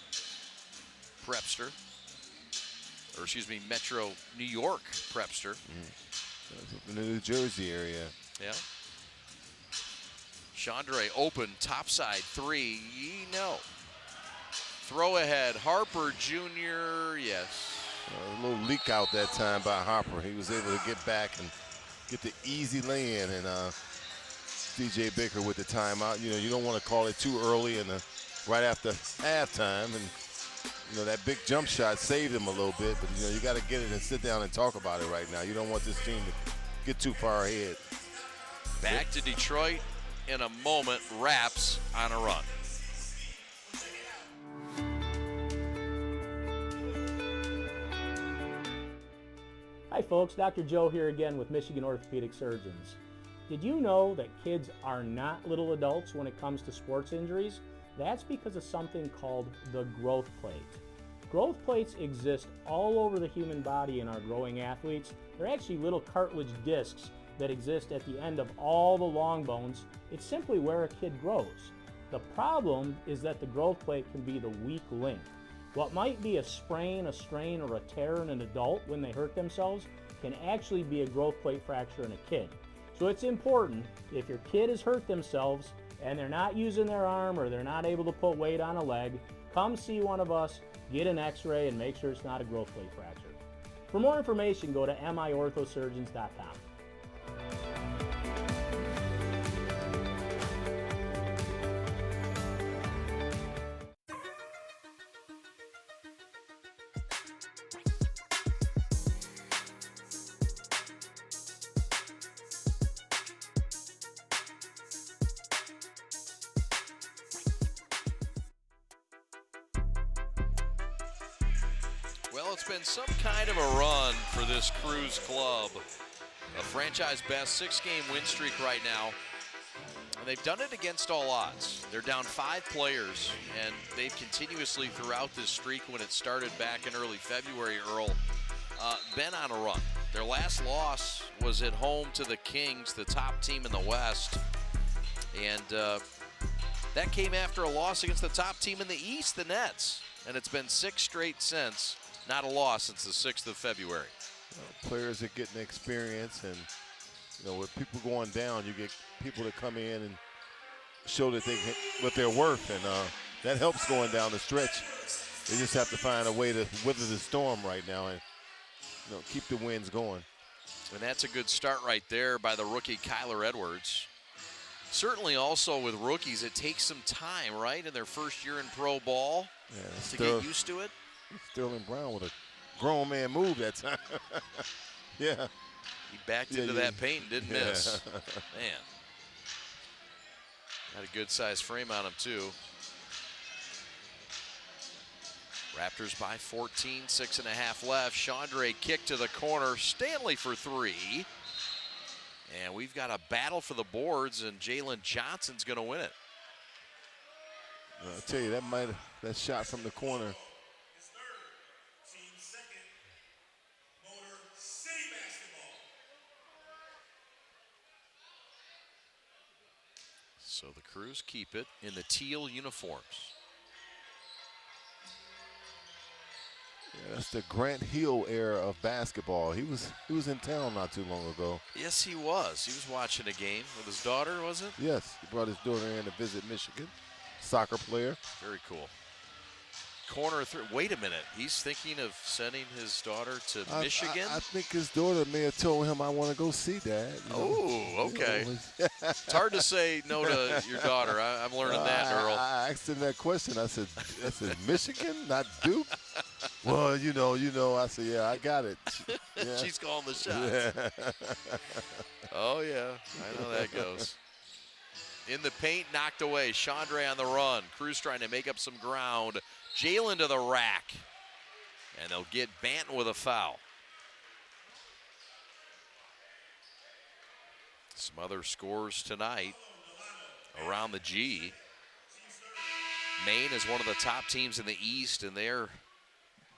prepster, or excuse me, Metro New York prepster. In the New Jersey area. Yeah. Chandre open, topside 3, no. Throw ahead, Harper Jr., yes. A little leak out that time by Harper. He was able to get back and get the easy lay-in, and DJ Baker with the timeout. You don't want to call it too early and right after halftime, and that big jump shot saved him a little bit, but you got to get it and sit down and talk about it right now. You don't want this team to get too far ahead. Back to Detroit in a moment. Raps on a run. Hi folks, Dr. Joe here again with Michigan Orthopedic Surgeons. Did you know that kids are not little adults when it comes to sports injuries? That's because of something called the growth plate. Growth plates exist all over the human body in our growing athletes. They're actually little cartilage discs that exist at the end of all the long bones. It's simply where a kid grows. The problem is that the growth plate can be the weak link. What might be a sprain, a strain, or a tear in an adult when they hurt themselves can actually be a growth plate fracture in a kid. So it's important, if your kid has hurt themselves and they're not using their arm or they're not able to put weight on a leg, come see one of us, get an x-ray, and make sure it's not a growth plate fracture. For more information, go to miorthosurgeons.com. Well, it's been some kind of a run for this Crews club. A franchise best 6-game win streak right now. And they've done it against all odds. They're down 5 players, and they've continuously throughout this streak, when it started back in early February, Earl, been on a run. Their last loss was at home to the Kings, the top team in the West. And that came after a loss against the top team in the East, the Nets. And it's been 6 straight since. Not a loss since the 6th of February. Players are getting experience, and with people going down, you get people to come in and show that what they're worth, and that helps going down the stretch. They just have to find a way to weather the storm right now, and keep the wins going. And that's a good start right there by the rookie Kyler Edwards. Certainly also with rookies, it takes some time, right, in their first year in pro ball to get used to it. Sterling Brown with a grown man move that time. Yeah. He backed into that paint and didn't miss. Man. Had a good size frame on him, too. Raptors by 14, 6.5 left. Chandre kick to the corner. Stanley for three. And we've got a battle for the boards, and Jalen Johnson's going to win it. I'll tell you, that shot from the corner. So the Crews keep it in the teal uniforms. Yeah, that's the Grant Hill era of basketball. He was in town not too long ago. Yes, he was. He was watching a game with his daughter, was it? Yes, he brought his daughter in to visit Michigan. Soccer player. Very cool. Corner three. Wait a minute. He's thinking of sending his daughter to Michigan? I think his daughter may have told him, I want to go see Dad. Oh, okay. It's hard to say no to your daughter. I'm learning that, Earl. I asked him that question. I said, Michigan, not Duke? Well, you know. I said, yeah, I got it. Yeah. She's calling the shots. Yeah. Oh, yeah. I know that goes. In the paint, knocked away. Chandre on the run. Crews trying to make up some ground. Jalen to the rack. And they'll get Banton with a foul. Some other scores tonight around the G. Maine is one of the top teams in the East, and they're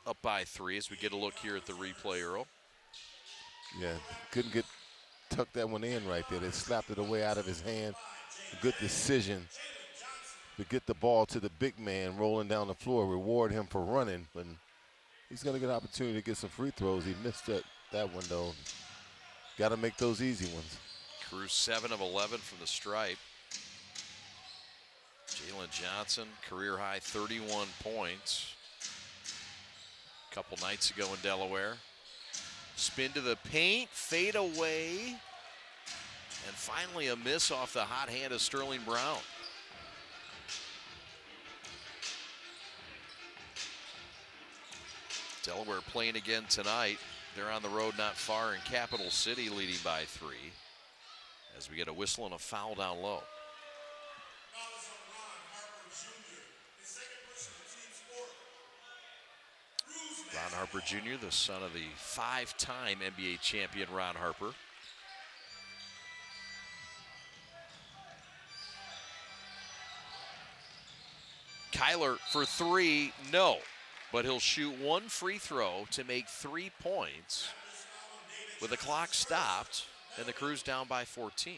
up by 3 as we get a look here at the replay, Earl. Yeah, couldn't tuck that one in right there. They slapped it away out of his hand. Good decision to get the ball to the big man rolling down the floor, reward him for running. But he's going to get an opportunity to get some free throws. He missed that one, though. Got to make those easy ones. Crews 7 of 11 from the stripe. Jalen Johnson, career high 31 points. A couple nights ago in Delaware. Spin to the paint, fade away. And finally a miss off the hot hand of Sterling Brown. Delaware playing again tonight. They're on the road not far in Capital City, leading by 3. As we get a whistle and a foul down low. Ron Harper Jr., the son of the 5-time NBA champion Ron Harper. Kyler for 3, no. But he'll shoot 1 free throw to make 3 points with the clock stopped and the Crews down by 14.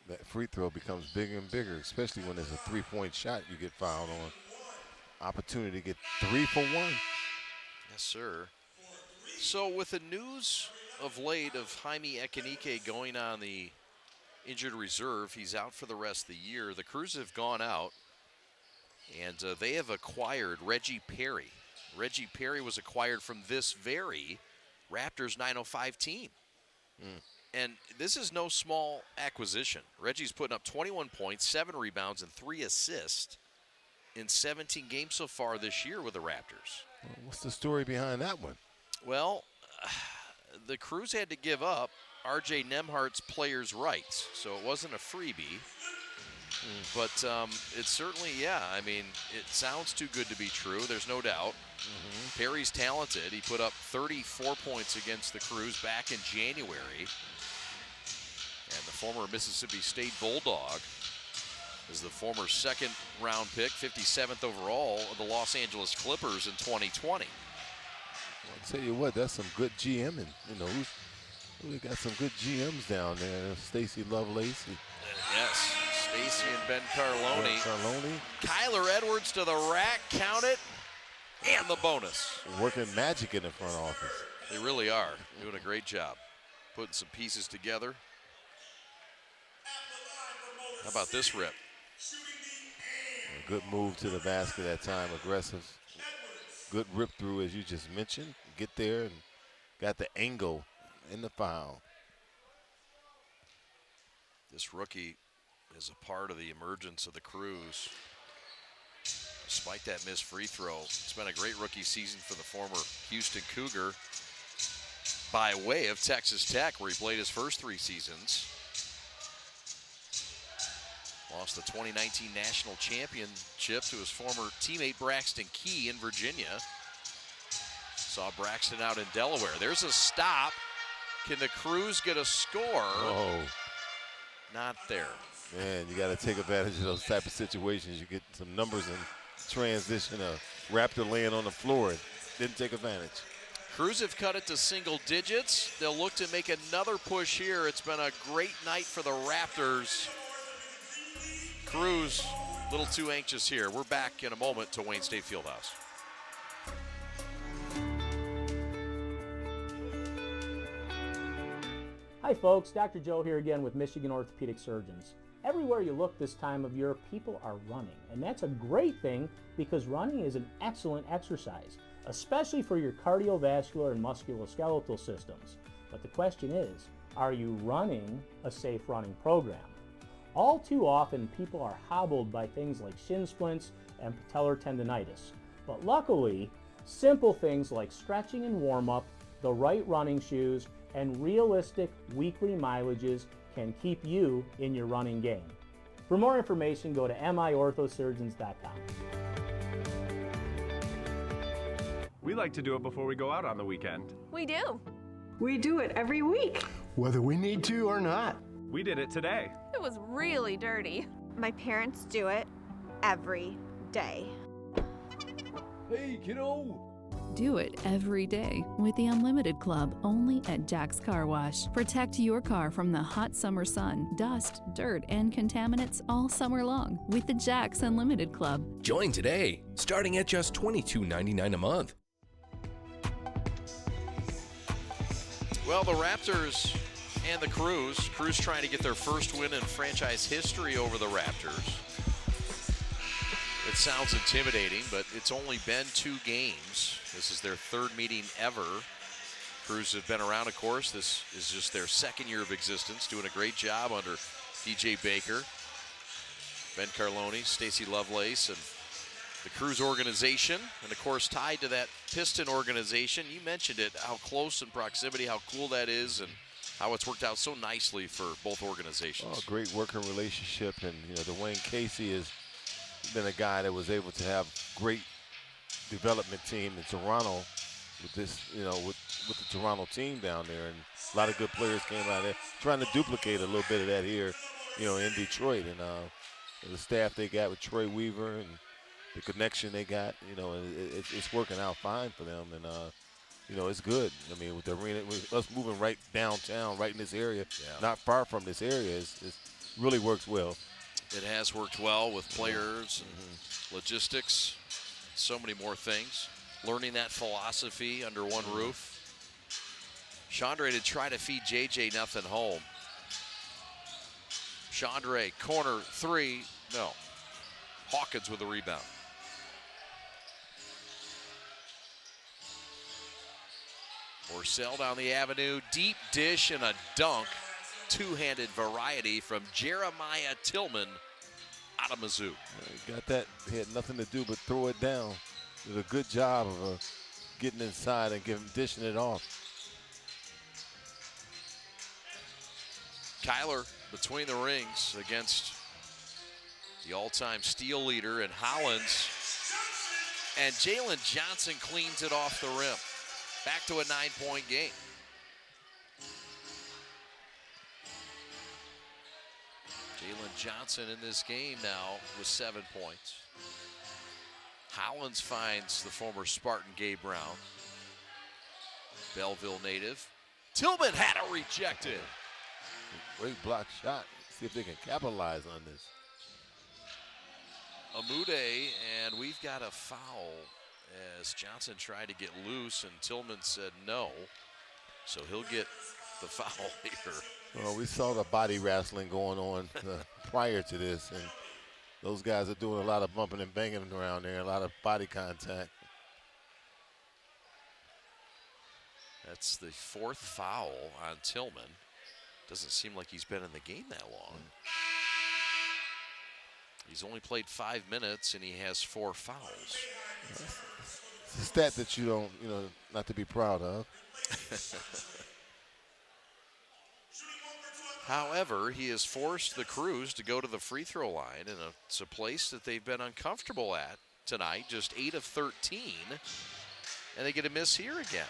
That free throw becomes bigger and bigger, especially when there's a 3-point shot you get fouled on. Opportunity to get 3 for 1. Yes, sir. So with the news of late of Jaime Ekenike going on the injured reserve, he's out for the rest of the year. The Crews have gone out, and they have acquired Reggie Perry. Reggie Perry was acquired from this very Raptors 905 team. And this is no small acquisition. Reggie's putting up 21 points, 7 rebounds, and 3 assists in 17 games so far this year with the Raptors. Well, what's the story behind that one? Well, the Crews had to give up R.J. Nembhardt's players' rights, so it wasn't a freebie. But it's certainly, yeah, I mean, it sounds too good to be true. There's no doubt. Perry's talented. He put up 34 points against the Crews back in January. And the former Mississippi State Bulldog is the former second-round pick, 57th overall of the Los Angeles Clippers in 2020. I'll tell you what, that's some good GMing. You know, we got some good GMs down there. Stacy Lovelace. Yes, Stacy and Ben Carlone. Kyler Edwards to the rack, count it, and the bonus. Working magic in the front office. They really are doing a great job putting some pieces together. How about this rip? A good move to the basket that time, aggressive. Good rip through, as you just mentioned. get there and got the angle in the foul. This rookie is a part of the emergence of the Cruise. Despite that missed free throw, it's been a great rookie season for the former Houston Cougar by way of Texas Tech, where he played his first 3 seasons. Lost the 2019 national championship to his former teammate Braxton Key in Virginia. Saw Braxton out in Delaware. There's a stop. Can the Cruise get a score? Oh. Not there. Man, you got to take advantage of those type of situations. You get some numbers in transition. A Raptor laying on the floor and didn't take advantage. Cruise have cut it to single digits. They'll look to make another push here. It's been a great night for the Raptors. Cruise, a little too anxious here. We're back in a moment to Wayne State Fieldhouse. Hi folks, Dr. Joe here again with Michigan Orthopedic Surgeons. Everywhere you look this time of year, people are running, and that's a great thing because running is an excellent exercise, especially for your cardiovascular and musculoskeletal systems. But the question is, are you running a safe running program? All too often, people are hobbled by things like shin splints and patellar tendonitis. But luckily, simple things like stretching and warm-up, the right running shoes, and realistic weekly mileages can keep you in your running game. For more information, go to miorthosurgeons.com. We like to do it before we go out on the weekend. We do. We do it every week. Whether we need to or not. We did it today. It was really dirty. My parents do it every day. Hey, kiddo. Do it every day with the Unlimited Club only at Jack's Car Wash. Protect your car from the hot summer sun, dust, dirt, and contaminants all summer long with the Jack's Unlimited Club. Join today, starting at just $22.99 a month. Well, the Raptors and the Cruise trying to get their first win in franchise history over the Raptors. It sounds intimidating, but it's only been 2 games. This is their 3rd meeting ever. Cruise have been around, of course. This is just their 2nd year of existence, doing a great job under DJ Baker, Ben Carlone, Stacey Lovelace, and the Cruise organization, and of course tied to that Piston organization. You mentioned it, how close in proximity, how cool that is, and how it's worked out so nicely for both organizations. Oh, great working relationship, and Dwayne Casey has been a guy that was able to have great development team in Toronto with this, with the Toronto team down there, and a lot of good players came out of there, trying to duplicate a little bit of that here, in Detroit, and the staff they got with Troy Weaver and the connection they got, it's working out fine for them, and it's good. I mean, with the arena, with us moving right downtown, right in this area, not far from this area, it really works well. It has worked well with players and logistics, so many more things. Learning that philosophy under one roof. Chandre to try to feed JJ nothing home. Chandre, corner 3, no. Hawkins with the rebound. Orcel down the avenue, deep dish and a dunk. Two-handed variety from Jeremiah Tillman out of Mizzou. Got that. He had nothing to do but throw it down. Did a good job of getting inside and dishing it off. Kyler between the rings against the all-time steal leader in Hollins. And Jalen Johnson cleans it off the rim. Back to a 9-point game. Jalen Johnson in this game now with 7 points. Hollins finds the former Spartan Gabe Brown. Belleville native. Tillman had it rejected. Great block shot. See if they can capitalize on this. Amude, and we've got a foul as Johnson tried to get loose and Tillman said no. So he'll get the foul here. Well, we saw the body wrestling going on prior to this, and those guys are doing a lot of bumping and banging around there, a lot of body contact. That's the 4th foul on Tillman. Doesn't seem like he's been in the game that long. He's only played 5 minutes, and he has 4 fouls. It's a stat that you don't, not to be proud of. However, he has forced the Crews to go to the free throw line, and it's a place that they've been uncomfortable at tonight, just 8 of 13, and they get a miss here again.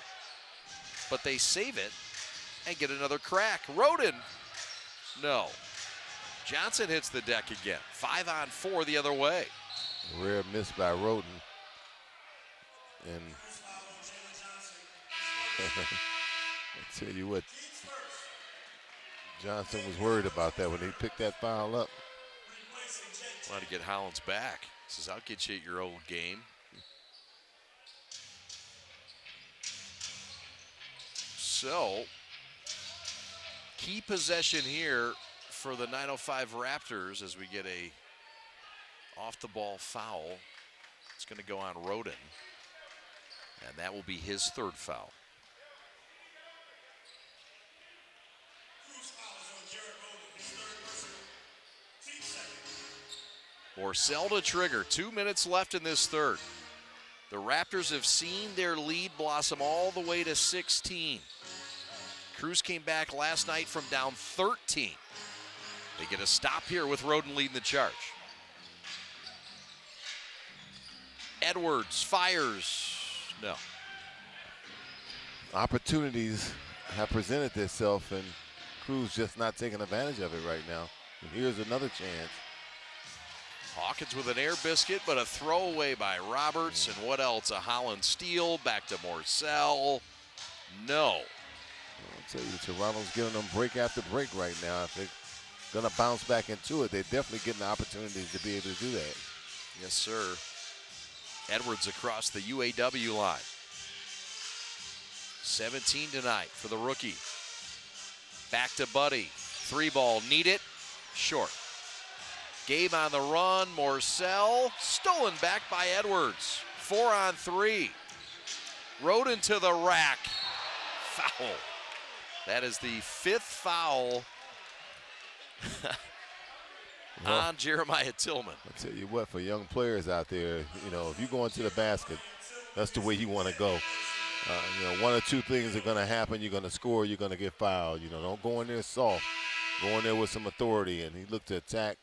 But they save it and get another crack. Roden, no. Johnson hits the deck again. 5 on 4 the other way. Rare miss by Roden. And I tell you what, Johnson was worried about that when he picked that foul up. Wanted to get Hollins back. He says, I'll get you at your old game. So, key possession here for the 905 Raptors as we get a off-the-ball foul. It's going to go on Roden, and that will be his 3rd foul. Morcell to trigger. 2 minutes left in this 3rd. The Raptors have seen their lead blossom all the way to 16. Crews came back last night from down 13. They get a stop here with Roden leading the charge. Edwards fires. No. Opportunities have presented themselves, and Crews just not taking advantage of it right now. And here's another chance. Hawkins with an air biscuit, but a throwaway by Roberts. And what else? A Holland steal. Back to Morcell. No. I'll tell you, Toronto's giving them break after break right now. If they're going to bounce back into it, they're definitely getting the opportunities to be able to do that. Yes, sir. Edwards across the UAW line. 17 tonight for the rookie. Back to Buddy. 3-ball, need it. Short. Gabe on the run. Morcell stolen back by Edwards. 4 on 3. Roden to the rack. Foul. That is the 5th foul on Jeremiah Tillman. I'll tell you what, for young players out there, if you go into the basket, that's the way you want to go. One or two things are going to happen. You're going to score. You're going to get fouled. Don't go in there soft. Go in there with some authority. And he looked to attack,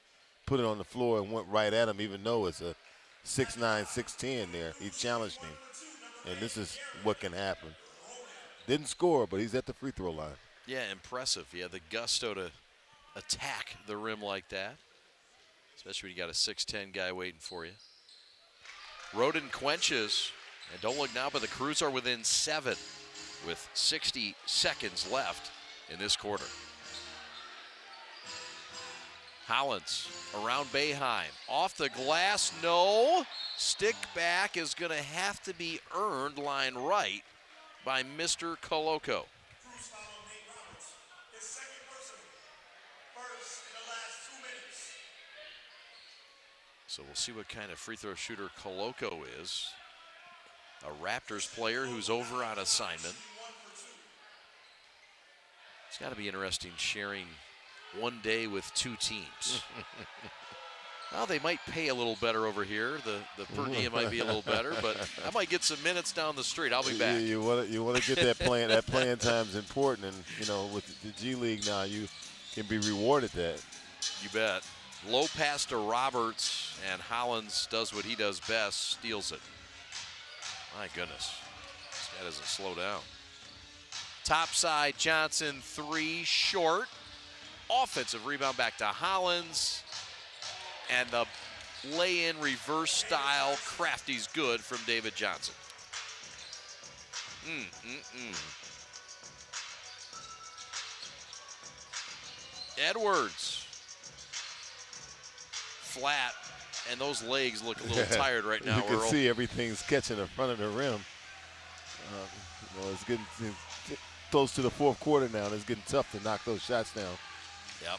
put it on the floor, and went right at him, even though it's a 6'9", 6'10" there. He challenged him. And this is what can happen. Didn't score, but he's at the free throw line. Yeah, impressive. Yeah, the gusto to attack the rim like that, especially when you got a 6'10" guy waiting for you. Roden quenches, and don't look now, but the Crews are within 7 with 60 seconds left in this quarter. Hollins around Boeheim. Off the glass, no. Stick back is going to have to be earned line right by Mr. Coloco. So we'll see what kind of free throw shooter Coloco is. A Raptors player who's over on assignment. It's got to be interesting sharing one day with 2 teams. Well, they might pay a little better over here. The per diem might be a little better, but I might get some minutes down the street. I'll be back. You want to get that playing. That playing time is important, and with the G League now, you can be rewarded that. You bet. Low pass to Roberts, and Hollins does what he does best, steals it. My goodness, this guy doesn't slow down. Top side, Johnson, 3 short. Offensive rebound back to Hollins. And the lay-in reverse style, crafty's good from David Johnson. Edwards. Flat, and those legs look a little tired right now. You can see everything's catching in front of the rim. It's getting close to the 4th quarter now, and it's getting tough to knock those shots down. Yep.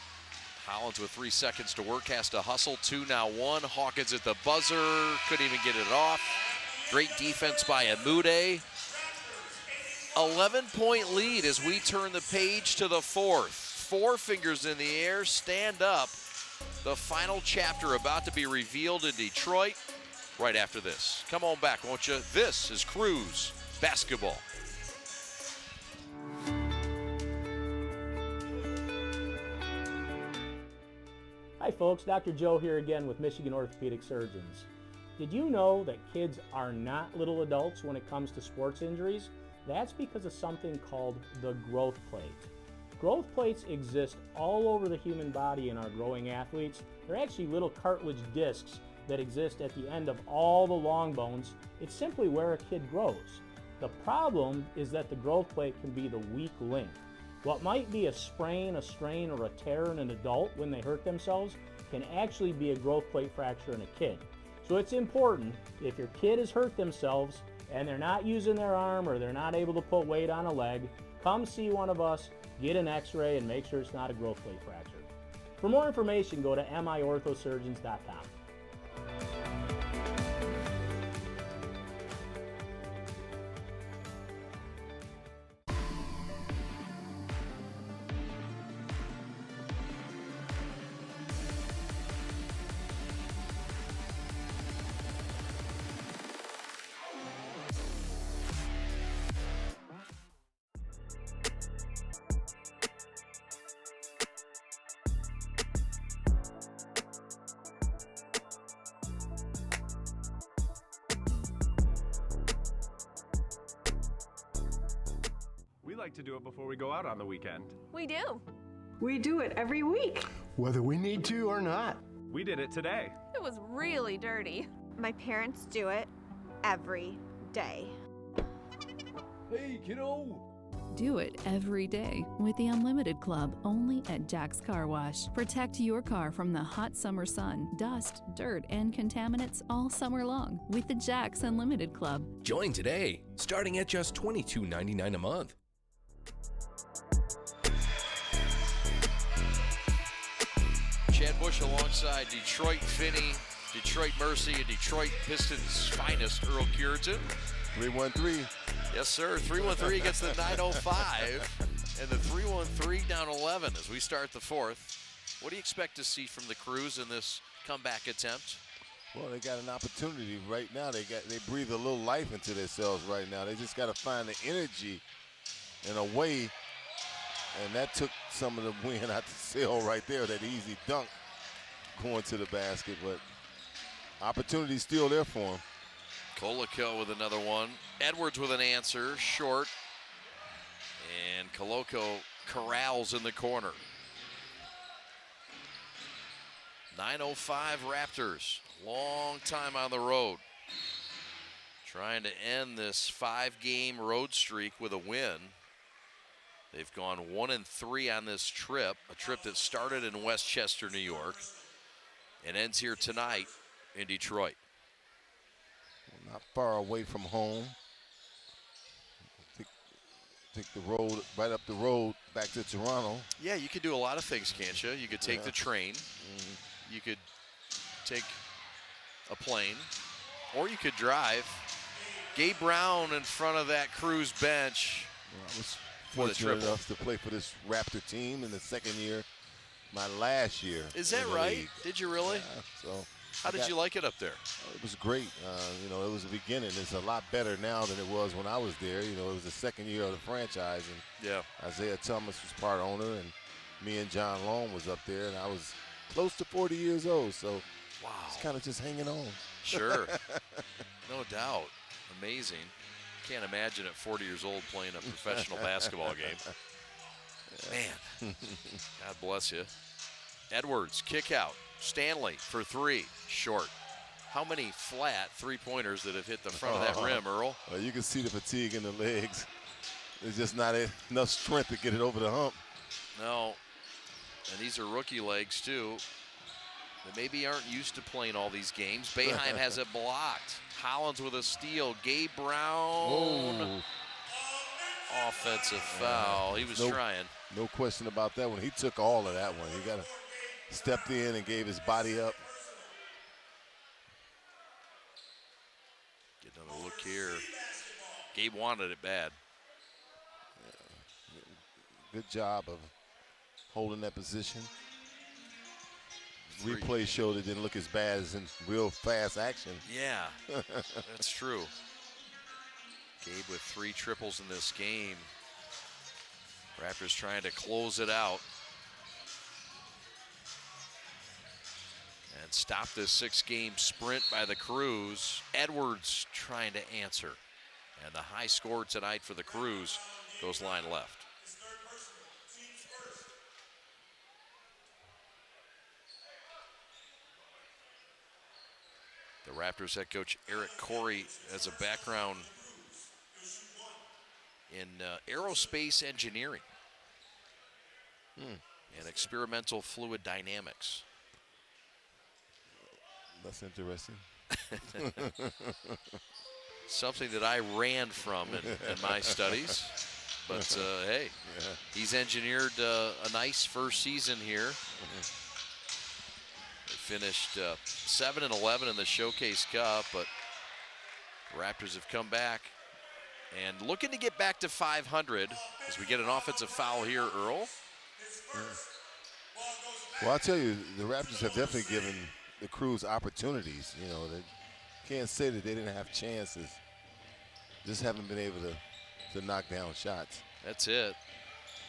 Hollins with 3 seconds to work, has to hustle. 2 now 1. Hawkins at the buzzer, couldn't even get it off. Great defense by Amude. 11-point lead as we turn the page to the fourth. Four fingers in the air, stand up. The final chapter about to be revealed in Detroit right after this. Come on back, won't you? This is Cruise Basketball. Hi folks, Dr. Joe here again with Michigan Orthopedic Surgeons. Did you know that kids are not little adults when it comes to sports injuries? That's because of something called the growth plate. Growth plates exist all over the human body in our growing athletes. They're actually little cartilage discs that exist at the end of all the long bones. It's simply where a kid grows. The problem is that the growth plate can be the weak link. What might be a sprain, a strain, or a tear in an adult when they hurt themselves can actually be a growth plate fracture in a kid. So it's important, if your kid has hurt themselves and they're not using their arm or they're not able to put weight on a leg, come see one of us, get an x-ray, and make sure it's not a growth plate fracture. For more information, go to miorthosurgeons.com. We like to do it before we go out on the weekend. We do. We do it every week. Whether we need to or not. We did it today. It was really dirty. My parents do it every day. Hey, kiddo. Do it every day with the Unlimited Club only at Jack's Car Wash. Protect your car from the hot summer sun, dust, dirt, and contaminants all summer long with the Jack's Unlimited Club. Join today, starting at just $22.99 a month. Chad Bush alongside Detroit Finney, Detroit Mercy, and Detroit Pistons' finest, Earl Cureton. 3-1-3. Yes, sir. 3-1-3 against the 905, and the 3-1-3 down 11 as we start the fourth. What do you expect to see from the Crews in this comeback attempt? Well, they got an opportunity right now. They breathe a little life into themselves right now. They just got to find the energy in a way, and that took some of the wind out the sail right there. That easy dunk going to the basket, but opportunity's still there for him. Koloko with another one. Edwards with an answer, short. And Koloko corrals in the corner. 9:05 Raptors. Long time on the road. Trying to end this 5-game road streak with a win. They've gone 1-3 on this trip, a trip that started in Westchester, New York, and ends here tonight in Detroit. Not far away from home. Take the road, right up the road, back to Toronto. Yeah, you could do a lot of things, can't you? You could take the train. You could take a plane. Or you could drive. Gabe Brown in front of that Crews bench. I was fortunate enough to play for this Raptor team in the second year, my last year. Is that right? League. Did you really? Yeah, so. How did you like it up there? It was great. You know, it was the beginning. It's a lot better now than it was when I was there. You know, it was the second year of the franchise, and yeah, Isaiah Thomas was part owner, and me and John Long was up there, and I was close to 40 years old, so wow, it's kind of just hanging on. Sure, no doubt. Amazing. Can't imagine at 40 years old playing a professional basketball game. Man, God bless you. Edwards, kick out. Stanley for three, short. How many flat three-pointers that have hit the front of that rim, Earl? Well, you can see the fatigue in the legs. There's just not enough strength to get it over the hump. No, and these are rookie legs, too. They maybe aren't used to playing all these games. Boeheim has it blocked. Hollins with a steal. Gabe Brown. Oh. Offensive foul. He was trying. No question about that one. He took all of that one. He stepped in and gave his body up. Get another look here. Gabe wanted it bad. good job of holding that position. Replay showed it didn't look as bad as in real fast action. Yeah, that's true. Gabe with 3 triples in this game. Raptors trying to close it out and stop this 6-game sprint by the Crews. Edwards trying to answer. And the high score tonight for the Crews goes line left. The Raptors head coach Eric Corey has a background in aerospace engineering and experimental fluid dynamics. That's interesting. Something that I ran from in my studies. But hey, he's engineered a nice first season here. They finished 7-11 in the Showcase Cup, but Raptors have come back and looking to get back to 500 as we get an offensive foul here, Earl. Well, I'll tell you, the Raptors have definitely given the Crews opportunities. You know, they can't say that they didn't have chances. Just haven't been able to knock down shots. That's it.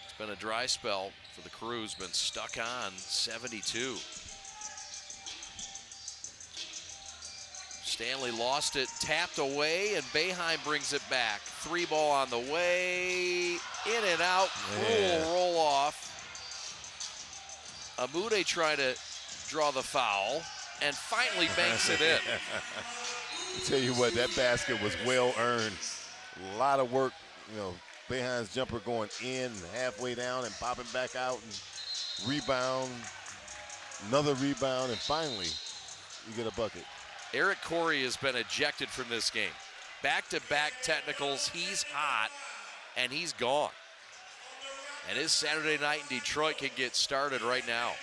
It's been a dry spell for the Crews, been stuck on 72. Stanley lost it, tapped away, and Boeheim brings it back. 3 ball on the way, in and out, cool roll off. Amude trying to draw the foul, and finally banks it in. I tell you what, that basket was well earned. A lot of work, you know, Boeheim's jumper going in, halfway down, and popping back out, and rebound, another rebound, and finally, you get a bucket. Eric Corey has been ejected from this game. Back-to-back technicals, he's hot, and he's gone. And his Saturday night in Detroit can get started right now.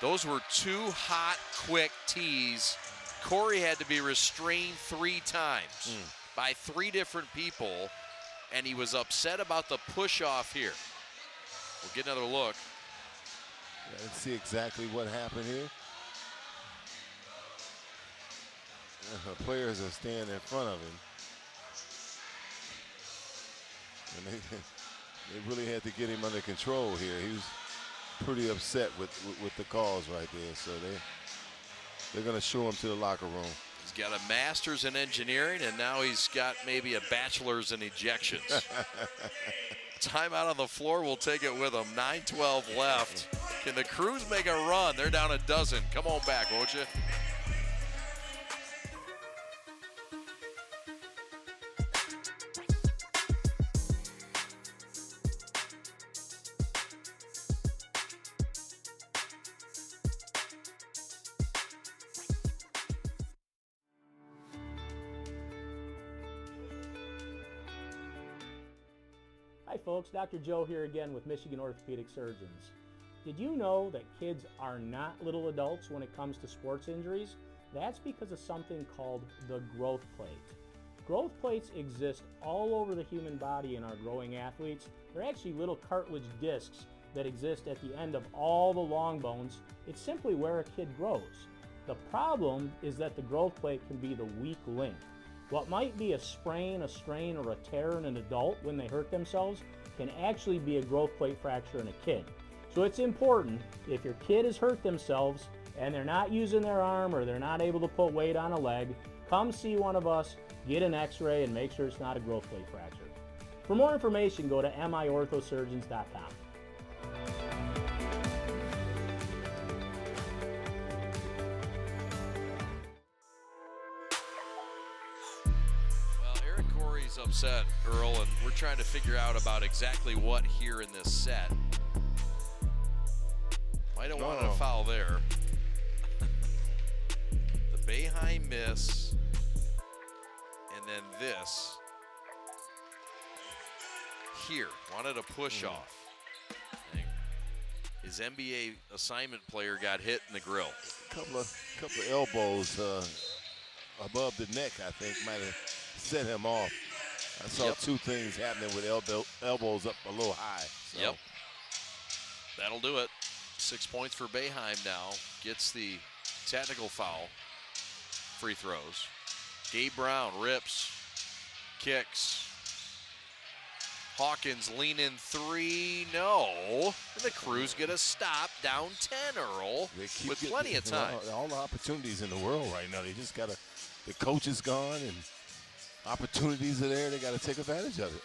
Those were 2 hot, quick tees. Corey had to be restrained 3 times by 3 different people, and he was upset about the push-off here. We'll get another look. Let's see exactly what happened here. Players are standing in front of him. And they really had to get him under control here. He was pretty upset with the calls right there. So they're going to show him to the locker room. He's got a master's in engineering, and now he's got maybe a bachelor's in ejections. Timeout on the floor. We'll take it with him. 9:12 left. Can the Crews make a run? They're down a dozen. Come on back, won't you? Hi folks, Dr. Joe here again with Michigan Orthopedic Surgeons. Did you know that kids are not little adults when it comes to sports injuries? That's because of something called the growth plate. Growth plates exist all over the human body in our growing athletes. They're actually little cartilage discs that exist at the end of all the long bones. It's simply where a kid grows. The problem is that the growth plate can be the weak link. What might be a sprain, a strain, or a tear in an adult when they hurt themselves can actually be a growth plate fracture in a kid. So it's important, if your kid has hurt themselves and they're not using their arm or they're not able to put weight on a leg, come see one of us, get an x-ray, and make sure it's not a growth plate fracture. For more information, go to miorthosurgeons.com. Upset, Earl, and we're trying to figure out about exactly what here in this set. Might have wanted a foul there. The Boeheim miss, and then this here. Wanted a push off. His NBA assignment player got hit in the grill. Couple of elbows above the neck, I think, might have set him off. I saw two things happening with elbows up a little high. So. Yep. That'll do it. 6 points for Boeheim now. Gets the technical foul. Free throws. Gabe Brown rips. Kicks. Hawkins lean in three. No. And the Crews get a stop. Down 10, Earl. With plenty of time. All the opportunities in the world right now. They just got to, the coach is gone and opportunities are there. They got to take advantage of it.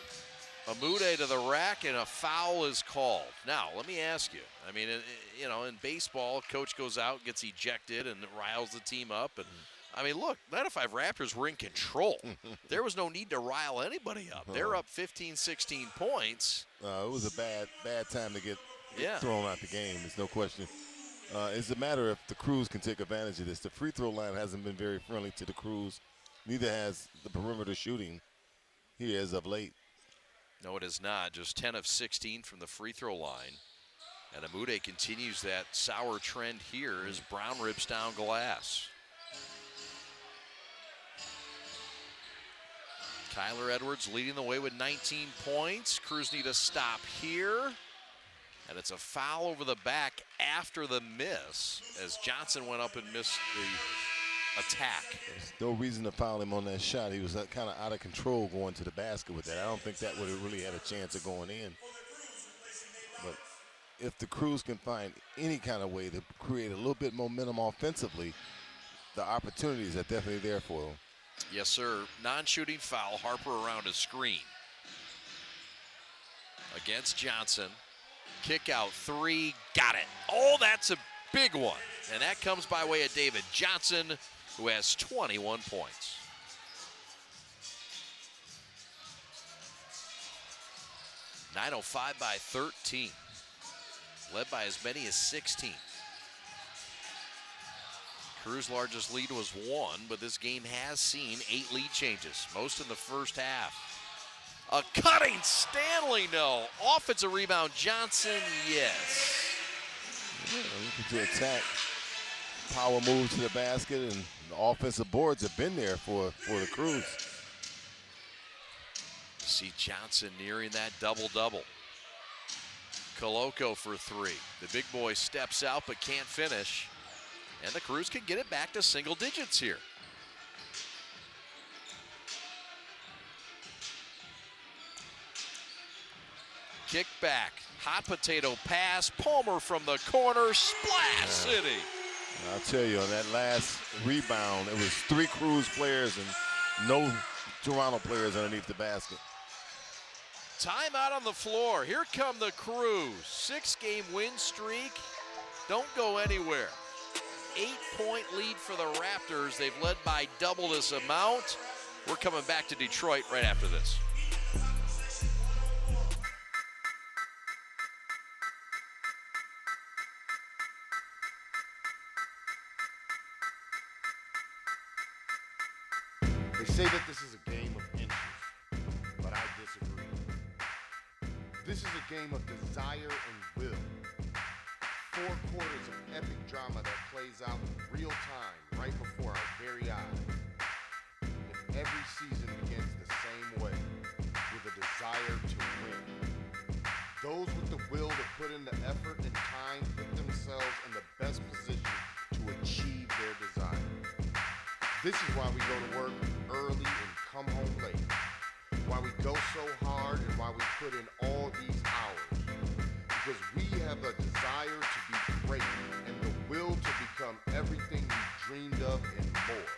Amude to the rack, and a foul is called. Now, let me ask you. I mean, in baseball, coach goes out, gets ejected, and riles the team up. And I mean, look, 905 Raptors were in control. There was no need to rile anybody up. They're up 15, 16 points. It was a bad time to get thrown out the game. There's no question. It's a matter if the Crews can take advantage of this. The free throw line hasn't been very friendly to the Crews. Neither has the perimeter shooting here as of late. No, it is not. Just 10 of 16 from the free throw line. And Amude continues that sour trend here as Brown rips down glass. Tyler Edwards leading the way with 19 points. Crews need a stop here. And it's a foul over the back after the miss as Johnson went up and missed the attack. There's no reason to foul him on that shot. He was kind of out of control going to the basket with that. I don't think that would have really had a chance of going in. But if the Crews can find any kind of way to create a little bit momentum offensively, the opportunities are definitely there for them. Yes, sir. Non-shooting foul. Harper around a screen. Against Johnson. Kick out three. Got it. Oh, that's a big one. And that comes by way of David Johnson, who has 21 points. .905 by 13. Led by as many as 16. Crews' largest lead was 1, but this game has seen 8 lead changes, most in the first half. A cutting Stanley, no. Offensive rebound, Johnson, yes. Looking to attack. Power move to the basket, and the offensive boards have been there for the Crews. See Johnson nearing that double-double. Koloko for 3. The big boy steps out but can't finish. And the Crews can get it back to single digits here. Kick back, hot potato pass, Palmer from the corner, Splash City. I'll tell you, on that last rebound, it was 3 Crews players and no Toronto players underneath the basket. Timeout on the floor. Here come the Crews. 6-game win streak. Don't go anywhere. 8-point lead for the Raptors. They've led by double this amount. We're coming back to Detroit right after this. They say that this is a game of inches, but I disagree. This is a game of desire and will. 4 quarters of epic drama that plays out in real time right before our very eyes. And every season begins the same way, with a desire to win. Those with the will to put in the effort and time put themselves in the best position to achieve their desire. This is why we go to work early and come home late. Why we go so hard and why we put in all these hours. Because we have a desire to be great and the will to become everything we dreamed of and more.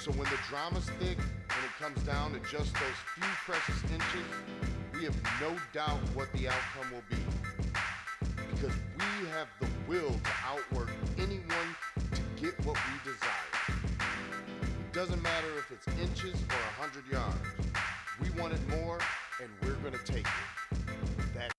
So when the drama's thick and it comes down to just those few precious inches, we have no doubt what the outcome will be. Because we have the will to outwork anyone to get what we desire. It doesn't matter if it's inches or 100 yards. We want it more, and we're gonna take it. That.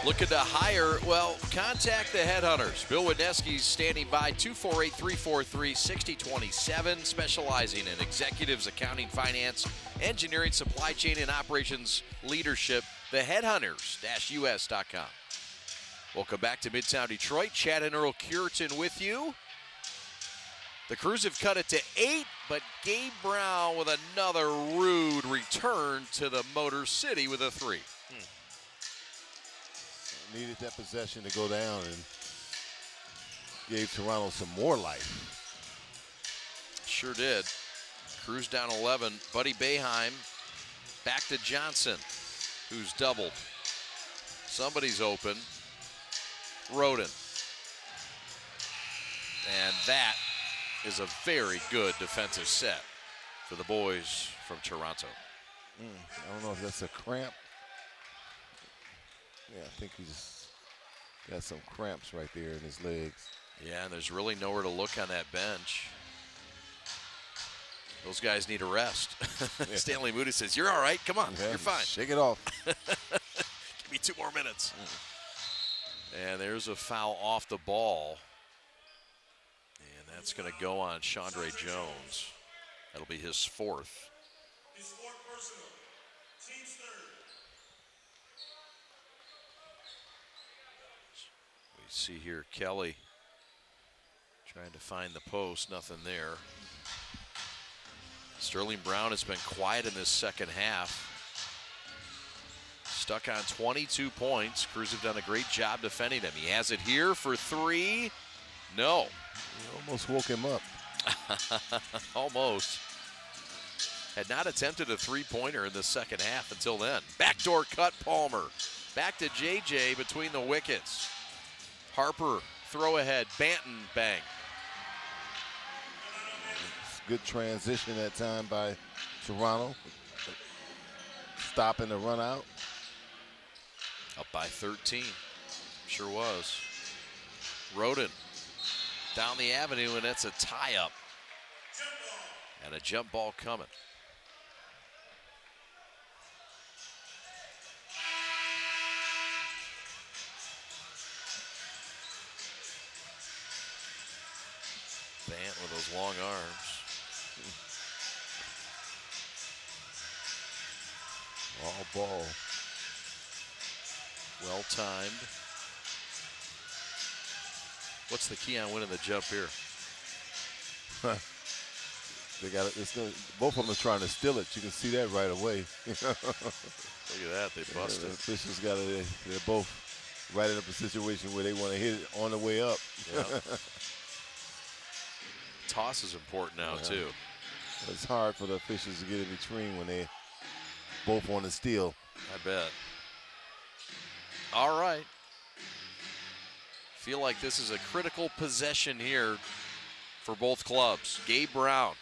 Looking to hire, well, contact the Headhunters. Bill Wadneski's standing by, 248-343-6027, specializing in executives, accounting, finance, engineering, supply chain, and operations leadership. The Headhunters-US.com. Welcome back to Midtown Detroit. Chad and Earl Cureton with you. The Crews have cut it to 8, but Gabe Brown with another rude return to the Motor City with a 3. Needed that possession to go down and gave Toronto some more life. Sure did. Crews down 11. Buddy Boeheim back to Johnson, who's doubled. Somebody's open. Roden. And that is a very good defensive set for the boys from Toronto. I don't know if that's a cramp. Yeah, I think he's got some cramps right there in his legs. Yeah, and there's really nowhere to look on that bench. Those guys need a rest. Yeah. Stanley Moody says, "You're all right. Come on, Yeah, you're fine. Shake it off." Give me 2 more minutes." And there's a foul off the ball. And that's going to go on Chandre Jones. That'll be his 4th. His 4th personal. Team's 3rd. We see here Kelly trying to find the post. Nothing there. Sterling Brown has been quiet in this second half. Stuck on 22 points. Crews have done a great job defending him. He has it here for 3. No. You almost woke him up. Almost. Had not attempted a 3-pointer in the second half until then. Backdoor cut Palmer. Back to JJ between the wickets. Harper, throw ahead. Banton, bang. Good transition that time by Toronto. Stopping the run out. Up by 13. Sure was. Roden down the avenue, and it's a tie-up. And a jump ball coming. Bant with those long arms. All ball. Well timed. What's the key on winning the jump here? They got it. Both of them are trying to steal it. You can see that right away. Look at that. They busted. The officials got it. They're both right in a situation where they want to hit it on the way up. Yeah. Toss is important now, too. It's hard for the officials to get in between when they both want to steal. I bet. All right. Feel like this is a critical possession here for both clubs. Gabe Brown.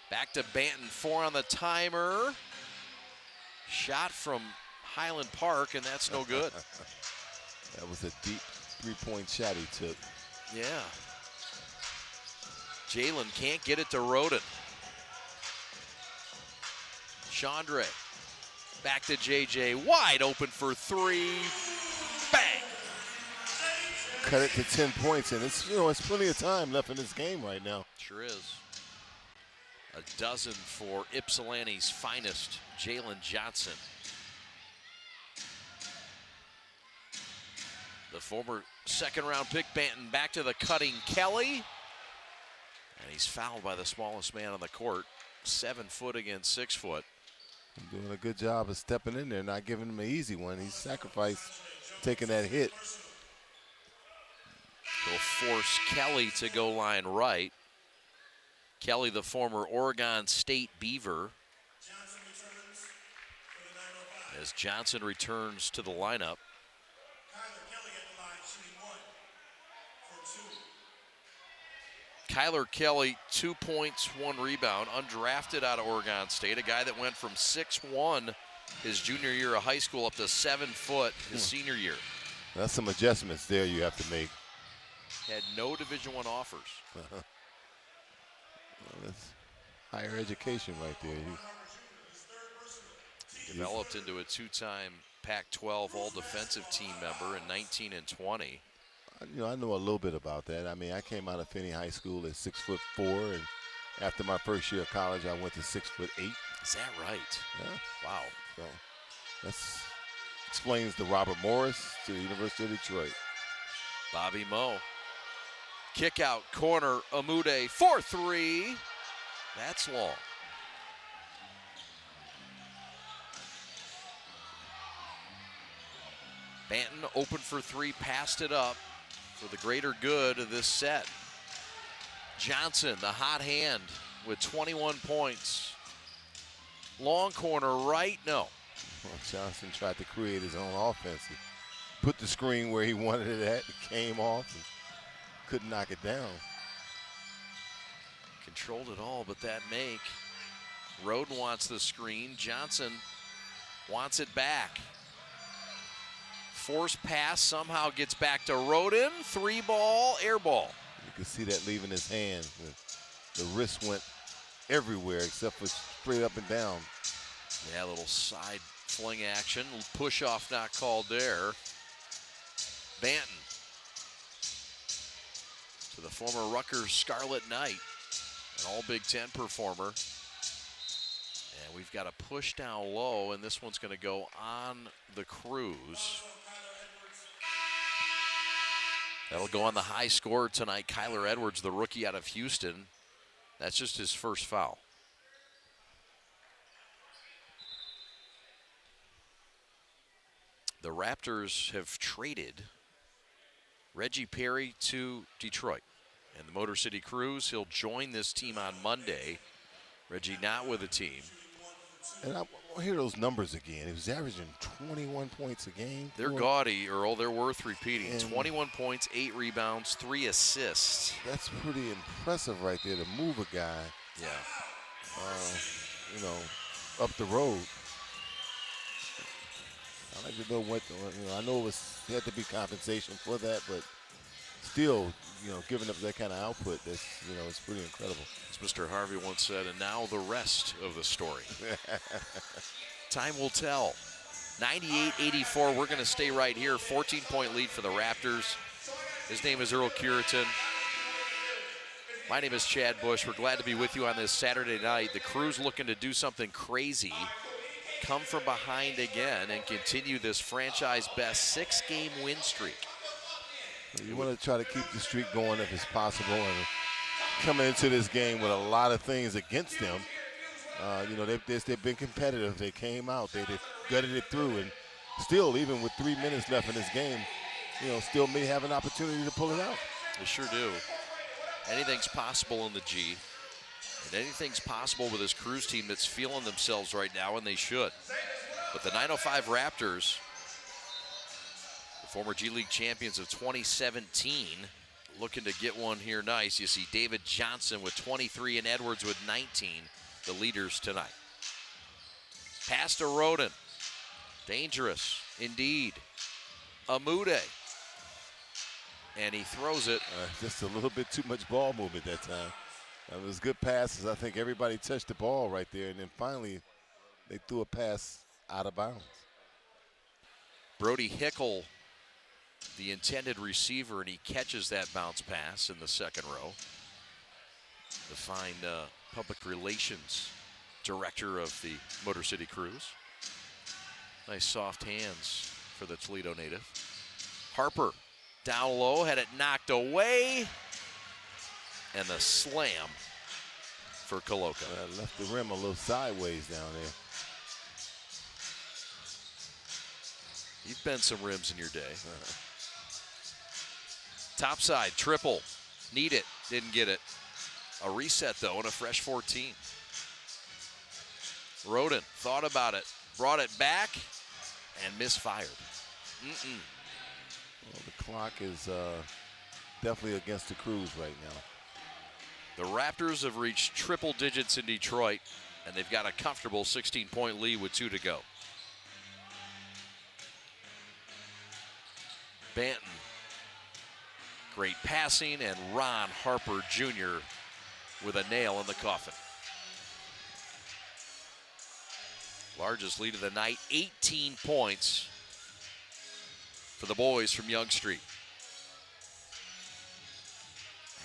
Back to Banton, 4 on the timer. Shot from Highland Park, and that's no good. That was a deep 3-point shot he took. Yeah. Jalen can't get it to Roden. Chandre. Back to JJ. Wide open for 3. Bang! Cut it to 10 points, and it's plenty of time left in this game right now. Sure is. A dozen for Ypsilanti's finest, Jalen Johnson. The former second-round pick, Banton, back to the cutting Kelly. And he's fouled by the smallest man on the court. 7 foot against 6 foot. Doing a good job of stepping in there, not giving him an easy one. He's sacrificed taking that hit. Will force Kelly to go line right. Kelly, the former Oregon State Beaver. As Johnson returns to the lineup. Kyler Kelly, 2 points, 1 rebound, undrafted out of Oregon State, a guy that went from 6'1" his junior year of high school up to 7 foot his senior year. That's some adjustments there you have to make. Had no Division I offers. Well, that's higher education right there. Developed into a 2-time Pac-12 all-defensive team member in 19 and 20. I know a little bit about that. I mean, I came out of Finney High School at 6'4", and after my first year of college, I went to 6'8". Is that right? Yeah. Wow. So that explains the Robert Morris to the University of Detroit. Bobby Moe. Kick out corner, Amude, 4-3. That's long. Banton open for three, passed it up for the greater good of this set. Johnson, the hot hand, with 21 points. Long corner right, no. Well, Johnson tried to create his own offense. He put the screen where he wanted it at. It came off and couldn't knock it down. Controlled it all, but that make. Roden wants the screen. Johnson wants it back. Force pass somehow gets back to Roden. 3-ball, air ball. You can see that leaving his hand. The wrist went everywhere except for straight up and down. Yeah, a little side fling action. Push off not called there. Banton to the former Rutgers Scarlet Knight, an all Big Ten performer. And we've got a push down low, and this one's going to go on the Cruise. That'll go on the high score tonight. Kyler Edwards, the rookie out of Houston. That's just his first foul. The Raptors have traded Reggie Perry to Detroit. And the Motor City Cruise, he'll join this team on Monday. Reggie not with the team. And I hear those numbers again. He was averaging 21 points a game. They're gaudy, Earl. They're worth repeating. And 21 points, 8 rebounds, 3 assists. That's pretty impressive right there to move a guy. Yeah. Up the road. I like to know what, I know he had to be compensation for that, but still, giving up that kind of output, that's, it's pretty incredible. As Mr. Harvey once said, and now the rest of the story. Time will tell. 98-84, we're going to stay right here. 14-point lead for the Raptors. His name is Earl Curitan. My name is Chad Bush. We're glad to be with you on this Saturday night. The Crew's looking to do something crazy, come from behind again, and continue this franchise best 6-game win streak. You want to try to keep the streak going if it's possible, and coming into this game with a lot of things against them. They've been competitive. They came out, they gutted it through, and still, even with 3 minutes left in this game, still may have an opportunity to pull it out. They sure do. Anything's possible in the G, and anything's possible with this Cruise team that's feeling themselves right now, and they should. But the 905 Raptors, the former G League champions of 2017, looking to get one here nice. You see David Johnson with 23 and Edwards with 19, the leaders tonight. Pass to Roden. Dangerous indeed. Amude. And he throws it. Just a little bit too much ball movement that time. It was good passes. I think everybody touched the ball right there, and then finally they threw a pass out of bounds. Brody Hickle, the intended receiver, and he catches that bounce pass in the second row. The fine public relations director of the Motor City Cruise. Nice soft hands for the Toledo native. Harper down low, had it knocked away. And the slam for Coloca. Left the rim a little sideways down there. You've bent some rims in your day. Topside, triple. Need it, didn't get it. A reset, though, and a fresh 14. Roden thought about it, brought it back, and misfired. Well, the clock is definitely against the Cruise right now. The Raptors have reached triple digits in Detroit, and they've got a comfortable 16-point lead with 2 to go. Banton. Great passing, and Ron Harper Jr. with a nail in the coffin. Largest lead of the night, 18 points for the boys from Yonge Street.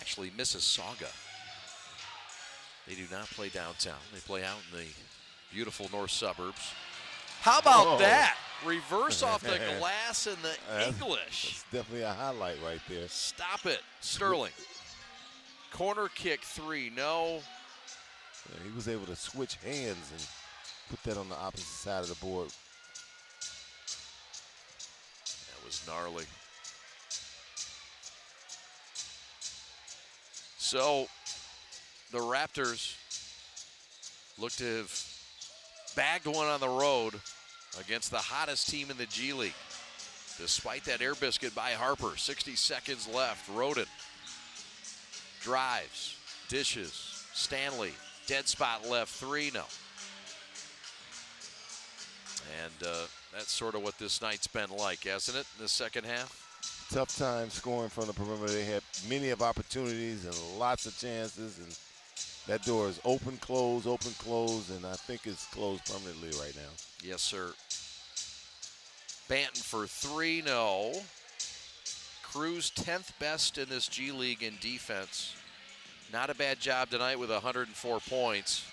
Actually, Mississauga. They do not play downtown. They play out in the beautiful north suburbs. How about that? Reverse off the glass in the English. That's definitely a highlight right there. Stop it, Sterling. Corner kick 3, no. Yeah, he was able to switch hands and put that on the opposite side of the board. That was gnarly. So the Raptors look to have bagged one on the road against the hottest team in the G League. Despite that air biscuit by Harper, 60 seconds left. Roden drives, dishes, Stanley, dead spot left 3, no. And that's sort of what this night's been like, hasn't it, in the second half? Tough time scoring from the perimeter. They had many of opportunities and lots of chances, and that door is open, close, and I think it's closed permanently right now. Yes, sir. Banton for 3, no. Cruz 10th best in this G League in defense. Not a bad job tonight with 104 points.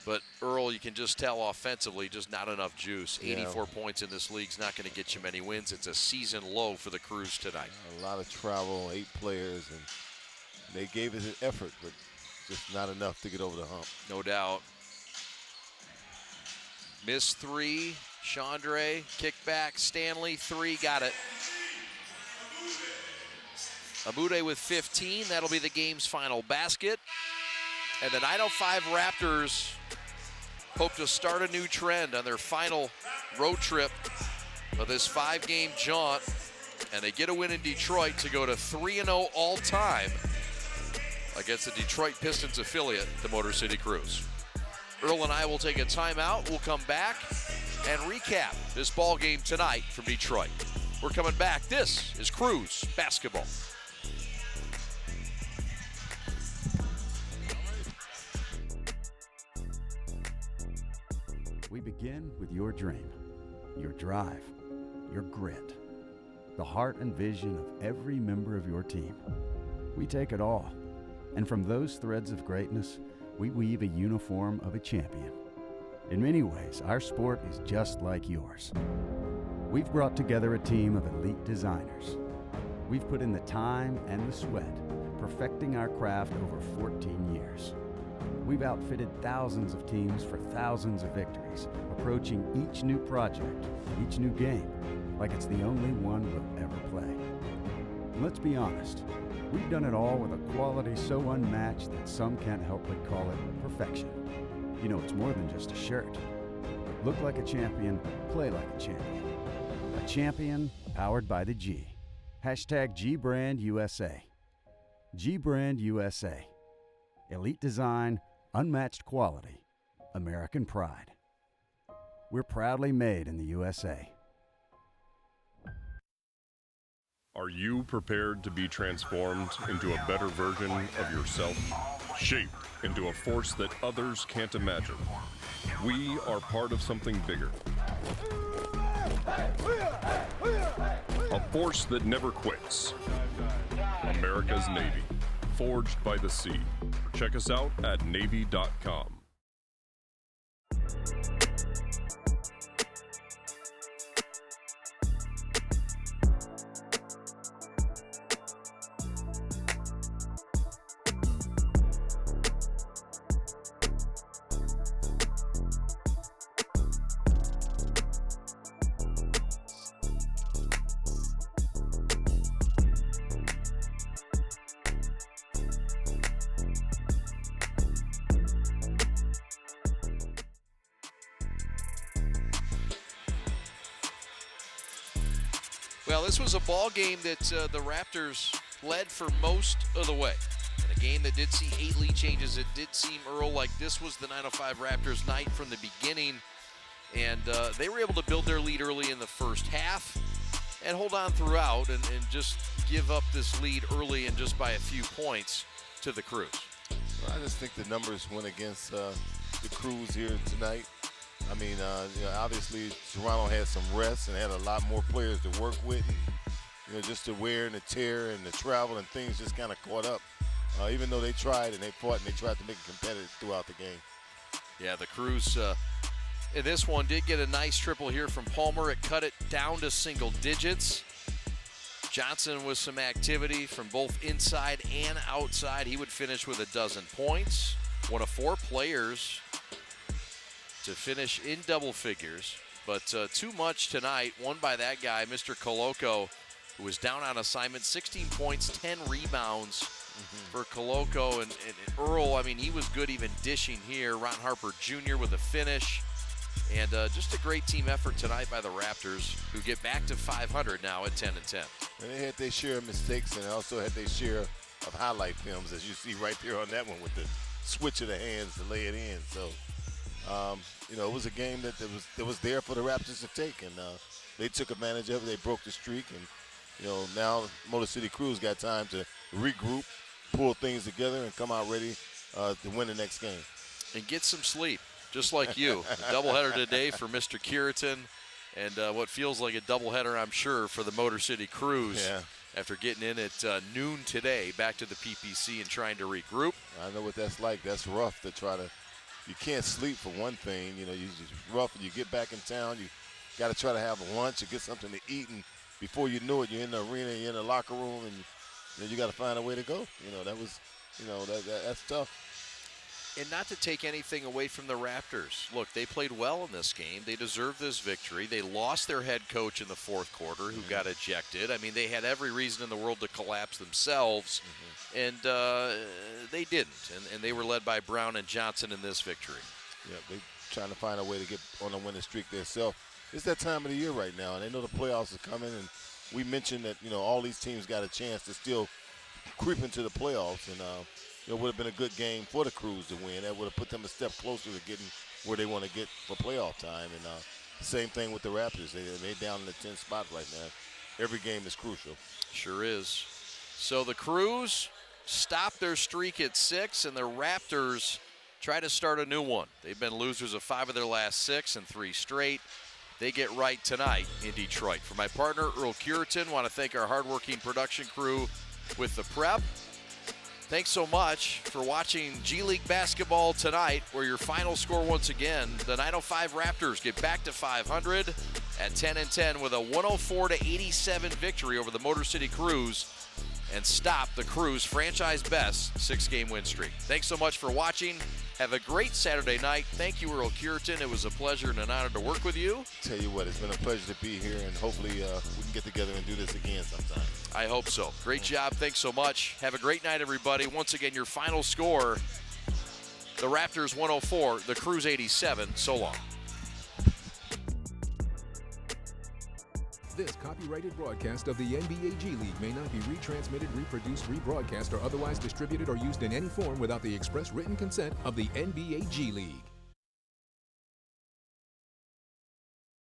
But Earl, you can just tell offensively, just not enough juice. 84 points in this league's not going to get you many wins. It's a season low for the Cruz tonight. A lot of travel, 8 players, and they gave it an effort, but just not enough to get over the hump. No doubt. Miss 3, Chandre, kick back, Stanley, 3, got it. Amude with 15, that'll be the game's final basket. And the 905 Raptors hope to start a new trend on their final road trip of this 5-game jaunt. And they get a win in Detroit to go to 3-0 all-time against the Detroit Pistons affiliate, the Motor City Cruise. Earl and I will take a timeout. We'll come back and recap this ball game tonight from Detroit. We're coming back. This is Cruise Basketball. We begin with your dream, your drive, your grit, the heart and vision of every member of your team. We take it all, and from those threads of greatness, we weave a uniform of a champion. In many ways, our sport is just like yours. We've brought together a team of elite designers. We've put in the time and the sweat, perfecting our craft over 14 years. We've outfitted thousands of teams for thousands of victories, approaching each new project, each new game, like it's the only one we'll ever play. And let's be honest, we've done it all with a quality so unmatched that some can't help but call it perfection. You know, it's more than just a shirt. Look like a champion, play like a champion. A champion powered by the G. Hashtag G-Brand USA. G-Brand USA. Elite design, unmatched quality, American pride. We're proudly made in the USA. Are you prepared to be transformed into a better version of yourself? Shaped into a force that others can't imagine. We are part of something bigger. A force that never quits. America's Navy. Forged by the sea. Check us out at Navy.com. Well, this was a ball game that the Raptors led for most of the way. In a game that did see 8 lead changes, it did seem, Earl, like this was the 905 Raptors night from the beginning. And they were able to build their lead early in the first half and hold on throughout and just give up this lead early and just by a few points to the Cruise. Well, I just think the numbers went against the Cruise here tonight. I mean, obviously Toronto had some rest and had a lot more players to work with. And, just the wear and the tear and the travel and things just kind of caught up. Even though they tried and they fought and they tried to make it competitive throughout the game. Yeah, the Cruise in this one did get a nice triple here from Palmer. It cut it down to single digits. Johnson with some activity from both inside and outside. He would finish with 12 points. One of 4 players to finish in double figures, but too much tonight. One by that guy, Mr. Coloco, who was down on assignment. 16 points, 10 rebounds for Coloco. And Earl, I mean, he was good even dishing here. Ron Harper Jr. with a finish. And just a great team effort tonight by the Raptors, who get back to 500 now at 10-10. And they had their share of mistakes and also had their share of highlight films, as you see right there on that one with the switch of the hands to lay it in. So, it was a game that was there for the Raptors to take, and they took advantage of it. They broke the streak, and now Motor City Crews got time to regroup, pull things together, and come out ready to win the next game. And get some sleep, just like you. A doubleheader today for Mr. Curitan, and what feels like a doubleheader, I'm sure, for the Motor City Crews. Yeah. After getting in at noon today, back to the PPC and trying to regroup. I know what that's like. That's rough to try to. You can't sleep for one thing. You just rough. And you get back in town. You got to try to have lunch or get something to eat, and before you know it, you're in the arena, you're in the locker room, and you got to find a way to go. That's tough. And not to take anything away from the Raptors. Look, they played well in this game. They deserved this victory. They lost their head coach in the fourth quarter, who got ejected. I mean, they had every reason in the world to collapse themselves, and they didn't. And they were led by Brown and Johnson in this victory. Yeah, they're trying to find a way to get on a winning streak themselves. It's that time of the year right now, and they know the playoffs are coming. And we mentioned that, all these teams got a chance to still creep into the playoffs, and it would have been a good game for the Crews to win. That would have put them a step closer to getting where they want to get for playoff time. And same thing with the Raptors. They're down in the 10th spot right now. Every game is crucial. Sure is. So the Crews stop their streak at 6, and the Raptors try to start a new one. They've been losers of 5 of their last 6 and 3 straight. They get right tonight in Detroit. For my partner, Earl Curitan, want to thank our hardworking production crew with the prep. Thanks so much for watching G League basketball tonight, where your final score once again, the 905 Raptors get back to 500 at 10-10 with a 104-87 victory over the Motor City Crews and stop the Crews' franchise best 6-game win streak. Thanks so much for watching. Have a great Saturday night. Thank you, Earl Curitan. It was a pleasure and an honor to work with you. Tell you what, it's been a pleasure to be here, and hopefully we can get together and do this again sometime. I hope so. Great job. Thanks so much. Have a great night, everybody. Once again, your final score, the Raptors 104, the Crews 87. So long. This copyrighted broadcast of the NBA G League may not be retransmitted, reproduced, rebroadcast, or otherwise distributed or used in any form without the express written consent of the NBA G League.